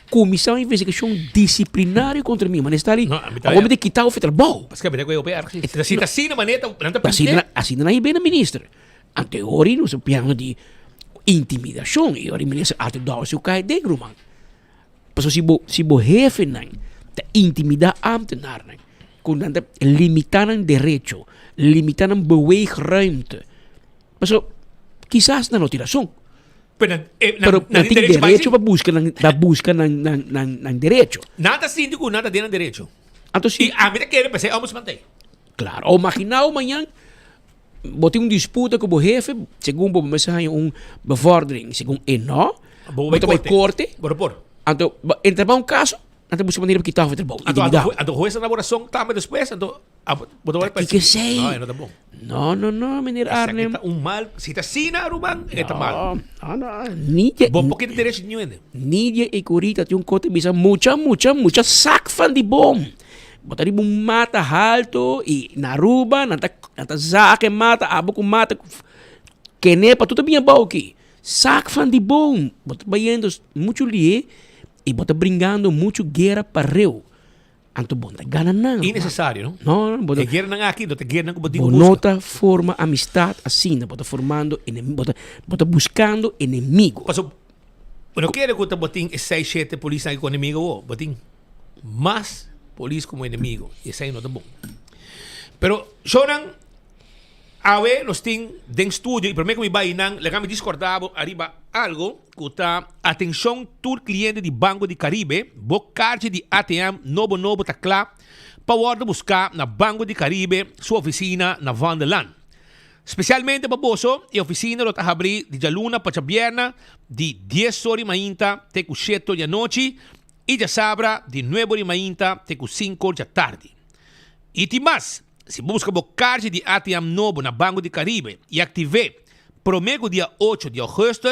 comissão de investigação disciplinária contra mim, mas está ali, agora de quitar o federal. Mas que a verdade é que eu se assim na maneta, não está assim não é bem a ministra. Então, eu não sei piano de intimidação, e eu ministro até dá o cai de grupo. Mas se o jefe não, intimidar ambtenaar não. Quando limitaram direito, limitaram beweegruimte. Mas quizás não tem razão. Pero não tem direito para buscar não direito. Nada síndico, nada tem direito. Então, e a mim quer pensar, vamos manter. Claro, ou imaginar amanhã, botei disputa com o jefe, segundo o mensagem, bevordering, segundo não. Bota vai corte. Por. Então, entre um caso, então busca maneira de quitar o trabalho. Então, juez na oração também depois, então, que sei. Não tá bom. Não, menino Arnem. Mal, se tá assim na Aruba, tá mal. Nídia. Bom, porque tem direito nenhum ainda. Nídia e Corita tem corte bisa mucha sac fan de bom. Bota ali mata alto e na Aruba, nata zaque mata, abo com mata. Que nem para tudo bem bom aqui. Sac fan de bom. Bota baiando muito lie e bota brincando muito guerra para reu. Anto bom, tá gana não. Innecessário, não? Não, bota. Guerra não aqui, bota guerra não com botinho. Bonota forma amistad assim, bota formando inimigo, bota buscando inimigo. Paso, não quero que o botinho 6-7 polícia com inimigo, botinho mais polícia como inimigo. Isso aí não tá bom. Pero, choran, awe, nós tem den estúdio, e primeiro que me vai nang, legame discordavo, arriba algo, que tá, atenção, tur cliente de Banco de Caribe, bocarte de ATM, novo tá claro, para buscar na Banco de Caribe, sua oficina na Vanderland. Especialmente para boso, e oficina lo tá abrir de luna para viernes, de 10 horas mainta, te cu 7 da noite, e já sabra, de 9 horas mainta, te cu 5 da tarde. E tem mais, se busca bocarte de ATM novo na Banco de Caribe e ative promedio dia 8 de agosto,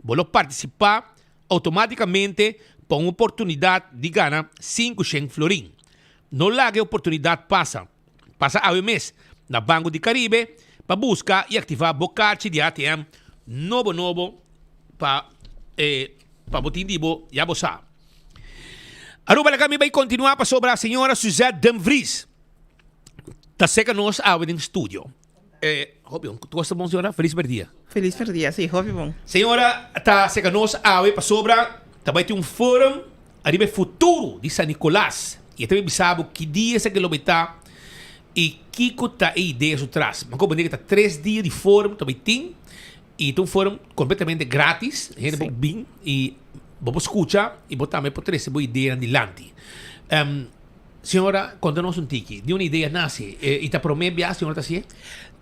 vou participar automaticamente para uma oportunidade de ganhar 500 florim. Não largue a oportunidade passa ao mês na Banco de Caribe para buscar e ativar bocarte de ATM novo para botin dibo e abosar. Aruba kami vai continuar para sobre a senhora Suzette Dumfries. Tá seca nós ao em estúdio. Robin, tu gosta bom, senhora? Feliz dia. Feliz dia, sim, Robin bom. Senhora, tá seca nós ao para sobre, também tem fórum arriba futuro de San Nicolás. E também sabe que dia esse quilômetro e que tá a ideia atrás. Mas como que tá 3 dias de fórum também tem e tem um fórum completamente grátis, gente bem e vamos escutar e botar também por 3 boa ideia adiante. Senhora, conta-nos tiki. De uma ideia nasce e tá promete viajar, senhora tá assim?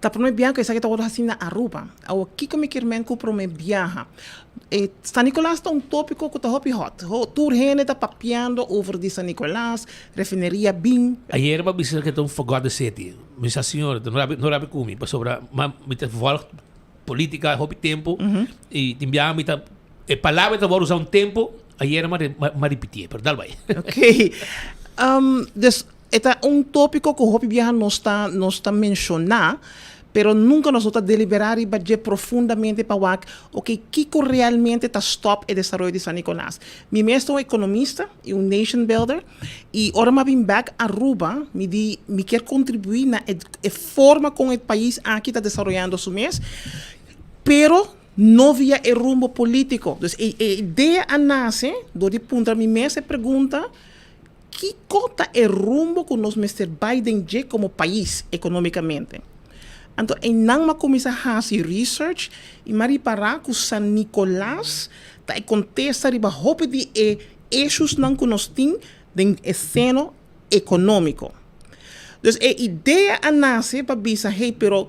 Tá promete viajar, que sabe que tá assim na Aruba. O que me quer men que promete viajar. San Nicolás tá tópico que tá hot. Tour gente tá papiando over de San Nicolás, refineria BIM. Ayer ba bisa que tão fogado city. Misa senhora, não rabi kumi, pa sobra me tá volta política, hobby tempo e timbiar me tá palavra tá usar um tempo. Ayer ma repetir, pero dal vai. Okay. Este tópico que o Hopi Viaja no está mencionando, pero nunca nós está deliberar e bater profundamente para o que realmente está stop o desenvolvimento de San Nicolás. Mi mestre é um economista e um nation builder e agora me vim back a Aruba, me quer contribuir na forma como o país aqui está desenvolvendo su mês, pero não via o rumbo político. Então, a ideia nasce, do de punta mi mestre pergunta que cota é rumbo que nós Mr. Biden já como país economicamente. Então, não começa a fazer research e mari para que San Nicolás tá contesta riba hope de issues não que nós tem de cena econômico. Então, a ideia nasce para dizer, hey, pero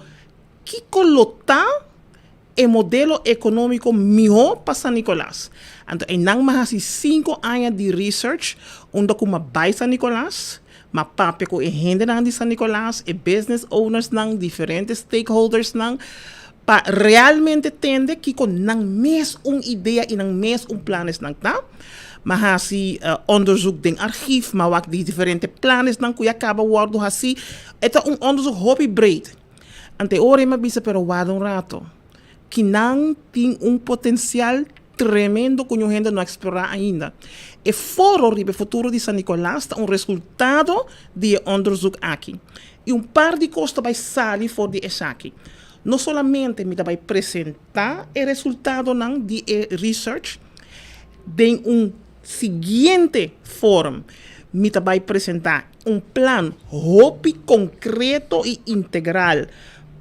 que colocar o modelo econômico melhor para San Nicolás. Então, não mais 5 anos de research, onde como vai San Nicolás, mas papi com a gente de San Nicolás, e business owners não, diferentes stakeholders não, para realmente entender que não mes ideia e não mes planos não tá. Mas assim, onderzoek den archief, maar wat die diferentes planos não que acaba worden assim, é onderzoek hobby breed. Ante ora me bisa pero guarda rato. Que não tem potencial tremendo que a gente não explorar ainda. E foro ribe futuro de San Nicolás está resultado de onderzoek aqui. E par de coisas vai sair for de aqui. Não somente me vai apresentar o resultado não de research, de seguinte fórum, me vai apresentar plano hopi concreto e integral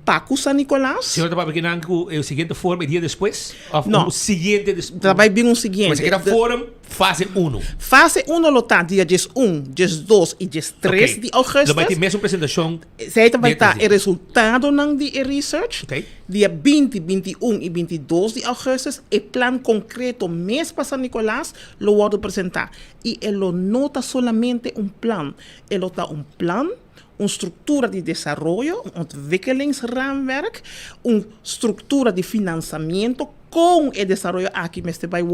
Paco San Nicolás. Senhora estava beginando com o seguinte forma e dia depois? Não. O seguinte depois? Vai vir um seguinte. Mas aquela forma, fase 1. Fase 1 lo está dia 1, dia 2 e dia 3 de agosto. Vai ter mesmo apresentação. Zij vai estar o resultado de research. Okay. Dia 20, 21 e 22 de agosto, o plan concreto mês para San Nicolás lo vou apresentar. E ele não está solamente plan, ele está plan, uma estrutura de desenvolvimento, um ontwikkelingsraamwerk, uma estrutura de financiamento com o desenvolvimento aqui, mas vai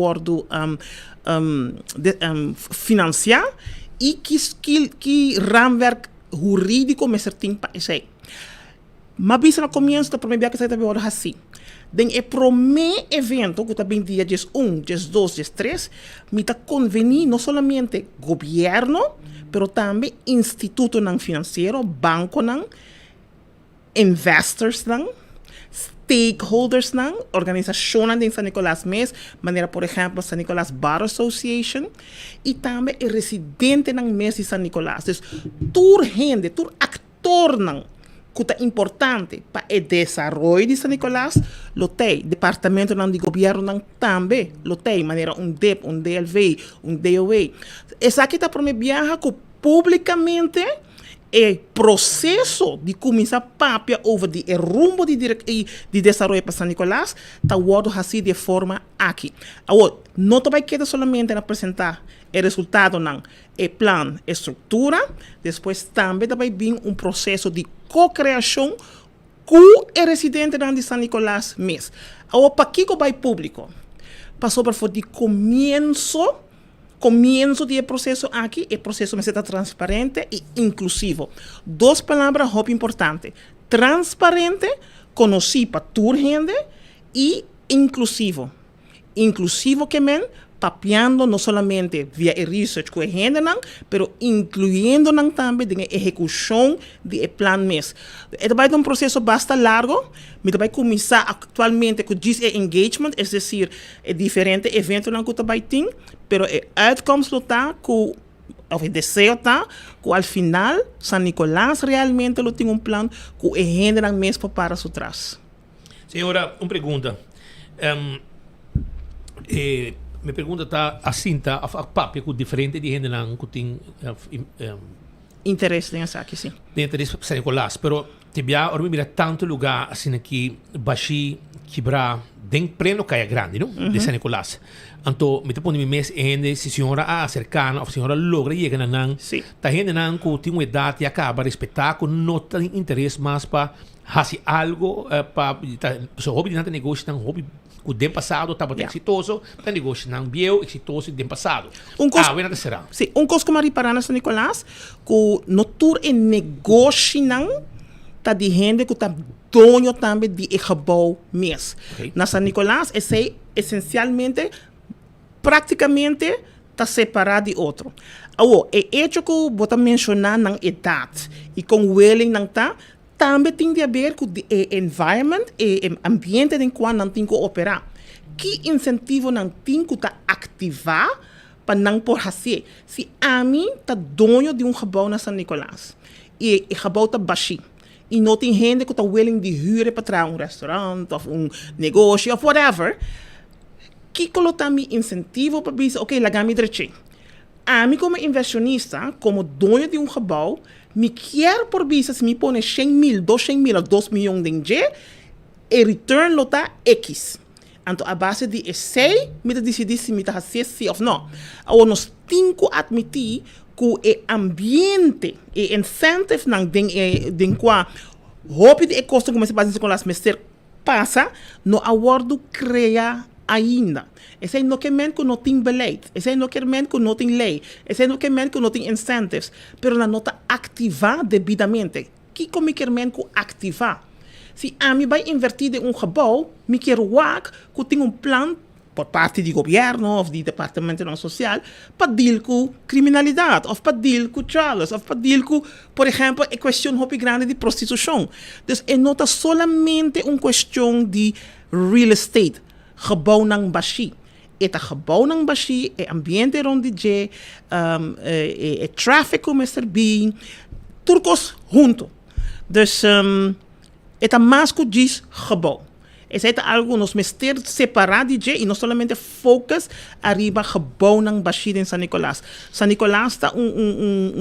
financiar e que raamwerk jurídico mas tem para isso. Mas bisa no começo da primeira que você está vendo assim. Den o primeiro evento, que está bem dia 1, dia 2, dia 3, me está convenir não somente governo, pero também instituto financeiro, banco, investors, stakeholders, organizações de San Nicolás Mês, maneira, por exemplo, San Nicolás Bar Association, e também o residente ng Mês de San Nicolás. Então, tur gente, tur actor, que é importante para o desenvolvimento de San Nicolás, lo tem, departamento de governo também, lo tem, maneira DEP, DLV, DOE. Essa aqui está para me viajar que publicamente o processo de começar a papia over o rumbo de desenvolvimento para San Nicolás está word assim de forma aqui. Agora, não vai quedar solamente em apresentar o resultado não, o plano, a estrutura, depois também vai vir um processo de co-criação com o residente de San Nicolás mês. Agora, para que vai público? Passou para de começo do processo aqui, o processo está transparente e inclusivo. Duas palavras muito importantes. Transparente, conhecido para toda gente, e inclusivo. Inclusivo que men, papeando não somente via research com a gente, mas incluindo também na execução do plano mês. Vai ser um processo bastante largo, mas vai começar atualmente com engagement, é decir, diferente evento que vai ter, mas a outcome está com o desejo está que ao final San Nicolás realmente tem plano que a gente não mês para su trás. Senhora, uma pergunta. Minha pergunta está assim, a papel com diferente de gente que tem interesse nessa aqui, sim. Tem interesse para San Nicolás, pero tibia orme mira tanto lugar assim aqui baixi quebrar den pleno caia grande, não? De San Nicolás. Então, me te me mês ainda se senhora cercana, ou senhora logra chegar na nan, tá gente nan que tem uma idade e acaba espetáculo, não tem interesse mais para fazer algo para so hobby de negócio, não hobby o tempo passado estava exitoso, o negócio não bio exitoso no tempo passado. Será? Sim, coisa como para na San Nicolás, que no tour e negócio não tá de gente que está dono também de gebouw mês. Na San Nicolás, esse essencialmente, praticamente, está separado de outro. O hecho que eu vou mencionar na idade e com o willing não tá, também tem a ver com o environment e o ambiente em que não tem que operar. Que incentivo não tem que ativar para não por fazer? Se a mim está dono de gebouw na San Nicolás e o gebouw está baixo e não tem gente que está willing de huren para trazer restaurante ou negócio ou whatever, que coloca me incentivo para dizer, ok, lagami direito. A mim como inversionista, como dono de gebouw, me quer por vista se me põe 100 mil, 200 mil ou 2 milhões de dinheiro, e return lo tá X. Então, a base de esse, me decidir se me tá fazer sim ou não. Ou nós temos que admitir que o ambiente e incentive não den qua hope de custo como se base com as mestres passa, no acordo cria ainda. Esse não quer menos que não tem beleid. Esse não quer menos que não tem lei. Esse não quer menos que não tem incentives. Pero na nota ativar devidamente. Que como quer menos que ativar? Se a mim vai invertir em gebouw, me quer que tem plano por parte do governo ou do departamento social para deal com criminalidade, ou para deal com drogas, ou para deal com, por exemplo, a questão muito grande de prostituição. Então, não é solamente uma questão de real estate, gebouw ng baixi. Eta gebouw ng baixi, o ambiente onde je, o tráfico Mr. Bean, turcos junto. Dus, Eta mais que diz gebouw. Esse é algo nos mester separar DJ e não somente focus arriba gebouw ng Bashir em San Nicolás. San Nicolás está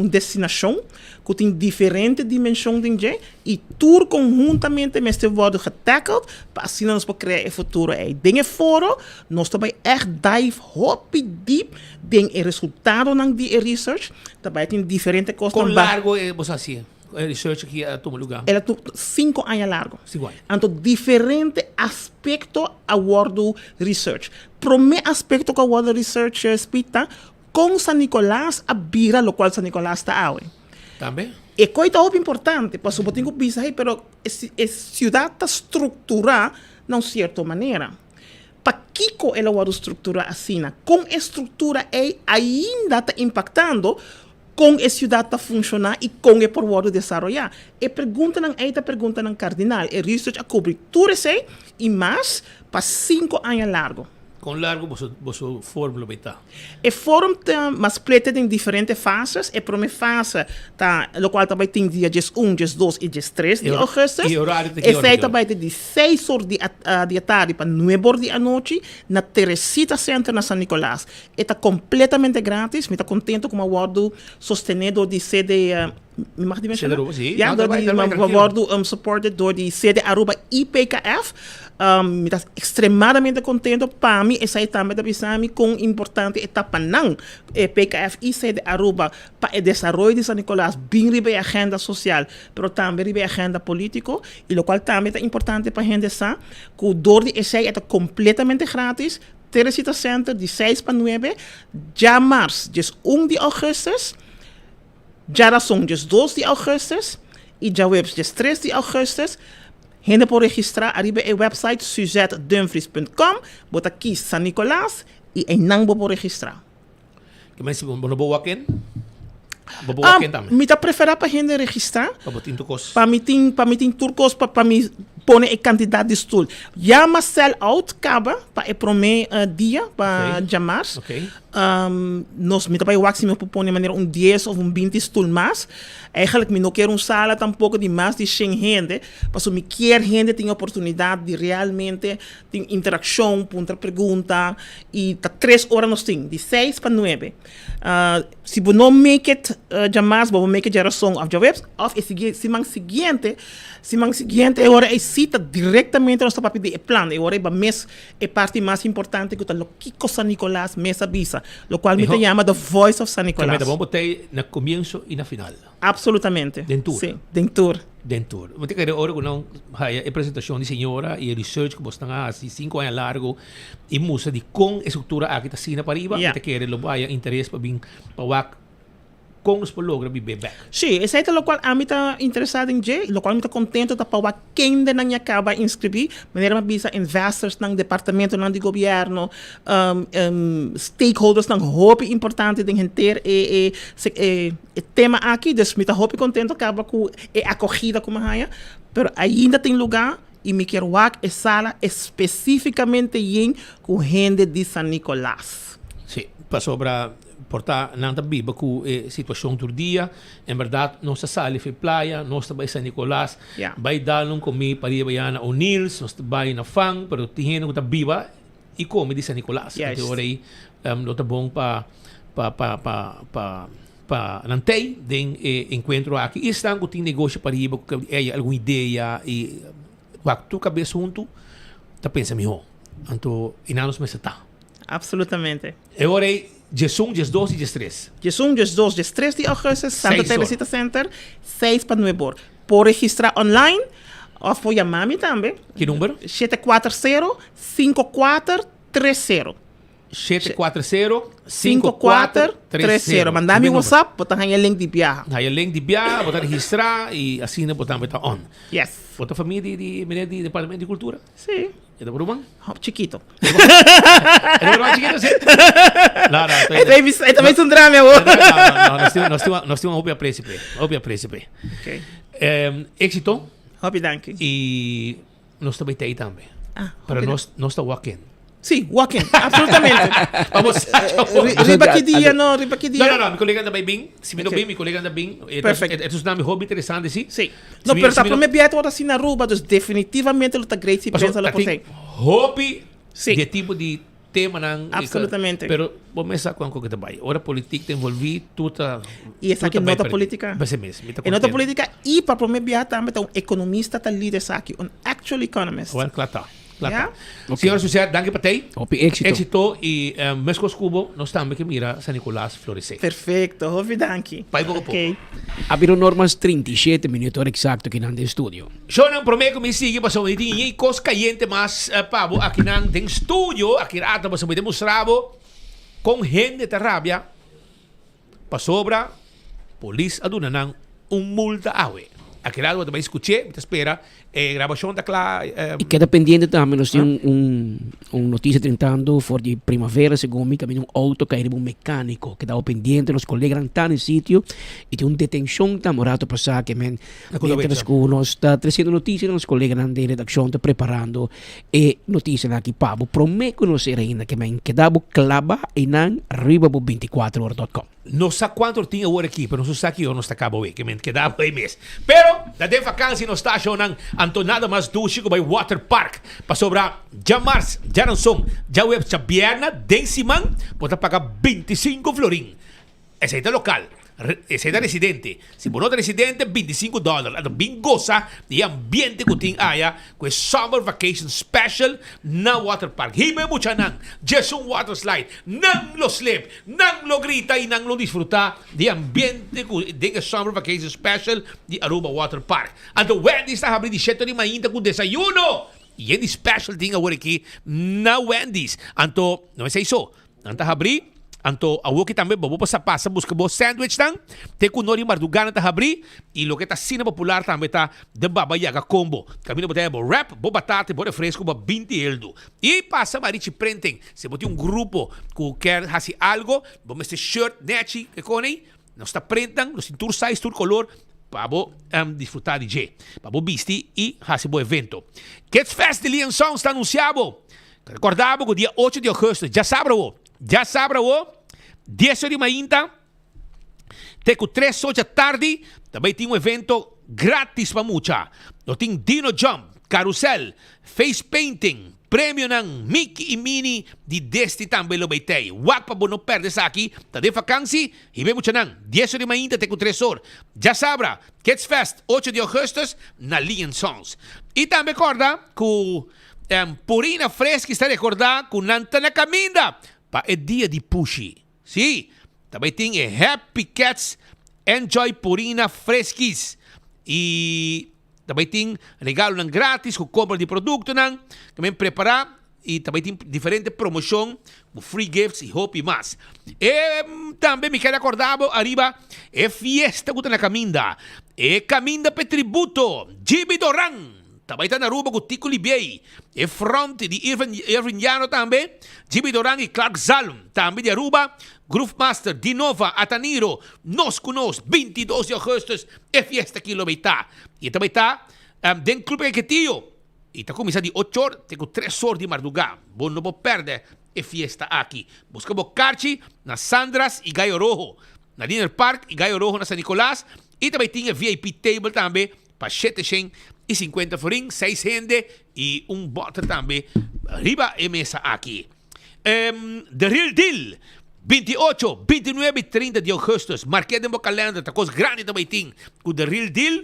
destinação que tem diferente dimensão de DJ e tudo conjuntamente mester worden getackled para assim nós podemos criar o futuro. Dingen foro, nós também dive hop deep den resultado ng die research, também tem diferente coisas. Com largo você assim. Research aqui a todo lugar. Ela tem 5 anos largo. 5 anos. Então, diferente aspecto a word research. Primeiro aspecto que a word research espita com San Nicolás a bira, lo qual San Nicolás está hoje. Também. É coisa muito importante, porque eu tenho que pensar, mas a cidade está estruturada de uma certa maneira. Para que ela vai estruturar assim? Com a estrutura ainda está impactando com a cidade a funcionar e com o por desenvolver. E pergunta não cardinal, e research a cobrir tudo isso e mais para 5 anos largo. Com largo você fórmula vai estar. O fórum está mais pleito em diferentes fases. A primeira fase tá, o qual também tem dia 1, 2 e 3 de agosto. E horário de que hora? Também de 6 horas de tarde para 9 horas da noite na Teresita Center na San Nicolás. Está completamente grátis. Me está contente com o acordo sostenido de sede. Me mag die mensen? Ja, door die worden supported door die sede Aruba IPKF. Me está extremadamente contente para mim. Essa também está com importante etapa não. PKF e sede Aruba para o desenvolvimento de San Nicolás, bem ribe a agenda social, pero também ribe a agenda político, e o qual também é importante para a gente saber que door die essay é completamente grátis. Teresita Center de 6 para 9, já março, de 1 de agosto. Já são 2 de agosto e já webs 3 de agosto. Gente pode registrar arriba a website suzetdumfries.com, bota aqui San Nicolás e não pode registrar. Que mais não vou walk-in? Me tá preferir para gente registrar. Para botar turcos. Para mim tem turcos para mim pôr a quantidade de stoel. Já mas sell out acaba para o primeiro dia para chamar. Nós me trabalho máximo para pôr de maneira 10 ou 20 stoel mais. Eigenlijk me não quero sala tampouco de mais de 100 gente, mas me quer gente tem oportunidade de realmente ter interação, ponta pergunta e tá 3 horas nós tem, de 6 para 9. Se você não make it jamais, você make it geração of the webs, of semana seguinte, agora é cita diretamente nosso papel de plano, agora é mês é parte mais importante que o Kiko San Nicolás mesa visa, o qual me chama The Voice of San Nicolás. Também vamos botar no começo e na final. Absolutamente. Dentro. Sim, dentro. Vou ter que agora com a apresentação de senhora e research que você está assim 5 anos largo e musa de com a estrutura aqui está sina para riba, te quer lo vai interesse para vir para com os logra viver back. Sim, esse é o qual a mim está interessado em J, o qual me está contente da para quem de não acaba inscrever, maneira visa investors no departamento não de governo, stakeholders não hope importante de ter tema aqui, dus me está hope contente acaba com a acolhida como raia, pero ainda tem lugar e me quero a sala especificamente com gente de San Nicolás. Sim, para sobra portar nanta biba com a situação do dia, em verdade, nossa sala foi playa, nós também San Nicolás, vai dar comi para ir baiana o Nils, nós vai na fang, pero tinha que biba e come de San Nicolás. Então agora aí, não tá bom para nantei de encontro aqui. E estão com tem negócio para ir, porque alguma ideia e quando tu cabeça junto, tá pensa melhor. Então, e não nos me está. Absolutamente. Agora aí, Dia 1, dia 2 e dia 3. Dia 1, dia 2, dia 3 de agosto, Santa Teresita Center, 6 para 9 horas. Por registrar online, ou por chamar-me também. Que número? 740-5430. 740-5430. Mandar-me WhatsApp, botar aí o link de viagem. Aí o link de viagem, botar registrar e assim botar on. Yes. Botar família de Departamento de Cultura? Sim. É da Brumang? Chiquito. É da Brumang chiquito, sim? Não. É também um drama, meu. Nós temos uma óbvia príncipe. Ok. Éxito. Hope, danke. E nós também tem também. Para nós está walking. Sim, walking, absolutamente. Vamos. Riba que dia, não, riba que dia. Não, meu colega anda bem. Se me não bem, meu colega anda bem. Perfeito. É um nome hobby interessante, sim? Sim. Não, pero tá para mim bieta ora assim na Aruba, dus definitivamente lo tá great se pensa lá por tem. Hobby de tipo de tema não. Absolutamente. Pero vamos começar com algo que vai. Ora política tem envolvido tudo. E essa aqui nota política. Vai ser mesmo. E nota política e para mim bieta também um economista tá líder aqui, um actual economist. Well, claro tá. Ja? Okay. Senhora José, danke para ti. Hopi éxito. E Mescos Cubo, nós também que mira San Nicolás florescer. Perfeito, hopi danke. Pai pouco. Okay. Abbiamo normas 37 minutos exacto aqui no estúdio. So, nang prometo me sige pa sa mga hindi kos kayente mas pabo aqui nang ding studio, aqui rata pa sa mga demonstrabo com gente de rabia pa sobra polis aduna nang multa awe. Aqui lado também escutei, me espera, gravação da clara. E queda pendiente também, nós temos notícia tentando, for de primavera, segundo mim, também auto cair um mecânico, que estava pendente, os colegas estão no sítio, e tem detenção que morato passar, que men, nós está trazendo notícias, os colegas de redação estão preparando, e notícia aqui, Pablo, prometo não ser ainda, que men, que dá clava e não arriba 24horas.com. Não sei quanto tinha hora aqui, pero não sei aqui ou não está acabou, que men, que dá aí mês. Pero, da de vacância no estácio ng Antonada mas dushi ko by Water Park. Pa sobra, já mars, já não são, já web sa bierna, densiman, pota paga 25 florin. Essa é da local. Esse é da residente. Se você não é residente, $25. Ato bingosa de ambiente que tem aya com Summer Vacation Special na Water Park. Hime mo siya nang just un water slide. Nang lo slip, nang lo grita y nang lo disfruta de ambiente de Summer Vacation Special de Aruba Water Park. Ato Wendy's está abrindo de 7 de manhã com desayuno. E é special thing agora aqui na Wendy's. Anto, não é isso. Anta abrir. Anto, awo que também vou passar passa busca bo sandwich tang te kunori mardugana ta habri e lo que tá sina popular também tá de babayaga combo camino botar bo wrap bo batata bo refresco bo 20 eldo e passa marichi prenten se bote grupo que quer fazer algo bo este shirt nechi que conei não está prentan no cintur size tur color para disfrutar de J para bo bisti e fazer bo evento Kids Fest de Liansong está anunciado recordava que dia 8 de agosto já sabe o 10 de manhã, até com 3 horas da tarde, também tem evento grátis para muita. Nós tem Dino Jump, Carousel, Face Painting, prêmio ng Mickey e Minnie de deste também lo baitei. Wag pa não perde sa aqui, tá de vacância, e bem muita nang 10 de manhã, até com 3 horas. Já sabra, Kids Fest, 8 de agosto, na Liansong. E também recorda que Purina Fresca está recordando com Nanta na Caminda. Pa é dia de Pushi. Sim, também tem Happy Cats Enjoy Purina Fresquis. E também tem regalo ng grátis com compra de produto nang também preparar e também tem diferente promoção, free gifts e hope e mais. E também me quero acordar arriba é fiesta na Caminda. É Caminda pe tributo Jimmy Doran. Também está na Aruba com Tico Libiei. E front de Irvin Llano também. Jimmy Doran e Clark Zalm. Também de Aruba. Groove Master, Dinova, Ataniro. Nós com nós. 22 de agosto. É fiesta aqui no Beitá. E também está dentro do Clube Equetillo. E está começando de 8 horas. Tem 3 horas de madrugada. Bom, não pode perder. É fiesta aqui. Buscamos Carchi na Sandras e Gaio Rojo. Na Dinner Park e Gaio Rojo na San Nicolás. E também tinha VIP Table também. Para 750 florin, 6 gente e bote também. Arriba e mesa aqui. The Real Deal, 28, 29 e 30 de agosto. Marquei no meu calendário, tá coisa grande também tem. Com The Real Deal,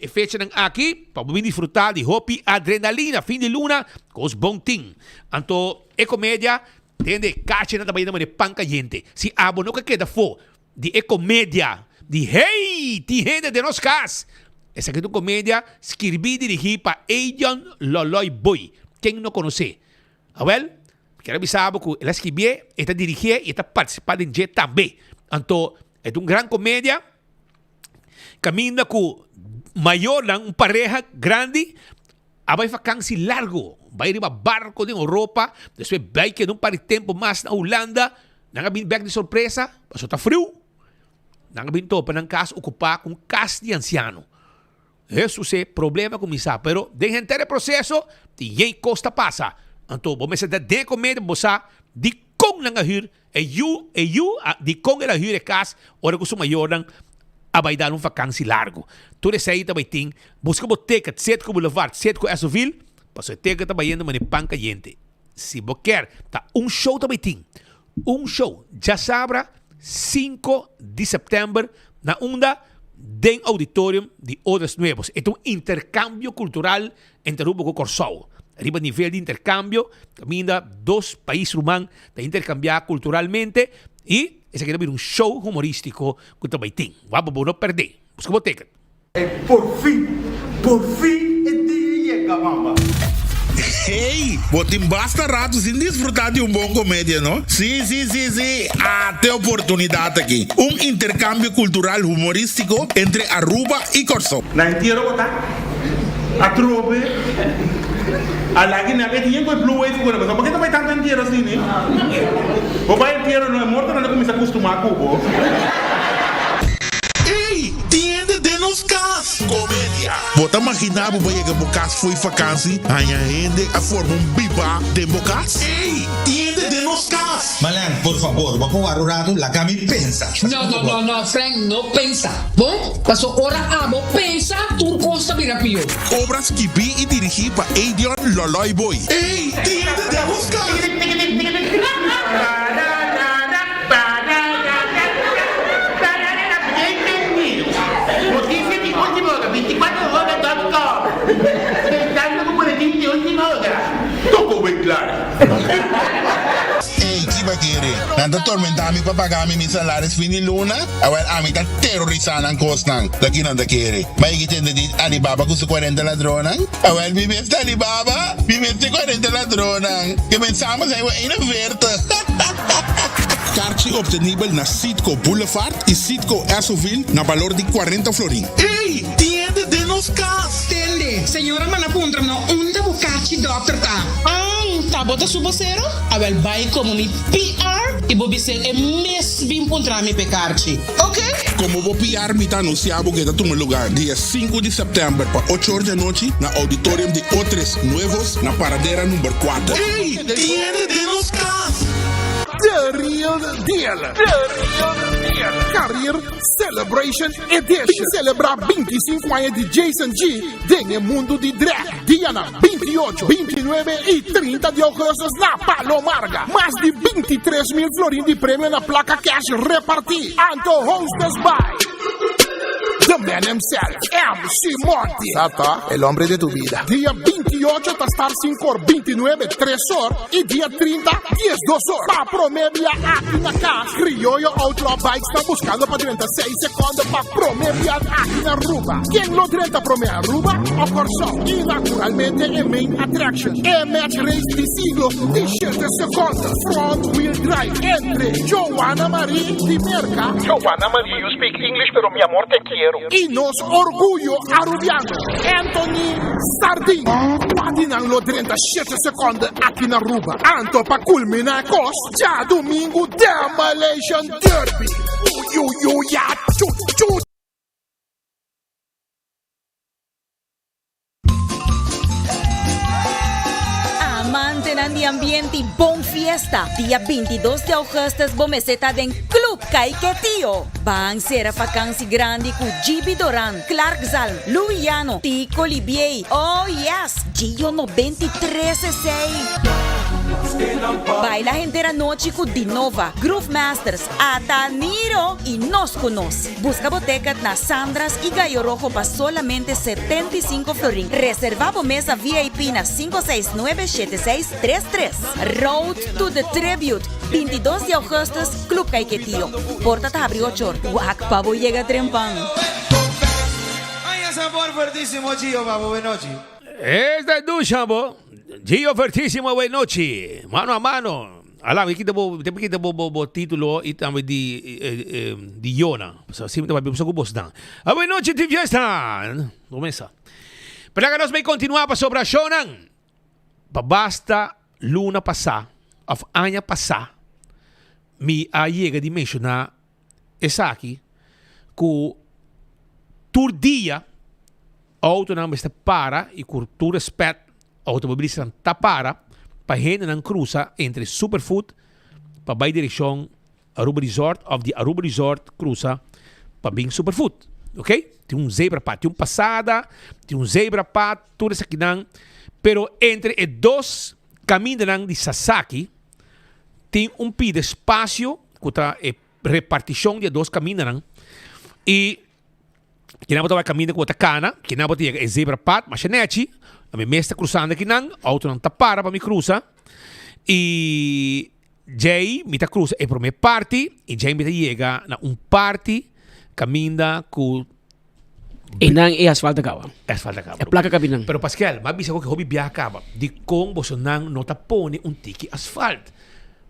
fecha aqui, para você disfrutar de hopi, adrenalina, fim de luna, coisa bom tem. Então, é comédia, tem de caixa também de panca gente. Se abo não queda for, de comédia, de hey, de gente de nós cas. Essa aqui é uma comédia escrevida e dirigida para Adrian Loloy Boy. Quem não conhece? Well, quero avisar que ela escreveu, está dirigida e está participando em J também. Então, é uma grande comédia. Caminha com maior, uma pareja grande, vai vacância largo. Vai ir a barco de Europa, depois vai que não para tempo mais na Holanda, não vai back de surpresa, passou está frio. Não vai topa ng casa ocupar com casa de anciano. Isso é problema com misa, pero de gente de processo, ninguém costa passa. Anto, bo mesa dat de comédia bosa di kong nang ahir e you di kong ela ahir e kas ora ko sumayoran abay dan vakansie largo. Tu de sei tabay ting busca bo ticket set ko boulevard set ko Esoville paso ticket tabay yendo mani pan caliente. Si bo quer ta show tabay ting. Show já sabra 5 de setembro na unda den auditorium de Odres Nuevos. É intercambio cultural entre Aruba e Corsau. Arriba a nível de intercambio, caminha dois países humanos de intercambiar culturalmente e esse aqui é show humorístico que também tem. Vamos não perder. Busca o ticket. Por fin, el día llega, mamá. Hey, botim basta rato sin disfrutar de bom comédia, não? Sim. Até oportunidade aqui. Intercâmbio cultural humorístico entre Aruba e Corsau. Na entierro botar. A trobe. A la que nabe tiempo el blue wave con el ¿por qué no hay tanto entierro así, ni? O va entierro no es muerto, no comienza a acostumar a cubo. Hey, tiende de nos cas. Comédia. Bota imaginar o que bocas foi vakansie. Anja gente a forma biba de bocas. Hey, tiende de nos cas. Malan, por favor, vamos a jugar un rato, la Cami pensa. No, Frank, no pensa. Bom, pasó hora amo, pensa, tu costa pirapio. Obras que vi y dirigí para Adrian Loloy Boy. Hey, tiende de nos cas. Tocou bem claro. Hey, que vai querer? Nanta atormentar mi pagar mi salários fim de luna. Agora a mim tá terrorizando ang costan. Daqui nanda querer. Mas que tem de Alibaba com 40 ladronas. Agora mi mestre Alibaba, mi mestre 40 ladronas. Que pensamos aí uma verta. Kaartje obtenível na Sitco Boulevard e Sitco Esoville na valor de 40 florin. Hey, tiende de nos cas. Tende, senhora Manapuntra, no, unda bucachi doctor ta. Tá bota su vocero? Abel vai como ni PR e bobi ser é mes bim puntra mi pecarchi. Ok? Como vou PR mi tá anunciado que tá no lugar dia 5 de setembro para 8 horas da noite na auditorium de Odres Nuevos na paradeira número 4. Hey, tiende de nos cas. The Real Deal. Career Celebration Edition. Celebrar 25 anos de Jason G en el mundo de drag. Diana, 28, 29 y 30 de agosto na Palomarga. Más de 23,000 florins de premio na placa cash repartir. Anto hosted by the man himself, MC Monty. Sata, el hombre de tu vida. Día 28 hasta estar 5 horas, 29, 3 horas. Y día 30, 10, 2 horas. Pa promedia aquí na casa. Criollo Outlaw Bikes está buscando para 36 segundos pa promedia aquí na Aruba. ¿Quién lo 30 promedia? Aruba o Corsau? Y naturalmente el main attraction. El match race de siglo, 17 segundos. Front wheel drive entre Joanna Marie de Merca. Joanna Marie, you speak English, pero mi amor te quiero. Y nos orgullo arubiano Anthony Sardin. Patinan lo 37 segundos aqui na Aruba. Anto pa culminar cos já domingo Demolition Derby. Ya chu. Amante de ambiente y bon fiesta. Día 22 de agosto bomeseta den Club Caiquetío. Van ser a vakantie grande com Gibi Doran, Clark Zalm, Luiano, Tico Libier. Oh yes, Gio 93 Baila entera noche con Dinova, Groove Masters, Ataniro y nos conoce. Busca boteca na Sandras y Gallo Rojo para solamente 75 florín. Reservamos mesa VIP na 569-7633. Road to the Tribute, 22 de agosto, Club Caiquetío. Porta te abrió 8 horas. Guac, pavo llega trempan. Ay, ese amor fuertísimo, Gio, pavo, buenas noches. Esta es Duchambo. Gio Fertísimo, buenas noches. Mano a mano. Alam, kita bo título e também de Yona. Assim, também vamos com boss dan. Buenas noches, de fiesta. Começa. Para que nós vai continuar para sobre a Shonan. Basta luna passar, of año passar, me llega de mencionar essa aqui, que tur dia auto não está para e com tu respeito automobilista está para para gente não cruza entre Superfood para vai direção Aruba Resort of the Aruba Resort cruza para bem Superfood, ok? Tem um zebra path, tem um passada, tem um zebra path, tudo isso aqui não. Pero entre os dois caminhos de Sasaki tem um pí de espaço que a repartição de dois caminhos não. E que não vai caminhar com a cana, que não vai ter zebra path, mas a minha está cruzando aqui não, a outra não está para me cruzar. E Jay me está cruza é para minha parte e Jay me chega na parte caminha com e não é asfalto acaba. Asfalto acaba. É placa cabinang. Pero Pascal, mas bisa ko que hobby biya acaba. Di kong bosonang no tapone un tiki asfalt.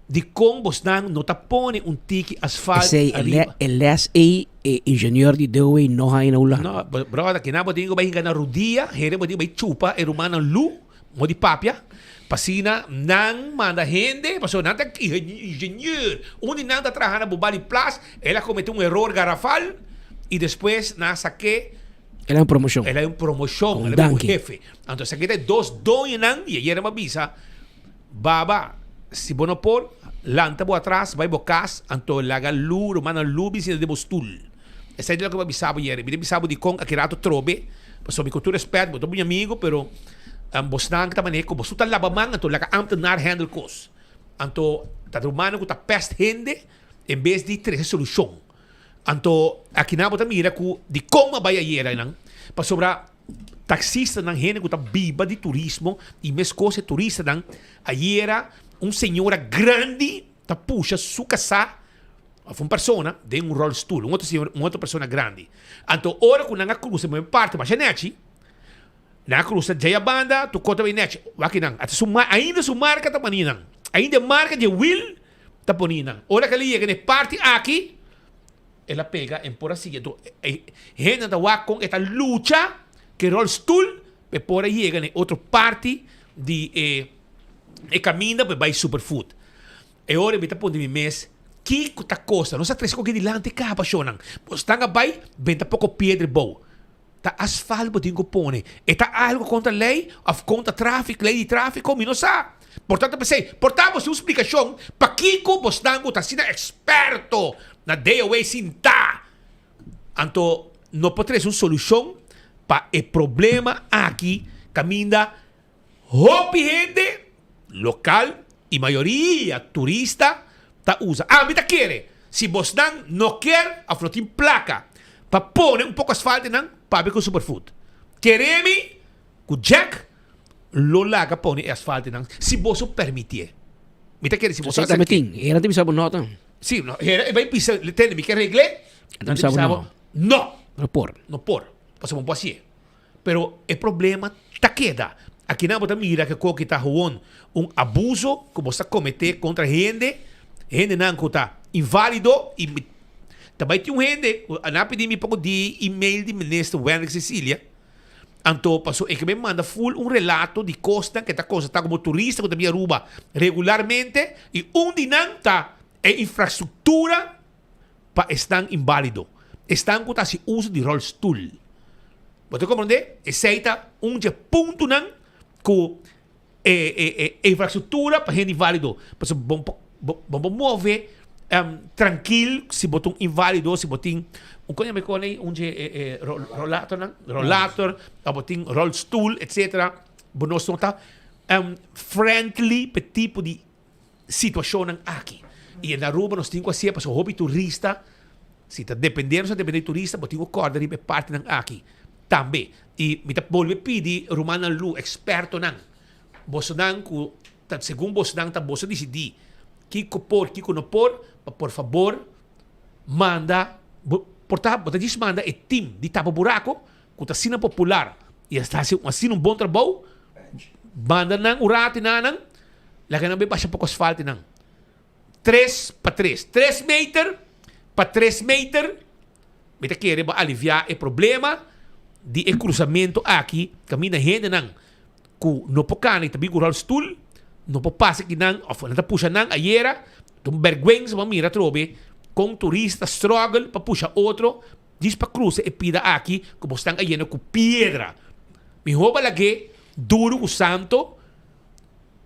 Di kong bosonang no tapone un tiki asfalt. Ese el ingenieur di dewe no ha ina ula. No, bro, aqui na botinho vai hinga na rodia, here botinho vai chupa e rumana lu, mo di papia. Pasina nang manda gente, passou nada ingenieur. Onde nada trabalha na Bubali Plus, ela cometeu um erro garrafal e depois na saque. Ela é uma promoção. Ela é uma promoção, ela é um jefe. Então, se aqui tem dois doinan e aí era uma visa, baba, se bono por, lanta bo atrás, vai bocas, então laga lu, romana lu, bisina de bostul. Essa é o que eu avisava ieri. Me avisava de com aqui rato trobe, passou me cultura esperto, botou meu amigo, pero bosnan que também com bosuta labamang, então laga amtenar handle cos. Então, tá romano que tá pest hende, em vez de ter solução. Anto aqui na bota mira ku di como vai iera nang pa sobra taxista nang gente que tá biba de turismo e mes coisa turista nang iera senhora grande tá puxa su casa uma persona de roll stool outra persona grande anto ora ku nang cruza me parte mas nechi na cruza jaya banda tu kota bem nechi aqui nang ainda su marca tá maninang ainda marca de will tá poninang ora que ali é parte aqui ela pega en por así gente da wa con esta lucha que roll stool pe por ahí llega en otro parte de camina pe vai Superfood e ora me tá pondo mi mes que ta costa não sa tres co que dilante ka apaixonam pois tanga vai venta pouco pedra boa tá asfalto botinho pone e tá algo contra lei of contra tráfico lei de tráfico mi não sa portanto pensei portamos uma explicação para Kiko Bostango tá sendo experto na DOA sinta. Então, não pode ter uma solução para o problema aqui. Caminha, hopi gente local e maioria turista tá usa. Me tá quer. Se você não quer, a flotim placa para pôr um pouco asfalto não para ver com Superfood. Queremos com Jack lo laga pôr asfalto não. Se você permitir. Me tá quer se você permitir. Era de bisabo nota. Sì, no, vai pisare, tende mica regle. No. No por. Passamos por assim. Pero o problema tá queda. Aqui na bota mira que co que tá ruim abuso que você cometer contra gente não que tá inválido e também tem gente, na pedi me pouco de e-mail de ministro Wendy Cecília. Então, passou, que me manda full relato de costa que tá costa tá como turista que também Aruba regularmente e não tá infraestrutura para estar inválido. Estão com esse uso de roll stool. Você compreende? Aceita ponto não com infraestrutura para gente inválido. Porque vamos mover tranquilo se botam inválido, se botam coisa me conhece rollator, botam roll stool, etc. Nós não tá friendly para tipo de situação aqui. E na Aruba nós temos assim, para o hobby turista, se está dependendo de turista, nós temos corda de parte aqui também. E me tá volve pedir Romana Lu, experto não. Você não, segundo você não, você decidir Kiko não por favor, manda, portanto, você manda o time de tapa buraco, que está sendo popular, e está assim bom trabalho, manda não, o rato não, lá que não vai baixar pouco asfalto não. 3 para 3. 3 metros para 3 metros. Me quer aliviar o problema de cruzamento aqui. Caminha gente não. No pocane também com o stool. No passa aqui não. Ou não puxa não. Aiera. Um vergüenza para mira trobe. Com turista struggle para puxar outro. Diz para cruzar e pida aqui. Como estão aí com pedra. Me rouba lagi. Duro o santo.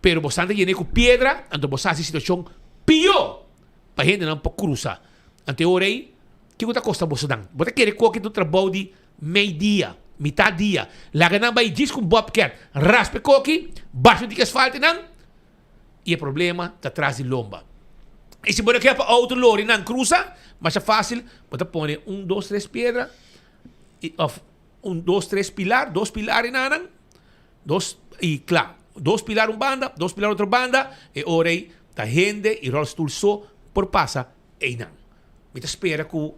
pero bastante lleno con piedra, entonces vos haces situación pior para gente não pode cruzar. Ante hora aí, que custa costa você dan? Você quer que tu trabalho de meio-dia, metade-dia. Lá que não vai diz com bobcat, raspe coque, baixo de que asfalto não, e o problema está atrás de lomba. E se você quer para outro lori não cruza, mas é fácil, você põe 1, 2, 3 pedras, 1, 2, 3 pilar, 2 pilares não, 2, e claro, 2 pilares uma banda, 2 pilares outra banda, e hora aí, tá gente e rolstoel só por passa, e não. Mita espera que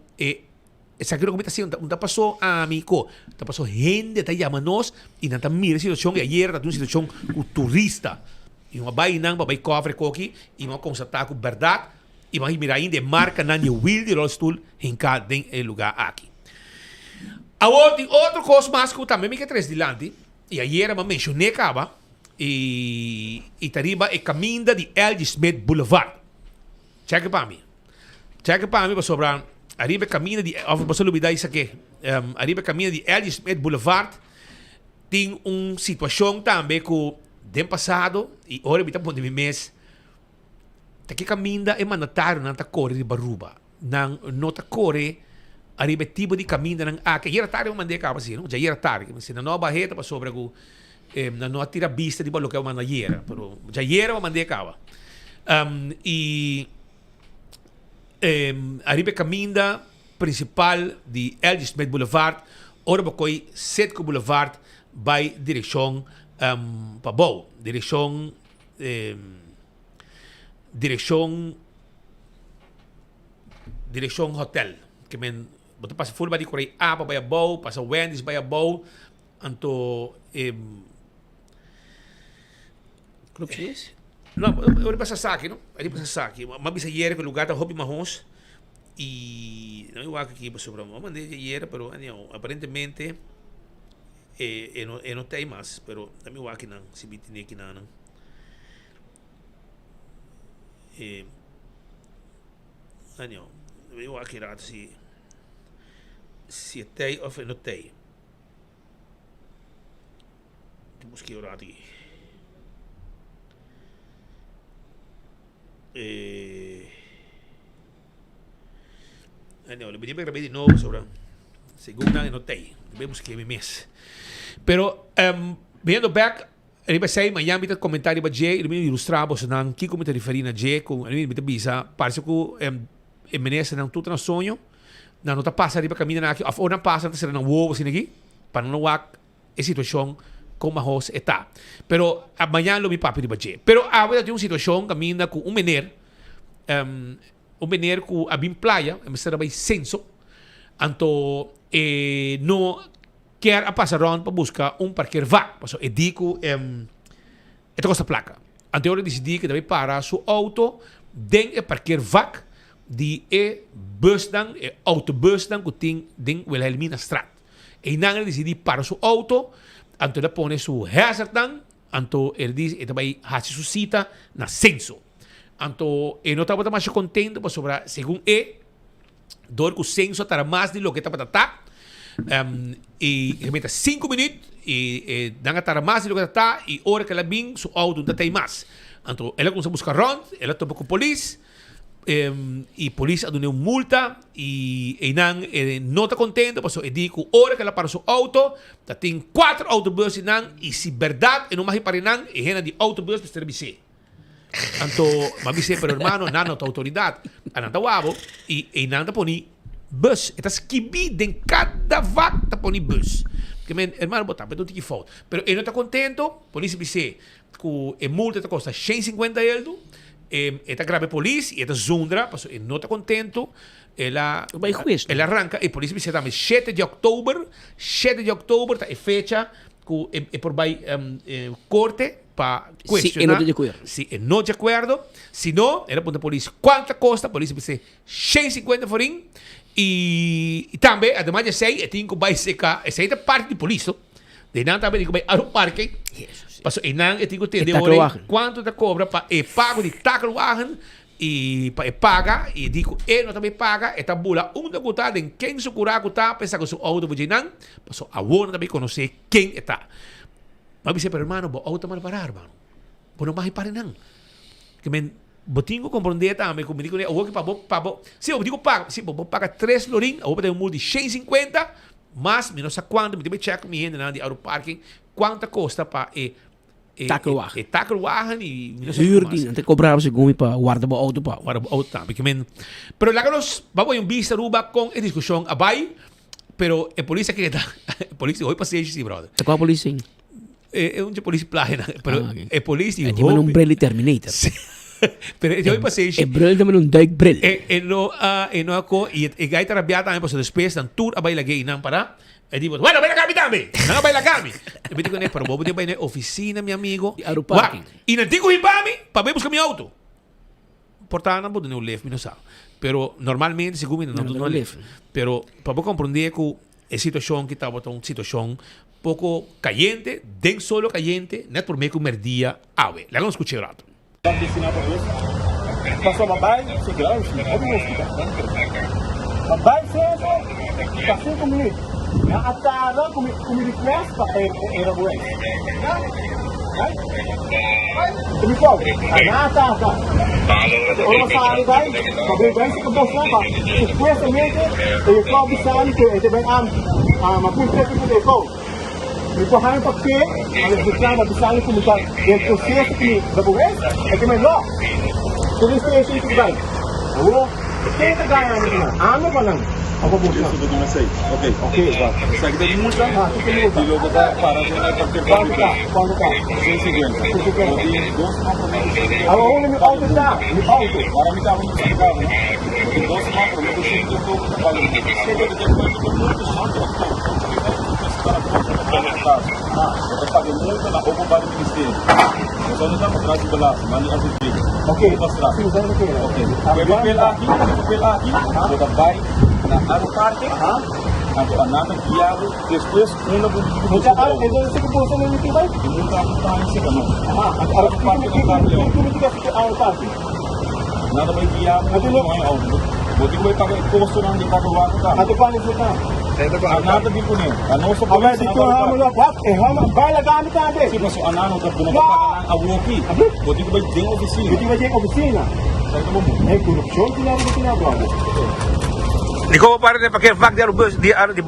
essa coisa que está não passou amigo, está passou gente está chamando-nos e não está mira situação e ayer está uma situação com turista e uma vai não vai cofre coque e uma constatar com verdade e uma mira ainda marca na new wheel de rolstoel em cada lugar aqui. Agora tem outro coisa mais que também me que traz dilante e ayer eu mencionei acaba e tariba é caminho de L.G. Smith Boulevard. Check para mim. Check para mim para sobrar. Arriba caminho de você olvidar isso aqui. Arriba caminho de L.G. Smith Boulevard tem uma situação também que dem passado e hora bita ponto de mês. Aqui caminho é mandatário não tá corre de Baruba. Não tá corre arriba tipo de caminho não aqui. Era tarde eu mandei cá assim, não? Já era tarde. Se não nova reta para sobrar que não atira vista de balo que eu mandei era, pero já era eu mandei cá. E arriba caminho principal de L.G. Smith Boulevard, ora bocoi Setco Boulevard, vai direção para Bow, direção hotel, que men você passa full body corei apa vai a Bow, passa Wendy's vai a Bow, anto club chinês? Não, eu passa saque, não? Aí passa saque. Mas bisa ayer que o lugar tá hobby marrons e não eu acho que para sobre uma maneira ayer, pero aparentemente não tem mais, pero também eu acho que não, se bitine que não. Eu acho que era se tem ou não tem. Temos que orar aqui. Le pedí que de nuevo sobre segunda no tem. Vemos que é mês. Pero viendo back, ele vai sair Miami tá comentário para Jay, ele me ilustrava se não que como te referir na Jay com ele me bisa, parece que menesa não tudo na sonho. Não tá passa ali para caminhar aqui, ou não passa tá será não vou assim aqui, para não há a situação como a host está. Pero amanhã lo mi papi de Jay. Pero agora tem uma situação caminha com menino que abim playa, mas será bem censo, anto não quer a passar round para buscar parqueiro vac, passo e digo esta costa placa. Anto eu decidi que deve parar seu auto dentro parqueiro vac de bus dan autobus dan que tem dentro Wilhelmina Straat. E não decidi parar seu auto, anto ele põe seu hazard dan, anto ele diz que vai fazer sua cita na censo. Anto não estava mais contente para sobre segundo dor que o censo estará mais de lo que estava tá e remeta 5 minutos e não estará mais de lo que está e hora que ela vem seu auto não tem mais. Anto ela começa a buscar round, ela topa com a polícia e a polícia deu uma multa e não está contente porque ele diz que hora que ela para seu auto tem 4 autobuses e se verdade não mais para não e rena de autobus para serviço. Anto, mabise pero hermano, nano ta autoridade, ananta wabo e nanda poni bus. Eta skibi den cada vac ta poni bus. Que men hermano bota, pero tiki fault. Pero ele não está contento, polícia bise que e multa ta costa 150 euro. Eta grave polícia e eta zundra, passo ele não está contento. Ela arranca e polícia bise também 7 de outubro tá e fecha que por vai corte para questionar se não de acordo, se não, ela põe a polícia quanto custa, a polícia vai ser 150 forinhos e também, además de sei, tem que vai secar, essa é parte de polícia, de não também tem que vai ao parque, passo e não, tem que entender quanto te cobra para e pago de tacklewagen e para paga e digo, não também paga, e tabula da cotada em quem se curar cotar, pensa que seu auto vai não, passo a outra também conhecer quem está. Mas você, hermano, o auto mal parar, mano. Bueno, bahay pa rin nang. Kaya boting ko comprender também, como digo, o que pabo, se eu digo paga, se eu paga 3 loring, eu vou ter um multi 150, mas não sei quanto, me check me ainda na de aeroparking, quanto custa para takelwagen e Huurding, até cobrava se gumi para guardar o auto pa. Guardar o auto também. Pero láganos, vamos a vista ruba com a discussão abai, pero a polícia que está, a polícia hoje passei sim, brother. Qual a polícia? É um de polícia playa, pero a polícia. Tem um umbrella Terminator. Pero eu passei sim. É bril também um dijk bril. No ako e gaita rabiata também para despes dan tour abai lagi nang para. E digo, bueno, vai la kami também. Não vai la kami. Eu digo, né, pero vou vai na oficina, meu amigo. Aeroparking. E não digo hipami, para ver buscar meu auto. Portanto, não pode não levar, não sabe. Pero normalmente, segundo não leva. Pero para compreender que a situação que estava uma situação pouco caliente, den solo caliente, não é por meio que merdia ave. Lá não escutei rato. Passou babai, segurança, babai sempre, tá 5 minutos. Na atada, como request, era bué. Como pode? Na atada. Orang sehari baik, kabel baik sekebos apa? Supuestamente, eu kau bisa ni tu, itu baik mampu kita tu kau. Itu hanya pakai, kalau kita bisa ni kita yang proses ni, berbuat, itu melok. Tulis station itu baik. Oh, kita gaya ni mana? Anu mana? Apa bukan? Sudah dimulai. Okey. Okey, baik. Saya kita multa. Kita multa. Di luar para dengan partai. Kuantum. Segurança. Jadi, dos compromissos. Awak ni auto dah. Ni auto. Para kita pun sekarang. Jadi, dos compromissos itu kalau kita muito santo. Kita pakai multa na opo para ministério. Nós não estamos atrás de balas, mas não é Okey, pasrah. Okey. Papel aqui, kita baik na aeroparque, nanti anak guiado, después una mucha eso se que puede ser muy baik. Nunca se kan. Aeroparque no carro. Como kita fikir aeroparque. Nada mai guiado, nanti lo mai auto. Bodi ko pakai costo nang di pagawa ka. Ato pa ni suta. Nada di kunin. Ano sa pag dito ha mo wat ham bala gamit natin. Si maso anano ka puno pa ng awoki. Bodi ko ba ding opisina. Bodi ba ding opisina. Corruption tinawag. Di ko pa rin pakai vak di bus. Di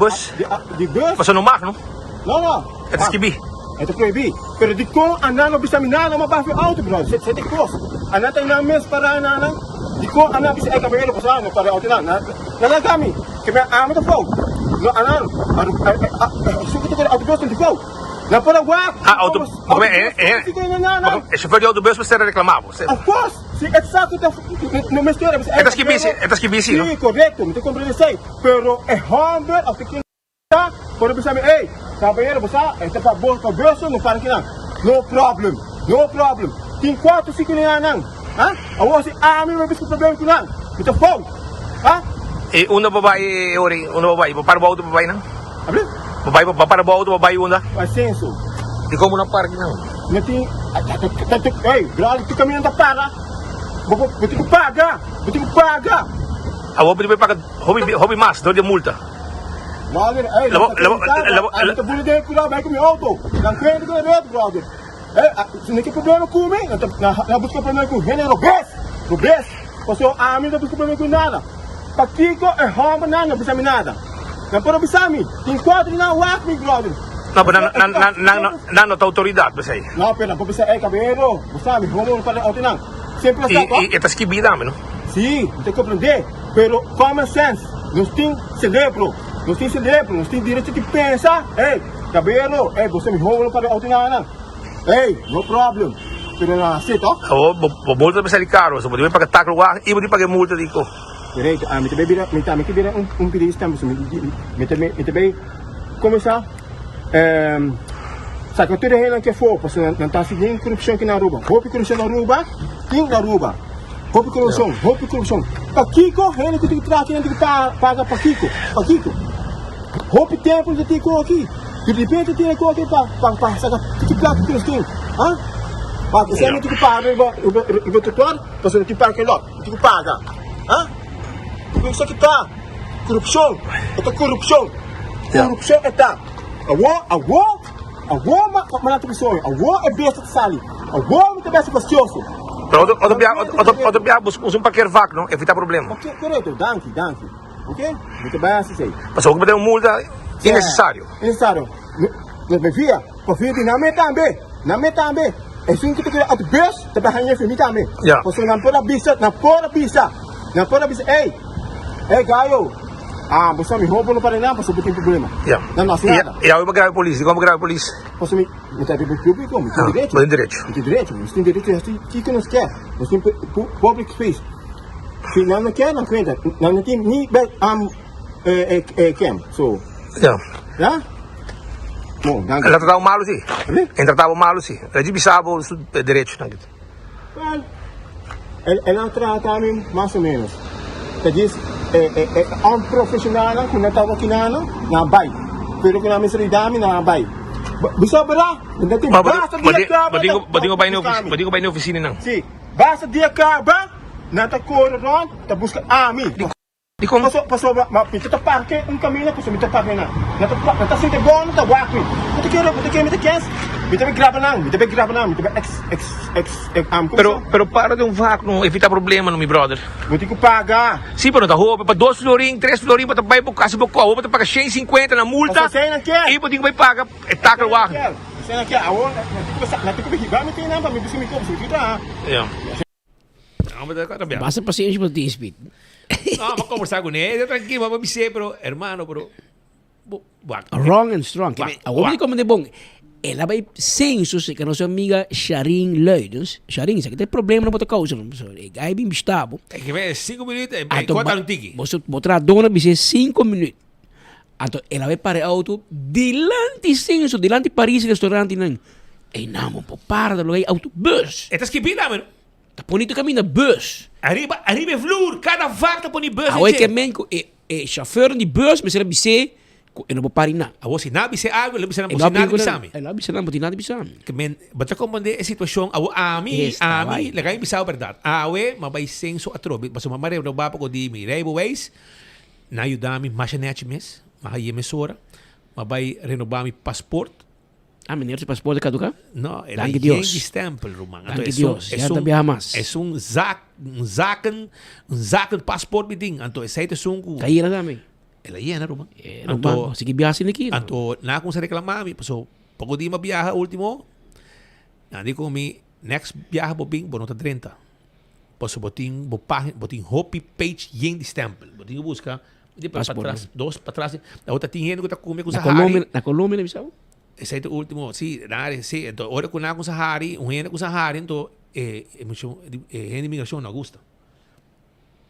bus? Pasal nomar, no? No. Ito skibi. Ito proibi. Pero di ko anano bisa minano mabafi auto bro. Sa tikos. Anata na mes para nanang. Di ko ana bisa ay kabelo ko sa para auto na. Nala kami. Kaya amo to fog. No anan. Suko to auto bus di ko. Na para wak. Auto. O chauffeur de autobus você reclamava. Of course. Sí, exacto. No me estoy Estas que bici, ¿no? Sí, correcto, me te comprende. Pero es hombre, o que quiera, por ejemplo, hey, caballero, esta para vos, para bolso, no para que nada. No problem. Tin 4, 5 na nang. Ha? Awo si ami may bisco problema ko nang. Ito phone. Ha? Una babae, para ba auto babae nang? Abre? Babae, para ba auto babae una? Asenso. Di ko mo nang parking nang. Nati, hey, grabe ti kami nang para. Buti ko paga. Awo pwede paga hobby mas, do de multa. Brother, hey, ito buli din ko na, ko may auto. Nang kwento ko na rin, brother. Siniki problema ko may, nabus ko problema ko, henero, bes. Kasi amin nabus ko problema ko nada. Pagkiko, hama na, nabus amin nada. Nang para bisami, ting 4 na wak mi, brother. No, pero no autoridad, pues ahí. No, pero bisa, caballero, bisami, homo para auto nang. Siempre está. Y esta es que vida, ¿no? Sí, te comprende. Pero common sense, nos tem cerebro, nos tem direito de pensar. Hey, cabelo, você me rouba para auto nang. Hey, no problem. Pero na aceito? Multa para sair caro, você pode pagar taxa lá e pode pagar multa dico. Direito, me te bira um pedido estamos, me te começar sa que tudo é que for, porque não está seguindo corrupção que na Aruba. Hope corrupção na Aruba, quem na Aruba? Hope corrupção. Pakiko, ele que tem que trazer, ele que paga Pakiko. Hope tempo de Tico aqui. De repente tem aqui para sacar que placa que eles têm. Hã? Mas você não tem que pagar o tutor, você não tem que pagar lá, tem que pagar. Hã? Isso aqui tá corrupção. Corrupção está. Awo, mana tu pessoa? Awo é besta de sali. Agora me também se pastioso. Outro biar usa um paquer vac, não? Evita problema. Ok, correto, danke. Ok? Muito bem assim sei. Mas o que tem uma multa innecessário. Necessário. Não me via, confia de na me também. É assim que tu quer at bus, também hanya filme também. Você não pode bisa. Ei, gaio. Você me rouba no Paraná, você não tem problema. Não, nada. E aí eu vou gravar a polícia, como gravar a polícia? Você me está de público, me tem direito. Tem direito. Você tem direito, assim que nos quer. Você tem public space. Se não quer, não aguenta. Não tem nem cam, so. Já? Bom, danke. Ela tratava malo, sim. Ele tratava malo, sim. Ela dibisava o direito. Well, ela trata a mim mais ou menos. Quer dizer, um profissional que não estava aqui na bai. Pero que na minha solidão na bai. Bisa berah? Nanti basta dia ka. Badingo ba na oficina não? Sim. Basta dia ka ba? Nata corron, ta busca ami. Di como passou pinta parque caminho que minta parque na. Nata sente bom, ta wakwi. Mita quer me grava não, mita Pero para de vaco, não evita problema, não, meu brother. Vou ter que pagar. Sim, pero tá roupa, para 2 florinhos, 3 florinhos, para vai por casa, para roupa, para pagar 150 na multa. Você não quer? E você vai pagar, taca o ar. Você não quer? Não tem que pegar, não tem nada para me buscar, me compra, Basta paciência para ti, Speed. Não, vamos conversar com ele, tranquilo, vamos dizer, pero, hermano, pero... Wrong and strong. Agora como de bom. Ela vai censo se que nossa amiga Sharin Leidens. Sharin, isso aqui tem problema na bota causa. Aí bem estava. É que vem 5 minutos, conta no tiki. Você botar dona vai ser 5 minutos. Então ela vai para o auto delante censo, delante Paris restaurante não. E não, para da lugar autobus. Estás que pila, mano? Tá bonito caminho bus. Arriba flur, cada vaca tá poni bus. Aí que men chauffeur de bus, mas ela bise e não vou parar não. A você não bise algo, ele bise não bise nada bisami. Ela bise não bise nada bisami. Que men, basta compreender a situação, a mim, lagay bisa verdade. Awe, mabay senso atrobe, basta mamare no bapa ko di mi rebo ways. Na ayudami machinete mes, mahaye mesora, mabay renovami passport. Menino, seu passaporte caduca? Não, era Yankee stempel, Roman. Danke Deus, já tá bem mais. É zaken passport biting. Então, esse aí é um... Caíra também. Ela ia, Roman. Então, sige biyasin aqui. Então, na kung sa reklamami, so, pag di mabiyaha último, nandi ko next biyaha bobing, bonota 30. Paso boting hopi page yen stempel. Boting busca, di pa patras, dos patras. A outra tinha ko ta kumi ko sa hari. Na Colômbia, na Bissau? Esse é o último, sim, sim. Então, agora que eu com Sahari, com Sahari, então, imigração não gosta.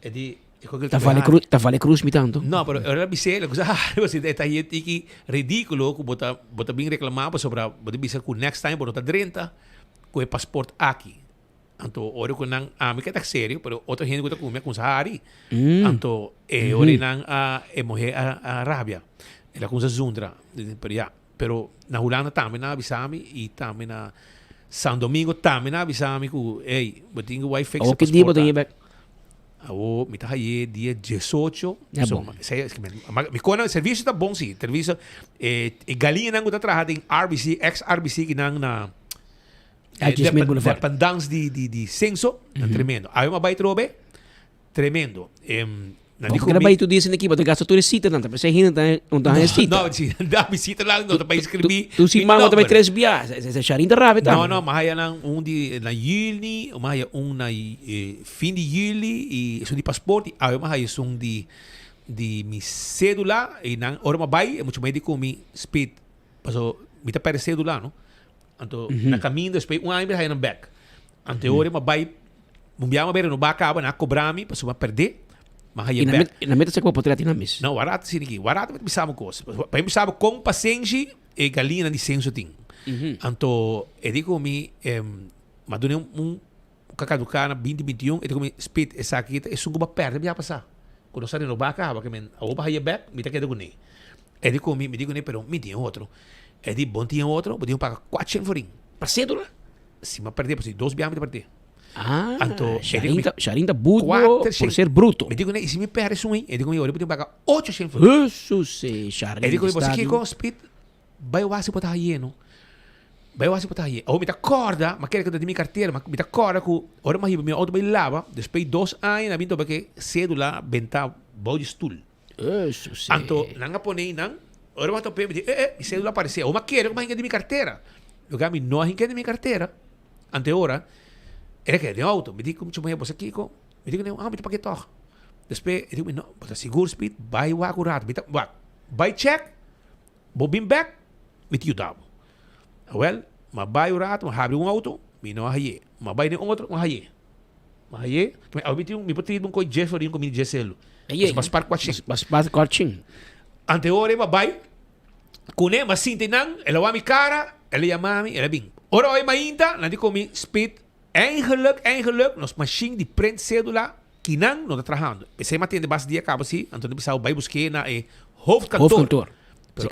É de... Tá vale cruz me tanto? Não, mas agora bisel, com Sahari, você está aí que ridículo, que bota bem reclamado sobre, bota bisel que next time, bota 30, com o passaporte aqui. Então, agora que não, me queda sério, mas outra gente que está com Sahari. Então, agora não, morrer a Rábia. Ela com Zundra, pero na Holanda também na bisami e também na São Domingo também na bisami ku botinho vai fix o que dia botinho back me tá aí dia 18 so me conta serviço tá bom sim serviço galinha não tá trabalhando em RBC ex-RBC que não na dependance de censo tremendo aí uma baita robe tremendo Porque na baito disso aqui, bota gasto tudo cita, não, mas aí não tá cita. Não, sim, dá visita lá, não, para escrever. Tu se manda também 3 viagens, essa charinha rápida. Não, mas aí na juli, mas aí na fim de juli e isso de passaporte, aí mas aí isso de mi cédula e na hora mas vai, é muito mais de como speed, passou, me tá para cédula, não? Então, na caminho do speed, ano aí na back. Então, hora mas vai, mumbiama bem, não vai acabar na cobrar-me, passou a perder. Na meta você pode tirar mis. Não, barato sim aqui. Barato mas bisamo coisa. Para bisamo com paciência e galinha de senso ting. Então, eu digo mas dune cacaducana 2021, eu digo speed essa aqui é sungo ba perda me passar. Quando sai no baca, que men, a oba aí back, me tá quedando nem. Eu digo me digo nem, pero me tinha outro. Eu digo bom tinha outro, eu digo pagar 400 forinho. Para cédula? Sim, mas perder, porque 2 biamas de perder. Então, Sharin tá bruto por ser bruto. Me digo, e se me perde um, eu digo, eu vou pagar 800 forinhos. Isso, Sharin. Eu digo, você que com speed, vai o assim botar aí, não? Vai eu acho que ou me tá corda, mas quer que eu dê minha carteira, mas me tá corda que ora mais minha auto vai lava, depois 2 anos na vinda porque cédula benta bode stool. Isso sim. Anto nanga ponei nang, ora mas tope me mi cédula apareceu, ou mas quer que mais de minha carteira. Eu gami não hinha de minha carteira. Ante ora era que de auto, me digo como chama você aqui com, me digo não, me tá paquete toch. Depois eu digo não, bota seguro speed, vai o acurado, me tá, vai check, bobin back, me tio dabo. Well, mabay urat, mahabi yung auto, minahaye. Mabay ni outro, mahaye. Mahaye, abiti yung mipatid mong ko Jeffrey yung kumini Jesselo. Mas par kwatching. Mas par kwatching. Ante ore mabay, kune masinte nang, elawa mi cara, ela mami, ela bing. Ora oi mainta, nandi ko mi speed, eigenlijk, nos machine di print cédula, kinang no trabajando. Pensei matende bas dia acaba si, Antônio Bissau vai buscar na hoofdkantoor. Pero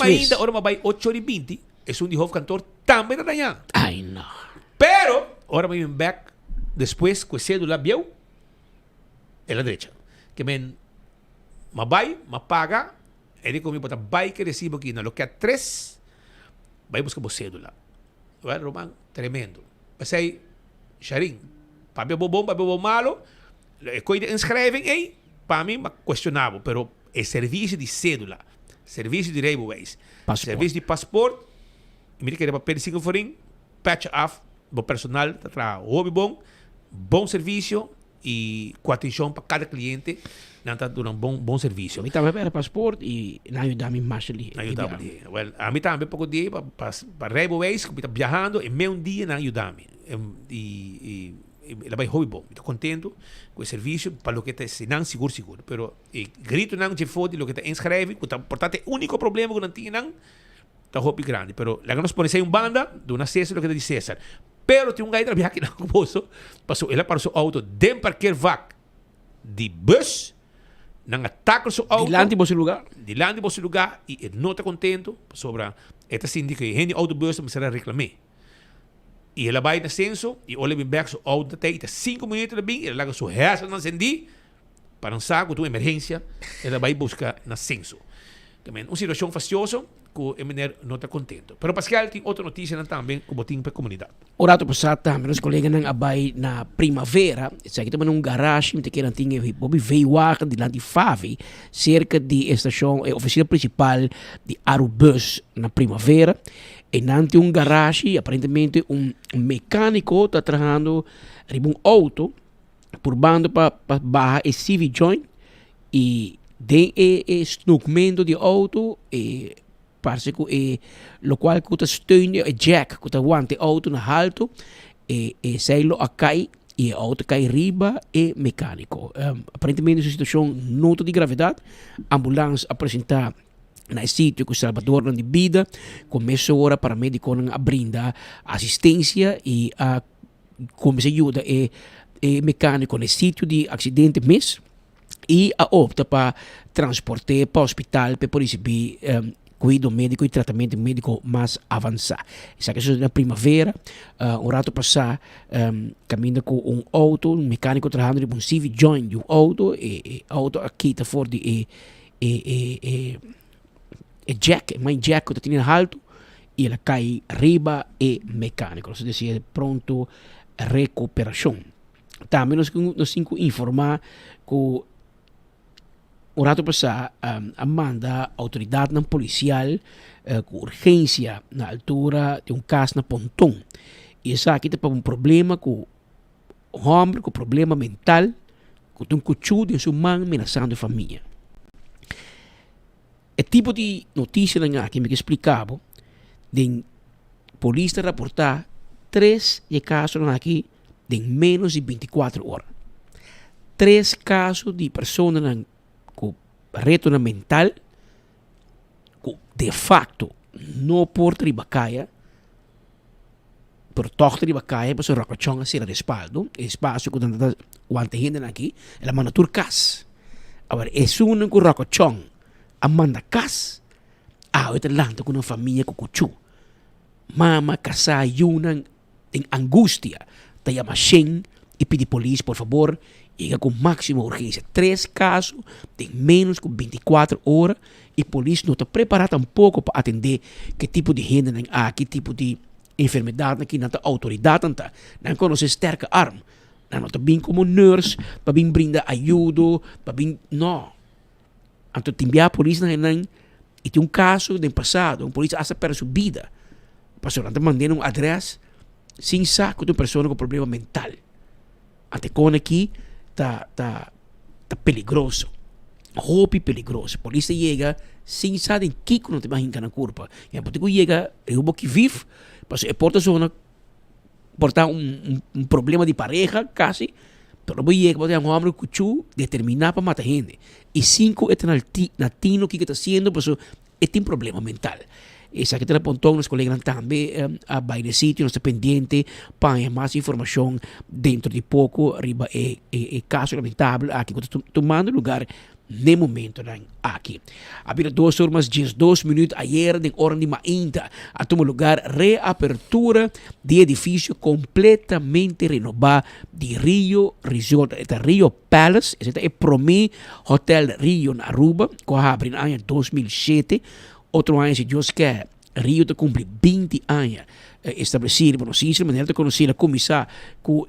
ainda ora mabay 8:20. Es un hoofdkantoor também na danha. Ai, não. Pero, ora me back, depois, com a cédula, viu? Ela direita. Que men, mabay, mapaga, ele comigo bota bay que recibo aqui na local 3, vai buscar a cédula. Well, Roman, tremendo. Mas aí, Sharing, para mim é bom, para mim é malo, coisa de inscreving, para mim é questionável, pero é serviço de cédula, serviço de railways, serviço de passaporte, mira que era papel 5 forinhos, patch off, bom personal, bom serviço e com atenção para cada cliente, nanta dando bom serviço. A mim também era passaporte e não ajudava-me mais ali. Ajudava-me. Well, a mim também pouco dia para Railways, que está viajando, e meio dia não ajudava-me. E ela vai hobby bom. Estou contente com o serviço, para o que está não seguro. Pero grito não de foda, o que está inscreve, o importante único problema que não tinha não, está hobby grande. Pero lá que nos põe uma banda, de uma César, o que está de César. Pero tem gajo que trabalha aqui no bolso, passou ela para o seu auto, dentro parqueer vac de bus, não ataca o seu auto. Dilante do seu lugar, e ele não está contente sobre esta sindica, e a autobus me será reclamar. E ela vai no censo, e olha bem back, o auto está 5 minutos bem, ela larga sua reação não acendi, para um saco de uma emergência, ela vai buscar no censo. Também, uma situação faciosa, que o MNR não está contente. Pero Pascal, tem outra notícia também, que botinho para a comunidade. O rato passado também, os colegas não abay na primavera, sabe que também num garagem, te queiram tinha Bobby Veiwagen, de lá de Favi, cerca de estação, oficina principal de Arubus na primavera, e não tem garagem, aparentemente mecânico está trabalhando em auto, por bando para barra e CV joint, e de snoekmento de auto, e parece que lo qual que está steun jack que está aguante auto na alto e sailo a cai e a auto cai riba e mecânico. Aparentemente a situação nota de gravidade, ambulância apresentar na sítio que o salvador de vida, começou agora para médico a brindar assistência e a começa ajuda e mecânico no sítio de acidente mesmo e a opta para transportar para o hospital para receber cuidado médico e tratamento médico mais avançado. Isso aqui é na primavera, um rato passar, caminha com auto, mecânico trabalhando com CV joint de auto, e auto aqui está fora de jack, mais jack que está alto, e ela cai riba e mecânico. Isso decide pronto recuperação. Também nós temos que informar que o rato passado, manda a autoridade policial com urgência na altura de caso na Pontão. E isso aqui tem um problema com o homem, com problema mental, com um cuchu de sua mãe ameaçando a família. O tipo de notícia que me explicava, de polícia reportar 3 casos aqui de menos de 24 horas. 3 casos de pessoas com retorno mental, que de facto não porta de bacaia, pero toca de bacaia, mas o racachão a ser respaldo, espaço que está o gente aqui, ela manda turcas. Agora, é um que o racachão a manda cas, eu estou lá com uma família com cuchu. Mama, casar, yuna, em angústia, está a Shen e pedir polícia, por favor, chega com máxima urgência. 3 casos de menos de 24 horas e a polícia não está preparada um pouco para atender que tipo de gente há, que tipo de enfermedade aqui na autoridade anta não conhece sterke arm não tá bem como nurse para bem brinda ajuda para bem não anto timbia a polícia não e tem caso do passado polícia asa per subida passou anta mandando adresse sem saco de pessoa com problema mental até quando aqui tá peligroso roupa peligroso polícia chega sem saber que não te imagina na curva e depois que chega eu vou que vive passou é porta zona portar um problema de pareja quase pero depois chega pode um homem que determinar para matar gente e 5 é natino que está sendo passou é tem problema mental. Essa que te apontou nos colegas também a baile sítio, nós estamos pendente para mais informação dentro de pouco, arriba é caso lamentável aqui que está tomando lugar no momento aqui. Havia 2 horas 12 minutos ayer, de hora de ainda, a tomar lugar reapertura de edifício completamente renovado de Rio Resort, Rio Palace, esse é o primeiro hotel Rio na Aruba, que abriu no ano 2007. Outro ano, se Deus quer, Rio está cumpre 20 anos estabelecido, por nós, de maneira de conhecer a comissão com o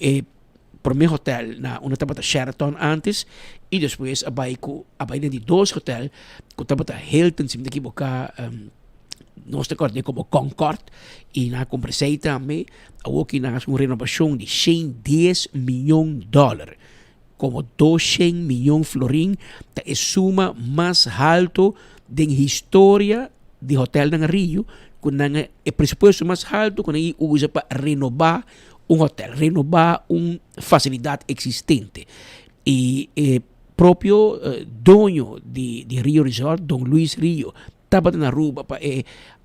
primeiro hotel na uma tabata Sheraton antes e depois a de 2 hotéis com tabata Hilton, se me equivocar, nós temos como Concord e na compressei também, aqui na uma renovação de $110 milhões, como 200 milhões florim, é a suma mais alta da história de hotel na Rio, com o presupuesto mais alto quando ele usa para renovar hotel, renovar uma facilidade existente. E próprio dono de Rio Resort, Don Luis Rio, estava na Aruba para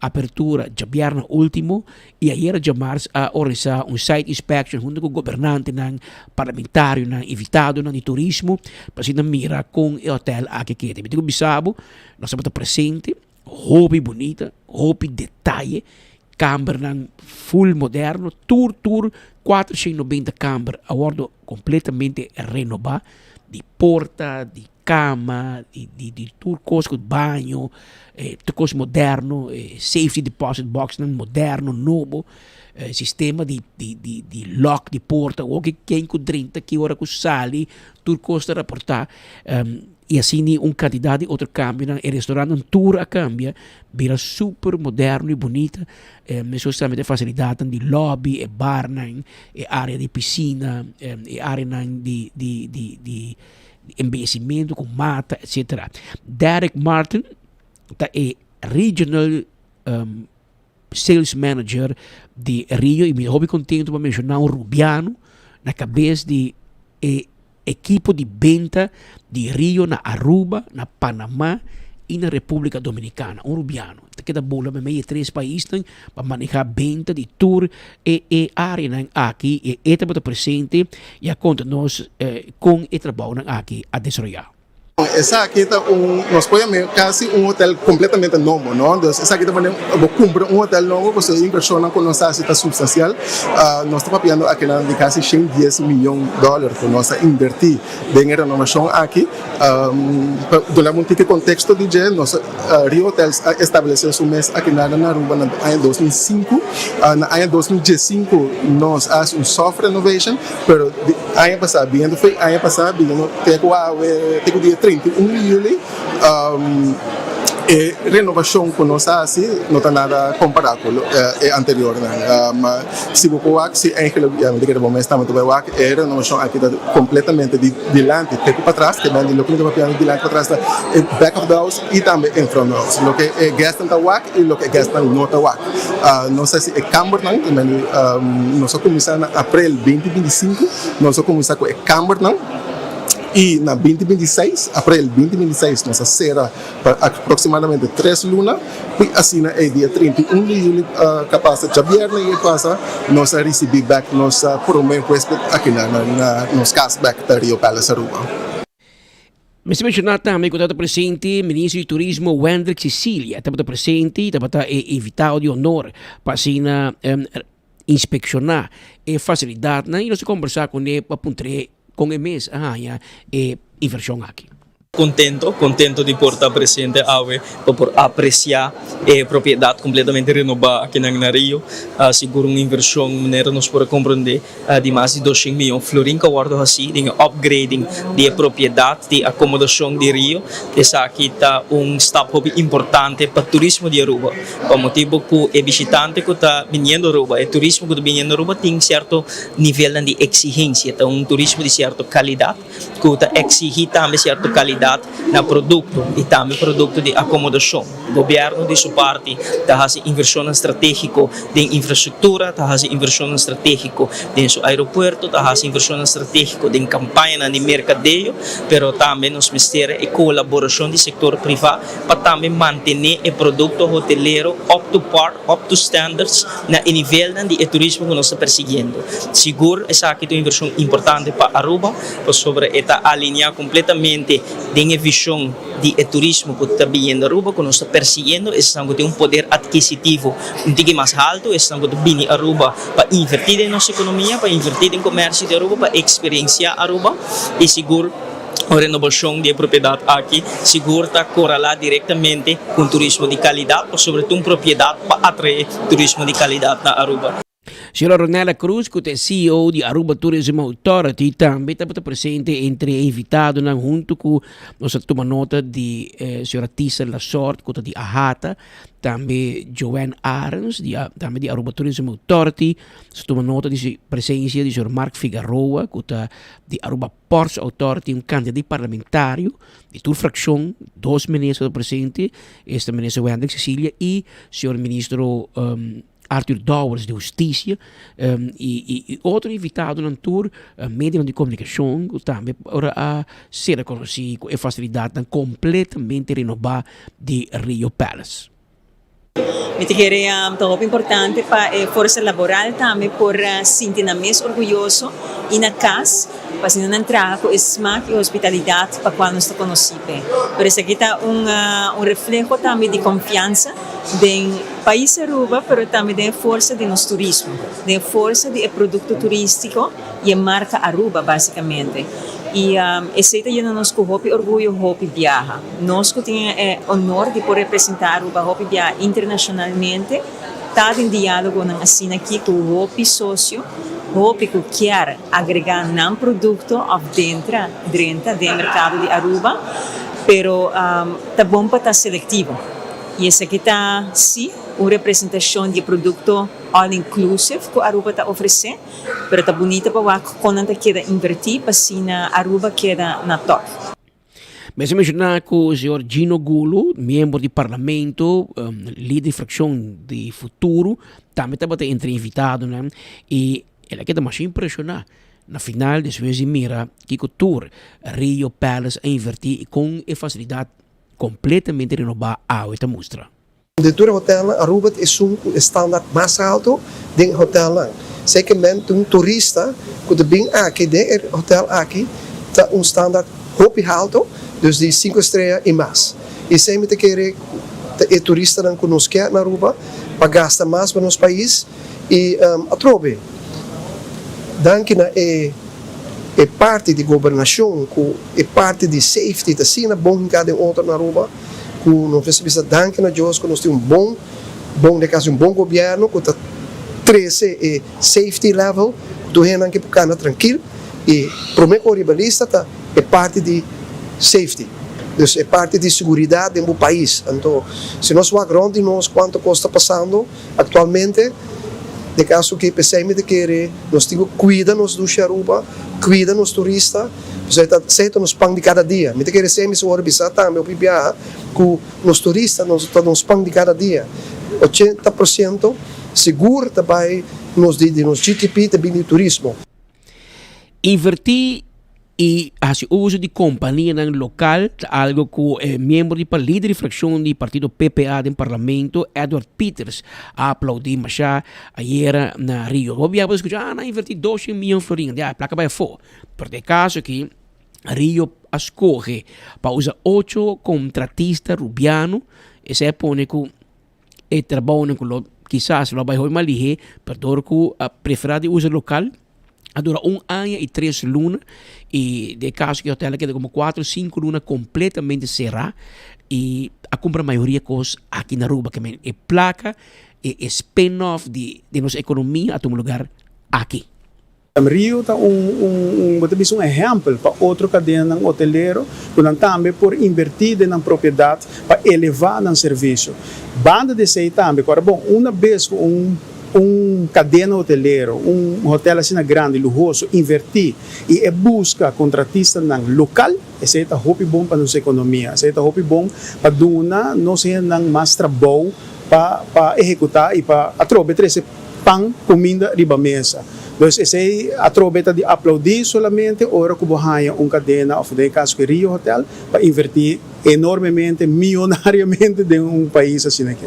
a apertura de viernes último e ayer de março a organizar site inspection junto com o governante, parlamentário, invitado de turismo, para se mira com o hotel aqui que tem. Então, bisabo, nós estamos presente, roupa bonita, roupa detalhe, câmara full moderno, tour 490 câmara, a bordo completamente renovado, de porta, de cama, de tudo coisa com banho, tudo coisa moderno, safety deposit box moderno, novo, sistema de lock de porta, o que quem com 30 que hora com sali, tudo coisa reportar, e assim quantidade de outro câmbio, o restaurante um tour a cambia, vira super moderno e bonita, mesmo também facilidade de lobby, bar, área de piscina, área de embellecimento com mata, etc. Derek Martin é Regional Sales Manager de Rio e me estou contente para mencionar Rubiano na cabeça de equipe de venda de Rio na Aruba, na Panamá e na República Dominicana. Rubiano. Queda bola meio 3 países para manejar venda de tour e área aqui e estamos presente e a conta nós com o trabalho aqui a desarrollar. Essa aqui está nós podemos quase hotel completamente novo, não? Então, essa aqui também comprar hotel novo, porque a inversão com nossa está substancial. Nós estamos pagando aqui de quase $110 milhões que nós invertir em renovação aqui. Durante um contexto de nós Rio Hotels estabeleceu o mês aqui na Aruba no ano 2005. No ano 2015 nós fazemos soft renovation, pero ano passado, ano passado, tem o dia 31 de julho, renovação que nós fazemos não está nada comparado com o anterior. Mas se você a renovação aqui está completamente delante, para trás, que vem do que delante para trás, back of the house e também em front of the house. O que é guest na WAC e o que é guest na nota WAC. Não sei se é Camber, nós começamos em abril 2025, nós começamos com a Camber. E na 2026, abril 2026, nós será aproximadamente 3 lunas, e assim é dia 31 de julho, capaz de viernes e passa, nós recebemos back nossa prometo aqui nos cashback da Rio Palace Aruba. Mas mencionar também que está presente o ministro de Turismo Wendrick Cecilia, está presente, está invitado de honor para inspecionar a facilidade, e nós conversar com ele para apontar com o mês e inversão aqui. Contento de por estar presente ave, por apreciar propriedade completamente renovada aqui na Rio. Seguro uma inversão maneira nos pode compreender de mais de 200 milhões de florins que guardo assim, de upgrading de propriedade, de acomodação de Rio. Essa aqui está step importante para o turismo de Aruba. Por motivo que o visitante que está vindo a Aruba, o turismo que está vindo a Aruba tem certo nível de exigência, então turismo de certa qualidade, que está exigir também certa qualidade na produto e também produto de acomodação. O governo de sua parte está fazendo inversão estratégica em infraestrutura, está fazendo inversão estratégica em seu aeroporto, está fazendo inversão estratégica em campanha de mercadeio, mas também nos ministérios e colaboração do setor privado para também manter o produto hoteleiro up to par, up to standards na nível de turismo que nós estamos perseguindo. Seguro, essa aqui é uma inversão importante para Aruba, sobre esta alinhar completamente de visão de turismo que está vindo a Aruba, que nós estamos perseguindo, estamos tem poder adquisitivo um pouco mais alto, estamos vindo a Aruba para invertir em nossa economia, para invertir em comércio de Aruba, para experienciar Aruba e seguro a renovação de propriedade aqui, seguro está correlado diretamente com turismo de qualidade, sobretudo uma propriedade para atrair turismo de qualidade na Aruba. Senhora Ronela Cruz, que é CEO de Aruba Tourism Authority, também está presente entre invitados, junto com nós toma nota de senhora Tissa Lasorte, que é de Ahata, também Joanne Arens, também de Aruba Tourism Authority, toma nota de presença de senhor Mark Figueroa, que é de Aruba Ports Authority, um candidato parlamentário de tua fração, 2 ministros presentes, este ministro Wendel Cecília e senhor ministro Arthur Dowers de Justiça e outro invitado no tour, médium de comunicação, também para ser conhecido e facilidade completamente renovada de Rio Palace. Me queria muito importante para a força laboral também por sentir mais orgulhoso e na casa para se não entrar com smack e hospitalidade para quando está conhecido. Por isso aqui está reflexo também de confiança do país Aruba, mas também da força de nosso turismo, da força do produto turístico e a marca Aruba basicamente. E esse é o nosso orgulho Hopi Viaja. Nós que temos o honor de poder representar Aruba Hopi Viaja internacionalmente, está em diálogo na assina aqui com o Hopi sócio, Hopi que quer agregar um produto dentro do mercado de Aruba, mas está bom para estar seletivo. E esse aqui está, sim, uma representação de produto all-inclusive que a Aruba está oferecendo, mas está bonita para que quando a queda invertir, para assim a Aruba queda na top. Mas mencionar que o senhor Gino Gulo, membro do parlamento, líder de fração de futuro, também estava entre invitado, né? E ele queda mais impressionado. Na final de sua mira, que o tour Rio Palace a invertir com a facilidade completamente renovada a esta mostra. De tour hotel Aruba é um standard mais alto do hotel lá. Seguramente um turista que vem aqui do hotel aqui está standard hopi alto, dus de 5 estrelas e mais. E sempre querer o turista não conosco na Aruba para gastar mais para nosso país e a trobe. Danke na é parte de governação, é parte de safety, assim na bom em cada outro na Aruba. Nós precisamos danke na Deus que nós temos um bom governo que está 13 safety level, do renan que ficar tranquilo e prometo que o ribalista é parte de safety, é parte de segurança do país. Então, se nós vamos de nós quanto costa passando atualmente, de caso que pensamos de que nós temos que cuidar nos Aruba, cuidar nos turistas, você está certo nos pão de cada dia. Me quer dizer se o orbisar também o PBA que nos turistas nos pão de cada dia. 80% seguro também nos GDP também de turismo. Invertir e fazer uso de companhia local, algo que o membro de líder de fração do partido PPA do parlamento, Edward Peters, aplaudiu mas ayer na Rio. O objetivo é escutar, invertir 200 milhões de florins, a placa vai fora. Por de caso que Rio escolhe para usar 8 contratistas rubianos, esse é põe que o trabalho que quizás lo vai mais ligeiro, para que a preferida uso local. Dura 1 ano e 3 lunas Y de caso que hotel queda como 4 o 5 lunas completamente cerrada y a compra maioria cosas aqui na Aruba que é placa é spin-off de nossa economia a um lugar aqui. Rio está um exemplo para outra cadeia hoteleiro, que também por invertir na propriedade para elevar o serviço. Banda de sei também, agora bom, uma vez cadeia hoteleiro, hotel assim grande, luxuoso, invertir e busca contratista local, isso é muito bom para nossa economia, isso é muito bom para donar nós mais trabalho para executar e para atrobetar esse pão, comida riba mesa. Então, esse atrobeta de aplaudir solamente ora que você cadeia, ou de caso que Rio Hotel, para invertir enormemente, milionariamente em país assim aqui.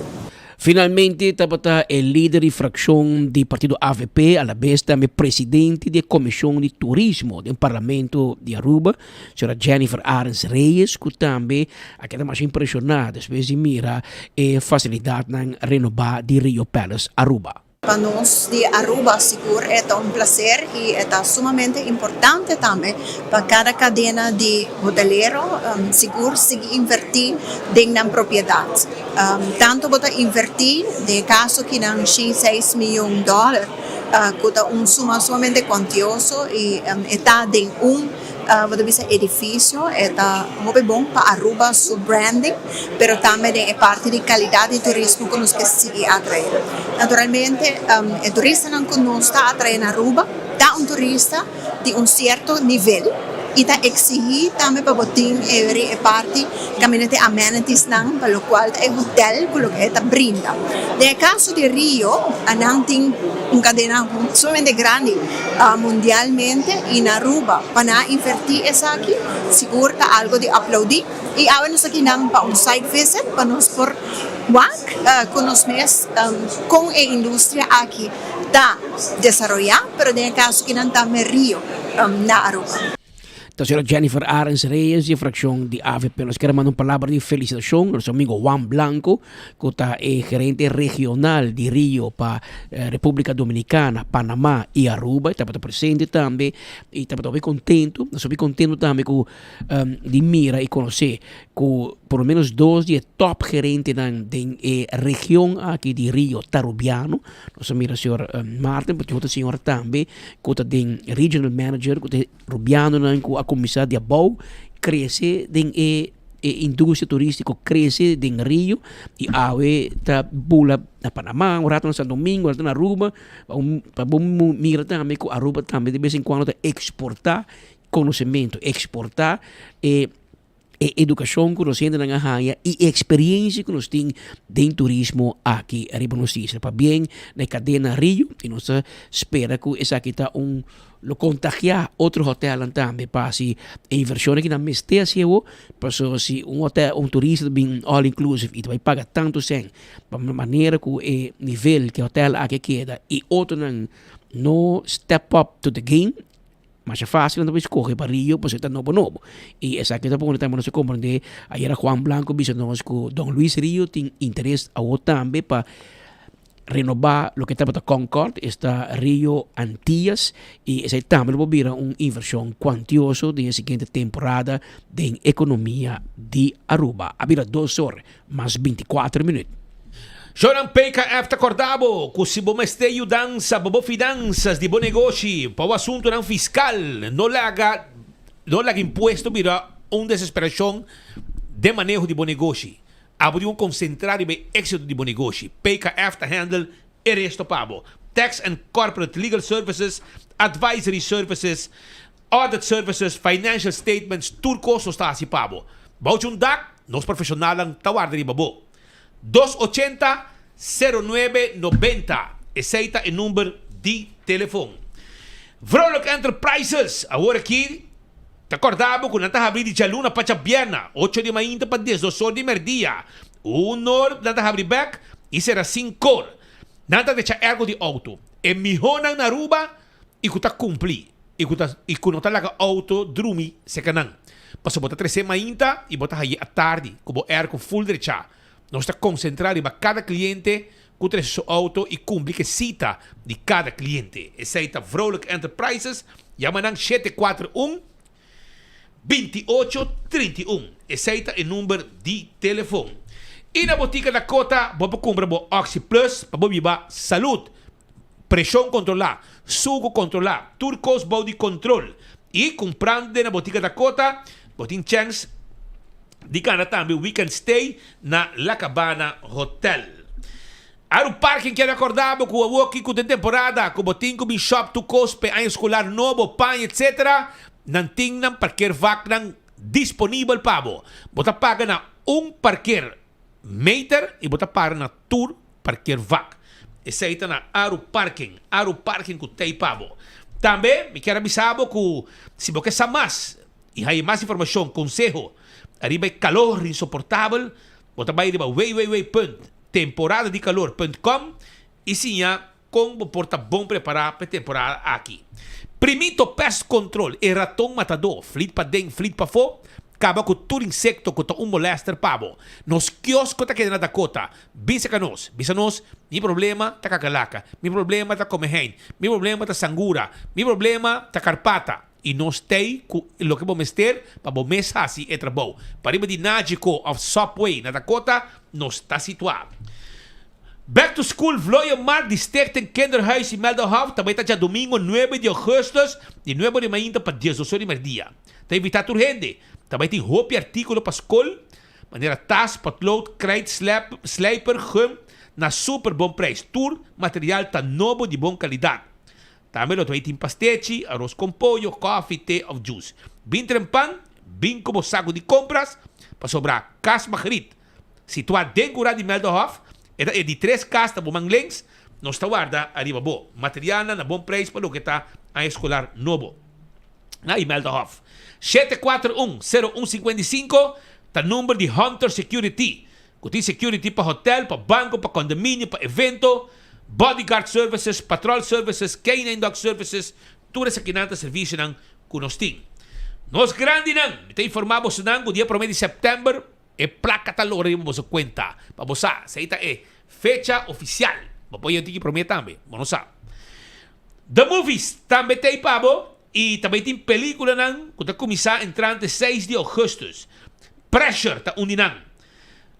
Finalmente, tapata o líder de fração do partido AVP, a la vez também presidente da Comissão de Turismo do Parlamento de Aruba, senhora Jennifer Arens Reyes, que também aquela mais impressionada, depois de mira a facilidade na renovar de Rio Palace Aruba. Para nós de Aruba, seguro, é um prazer e é sumamente importante também para cada cadeia de hoteleiro, seguro, seguir invertir na propriedade. Tanto para invertir, de caso que não $6 milhões, que é suma sumamente quantioso e está em edifício, é muito bom para Aruba, seu branding, mas também é parte de qualidade de turismo que nós queremos atrair. Naturalmente, o turista não está atraindo Aruba, está turista de certo nível e está exigir também para botar é parte caminhante amenities não, para o qual é hotel que está brinda. No caso de Rio, não tem cadeia somente grande mundialmente e na Aruba para invertir isso aqui, seguro está algo de aplaudir e agora nós aqui não para site visit para nós por conhecer com a indústria aqui está desenvolvida, mas no caso que não está em Rio, na Aruba. A senhora Jennifer Arens Reyes, de fração de AVP, nós queremos mandar uma palavra de felicitação ao nosso amigo Juan Blanco, que é gerente regional de Rio para a República Dominicana, Panamá e Aruba, está presente também, e está bem contente, nós estamos contentos também com de mira e conhecer que por menos 2 de top gerentes da região aqui de Rio, Tarubiano, nós mira o senhor Martin, porque outra senhora também, que é regional manager, que é Rubiano, a comissão de Abou, cresce em indústria turística, cresce em Rio, e a está bula na Panamá, um rato no Santo Domingo, um rato na Aruba, para mira também, que a Aruba também de vez em quando exportar conhecimento, exportar educação que nós temos na Raia e experiência que nós temos em turismo aqui arriba nos islas. Para bem, na cadeia Rio, e nós espera que essa aqui está lo contagiar outro hotel também para se a inversão aqui na mestea se eu para se hotel turista bem all inclusive e vai pagar tanto sem para maneira que o nível que o hotel aqui queda e outro não step up to the game. Mas é fácil não escorrer para Rio para ser novo. E essa aqui também não se compreende. Aí era Juan Blanco, disse nós que Dom Luis Rio tem interesse também para renovar o que estava da Concord, está Rio Antillas, e essa também vai vir uma inversão quantiosa da seguinte temporada da economia de Aruba. Havia 2 horas, mais 24 minutos. Joran PKF acordado que se bom esteio dança, bobo finanças de bom negócio, para o assunto não fiscal, não laga imposto vira desesperação de manejo de bom negócio. Abrir concentrar e bem êxito de bom negócio. PKF ta handle e resto pabo. Tax and corporate legal services, advisory services, audit services, financial statements, turcos está assim pabo. Bauti dak, nos profissional ang tawar de babo. 280-0990. Esse é o número de telefone. Vrolijk Enterprises. Agora aqui, te acordava que não está abrindo de luna para a bierna. 8 de manhã para 10 do sol de merdia. 1 hora não está abrindo back e será 5 horas. Não está deixando ergo de auto. É melhor na Aruba e que está cumprir. E que não está lá auto drumi se canang. Para botar 3 manhã e botar aí à tarde. Como ergo full derecha. Nós estamos concentrados para cada cliente que tem seu auto e cumpre a cita de cada cliente. Esse é Vrolijk Enterprises. Chama 741 2831. Esse é o número de telefone. E na botica da Cota, você compra o Oxy Plus para viver saúde, pressão controlar, suco controlar, turcos body control. E comprando na botica da Cota, você tem chance de ganhar também weekend stay na La Cabana Hotel. O parking que recordava com o walking com a temporada, com o tingo bin shop to cospe, a escolar novo, pan, etc. Não tem parqueiro vac disponível para você. Você paga na parqueiro meter e você paga na tour parqueiro vac. Esse aí está na Aro Parking com tem para você. Também, me quero avisar que se você quer mais e hay mais informação, consejo, arriba calor insuportável, você vai arriba temporadadecalor.com e sim, com o porta bom preparado para a temporada aqui. Primito Pest Control e ratão matador, flit para dentro, flit para fora, acaba com todo insecto que está molester pavo. Nos quioscos está quedando da cota, bisa nos, mi problema está cacalaca, mi problema está comehen, mi problema está sangura, mi problema está carpata. E nós temos o que vamos ter para vamos assim é trabalho. Para ir de Nágico of Subway na Dakota, nós está situado. Back to School Vloia Mar District em Kinderhuis e Meldenhof também está já domingo 9 de agosto de 9 de manhã para 10 de meio-dia. Está invitado urgente. Também tem roupa e artículo para a escola. Maneira tas, potlood, krijt, slijper, gum na super bom preço. Tour, material está novo de boa qualidade. Também lo tem pastechi, arroz com pollo, coffee, tea ou juice. Bem trempan, bem como saco de compras para sobrar cas Margrit. Situado dentro de Meldenhof, é de 3 casas para Manglengs, nós está guarda arriba bo. Material na bom preço para o que está a escolar novo. Na Meldenhof. 741-0155, está número de Hunter Security. Que tem security para hotel, para banco, para condomínio, para evento, bodyguard services, patrol services, canine dog services, tudo essa que nanta serviço ng kunosting. Nos grande nang, ito informamos nang, o dia 1 de setembro, e placa talora yung mo sa kwenta. Pabosa, sa ita fecha oficial. Papoy yung tiki prometa tambe, monosa. The Movies, tambe tay pabo, e também tem película nang, kuta kumisa entrante 6 de agosto. Pressure, ta uninang.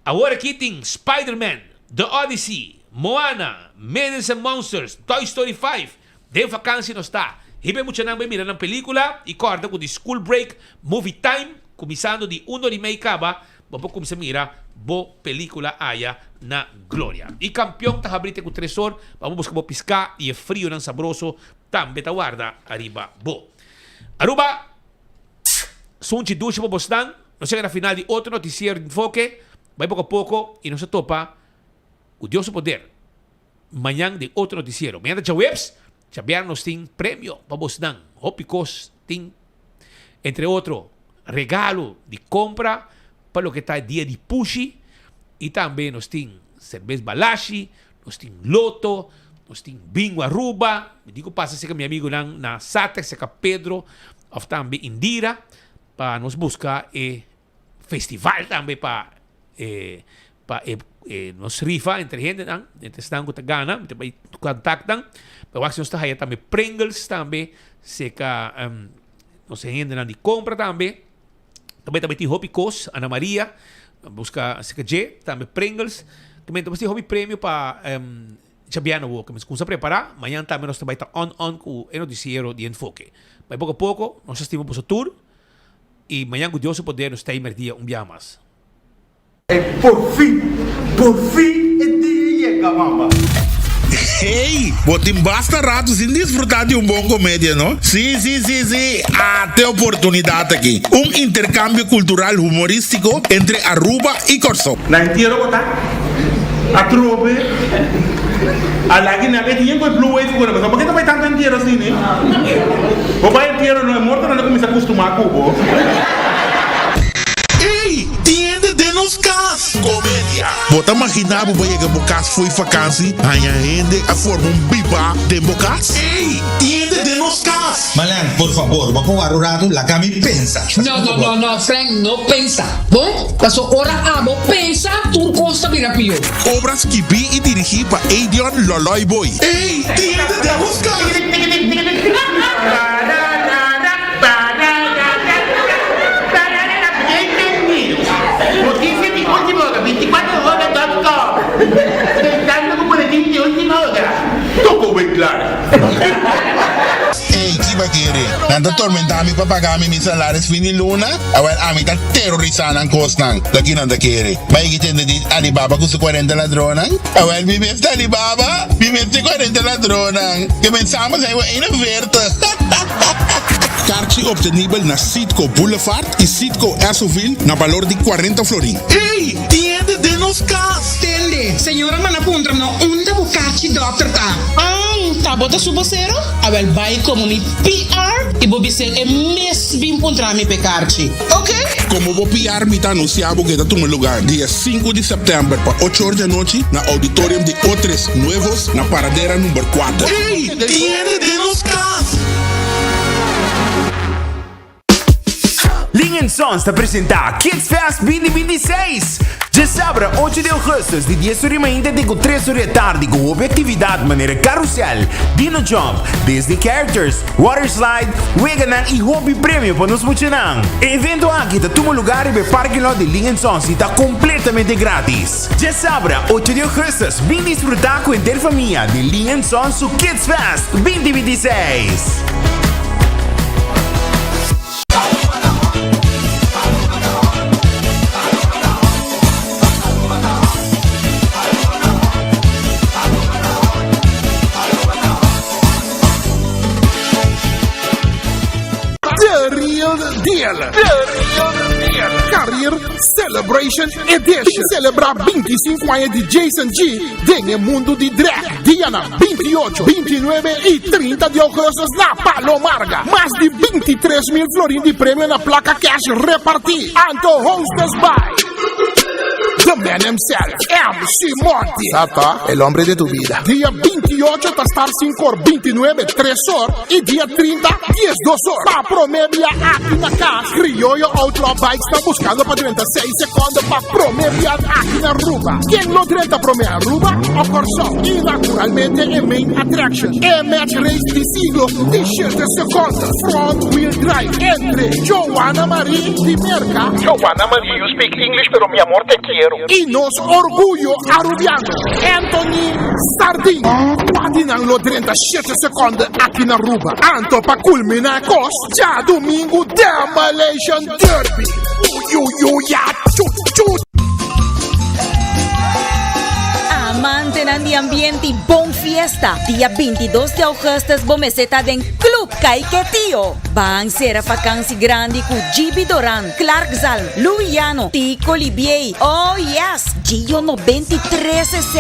Agora aqui tem Spider-Man, The Odyssey, Moana, Menace and Monsters, Toy Story 5. De vacância não está. Hibe mucha nang mira ng pelikula e corda com de school break, movie time, começando de 1:30 acaba, vamos começar a mira bo pelikula aya na Gloria. E campeão tá abrite com 3 horas, vamos buscar bo piscar e é frio nang sabroso, tambe ta guarda arriba bo. Aruba, sunchi ducha po bostan, no sei na final de outro noticiero de enfoque, vai pouco a pouco e nos topa o Dios poder. Manhã de outro noticiero. Manhã da webs, sabihan nos ting premyo pabos ng hopicos ting entre otro regalo de compra para lo que está dia de pushi y también nos ting cerveza balashi, nos ting loto, nos ting bingo Aruba. Me digo pasa si ka mi amigo lang na Satex sa Pedro of también Indira pa nos busca festival también pa nos rifa entre gente entre están ko tagana te bay kontaktan pawak nos tahaya tambe Pringles tambe seka no se gente na di compra tambe ti Hopicos Ana Maria busca seka J tambe Pringles também ti hobby prêmio pa Chabiano wo que kung sa prepara amanhã tambe nos tambay ta on ku noticiero de enfoque may pouco a pouco nos estimamos po sa tour e amanhã com Dios poder nos timer dia dia mais. Por fin el día llega, mamá. Hey, botem basta rato sin disfrutar de bom comédia, não? Sim. Até oportunidade aqui. Intercâmbio cultural humorístico entre Aruba e Corso. La entierro botar. A trobe. A la que na que tiene el blue wave con ¿por qué te vai tanto entierro assim, né? O pai entierro não é morto, não começa a acostumar com o comédia. Bota imaginar o que Bocas foi vacância, ainda a forma biba de Bocas. Ei, tiende de nos cas. Malan, por favor, vamos a rato la cami pensa. No, Frank, no pensa. Bom, paso hora amo pensa tu costa birapio. Obras que vi e dirigi para Adrian Loloy Boy. Ei, tiende de nos cas. bem claro. Hey, que bakere. Nanta tormentar mi papagami mi salaris fini luna. Awel ami ta terrorizan ang kostang. Laki nanda kere. May gitende di Alibaba kusa 40 ladronan. Awel mi besta Alibaba. Mi besta 40 ladronan. Comenzamos aí uma verte. Kaartje op de Nibel naar Citco Boulevard en Citco Ersoville naar valor di 40 florin. Hey, tiende de nos cas. Tende, senhora manapuntra no unda bukachi doctor ta. Tá bota subocero? Abel vai comuni PR e bobi ser é mes bim puntra mi pecarchi. Ok? Como vou PR mi tá anunciado que tá no lugar dia 5 de setembro para 8 horas da noite na auditorium de Otres Nuevos na paradeira número 4. Hey, tiende de nos cas. Ling & Sons está apresenta Kids Fest 2026. Já sábado, 8 de agosto, de 10 horas ainda de 3 horas da tarde, com atividade maneira carrossel, Dino Jump, Disney Characters, Water Slide, Weganan e Hobby Prêmio para nos funcionar. O evento aqui está todo lugar e o parque lot de Ling & Sons está completamente grátis. Já sábado, 8 de agosto, vem desfrutar com a família de Ling & Sons o Kids Fest 2026. Career Celebration Edition. Celebrar 25 anos de Jason G em mundo de drag. Dia 28, 29 e 30 de agosto na Palomarga. Mais de 23 mil florins de prêmio na placa cash repartir. Anto hostes by the man himself, MC Monty. Sata, el hombre de tu vida. Dia 28 está estar 5 horas, 29, 3 horas. E dia 30, 10, 2 horas. Para promedia aqui na casa. Criollo Outlaw Bikes está buscando para 36 segundos para promediar aqui na Aruba. Quem não 30 promediar Aruba? O Corso. E naturalmente é main attraction. É match race de siglo, de 7 segundos. Front wheel drive entre Joana Marie de Merca. Joana Marie, you speak English, pero mi amor te quiero. E nos orgulho arubiano, Anthony Sardin. Patinando lo 37 segundos aqui na Aruba. Anto para culminar cos, já domingo Demolition Derby. Ya, chut. Amante de ambiente y bon fiesta. Día 22 de agosto, bomeseta den Club Caiquetío. Van ser a vakantie grande con Gibi Doran, Clark Zalm, Luiano, Tico Libier. Oh yes, Gio 93.6.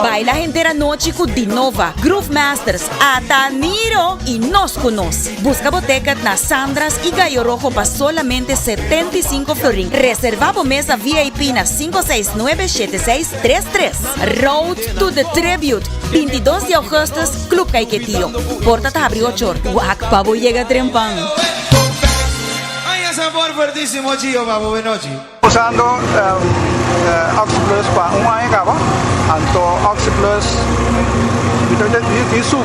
Baila entera noche con Dinova, Groove Masters, Ataniro y nos conoce. Busca boteca na Sandras y Gallo Rojo para solamente 75 florin. Reservabo mesa VIP na 569-7633. Road to the Tribute, 22 de agosto, Club Caiquetío. Porta te abrió 8 horas. Guac, pavo llega trempán. Ay, sabor fuertísimo, Gio, pavo, benochi. Usando Oxyplus para un año acaba. Anto Oxyplus di suco.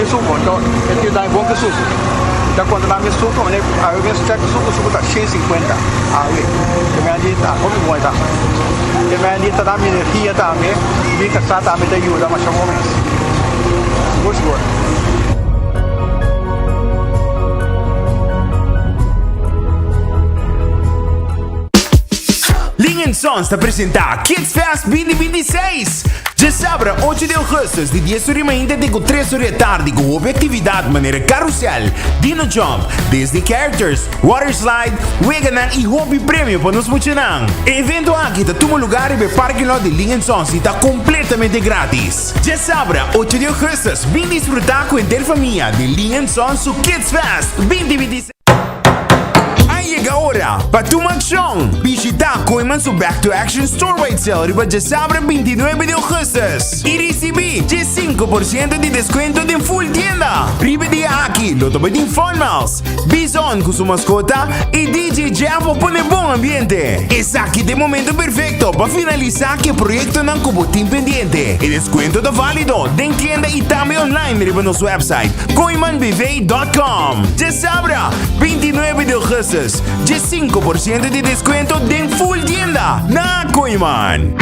Então dá bom que suco. Então quando dá mais suco, né, aí eu vejo que suco tá 150. Aí, também ali tá, como bom tá. Também ali tá dando energia também, e que está também da ajuda mais ou menos. Gosto. Ling & Sons está apresenta Kids Fest 2026. Já sábado, 8 de agosto, de 10 horas ainda de 3 horas da tarde, com atividade maneira carrossel, Dino Jump, Disney Characters, Water Slide, Weganan e Hobby Prêmio para nos funcionar. O evento aqui está todo lugar e o parque lot de Ling & Sons está completamente grátis. Já sábado, 8 de agosto, vem desfrutar com a família de Ling & Sons o Kids Fest 2026. Llega ahora para tu acción. Visita Koiman su Back to Action Storewide Sale riba de sábado 29 de agosto y recibí 5% de descuento de full tienda. Riba de aquí, lo tope de informals, Bison con su mascota y DJ Javo pone buen ambiente. Es aquí de momento perfecto para finalizar que proyecto no como team pendiente. El descuento de válido de tienda y también online riba nuestro website koimanbv.com. De sábado 29 de agosto. De 5% de descuento de full tienda na Koiman.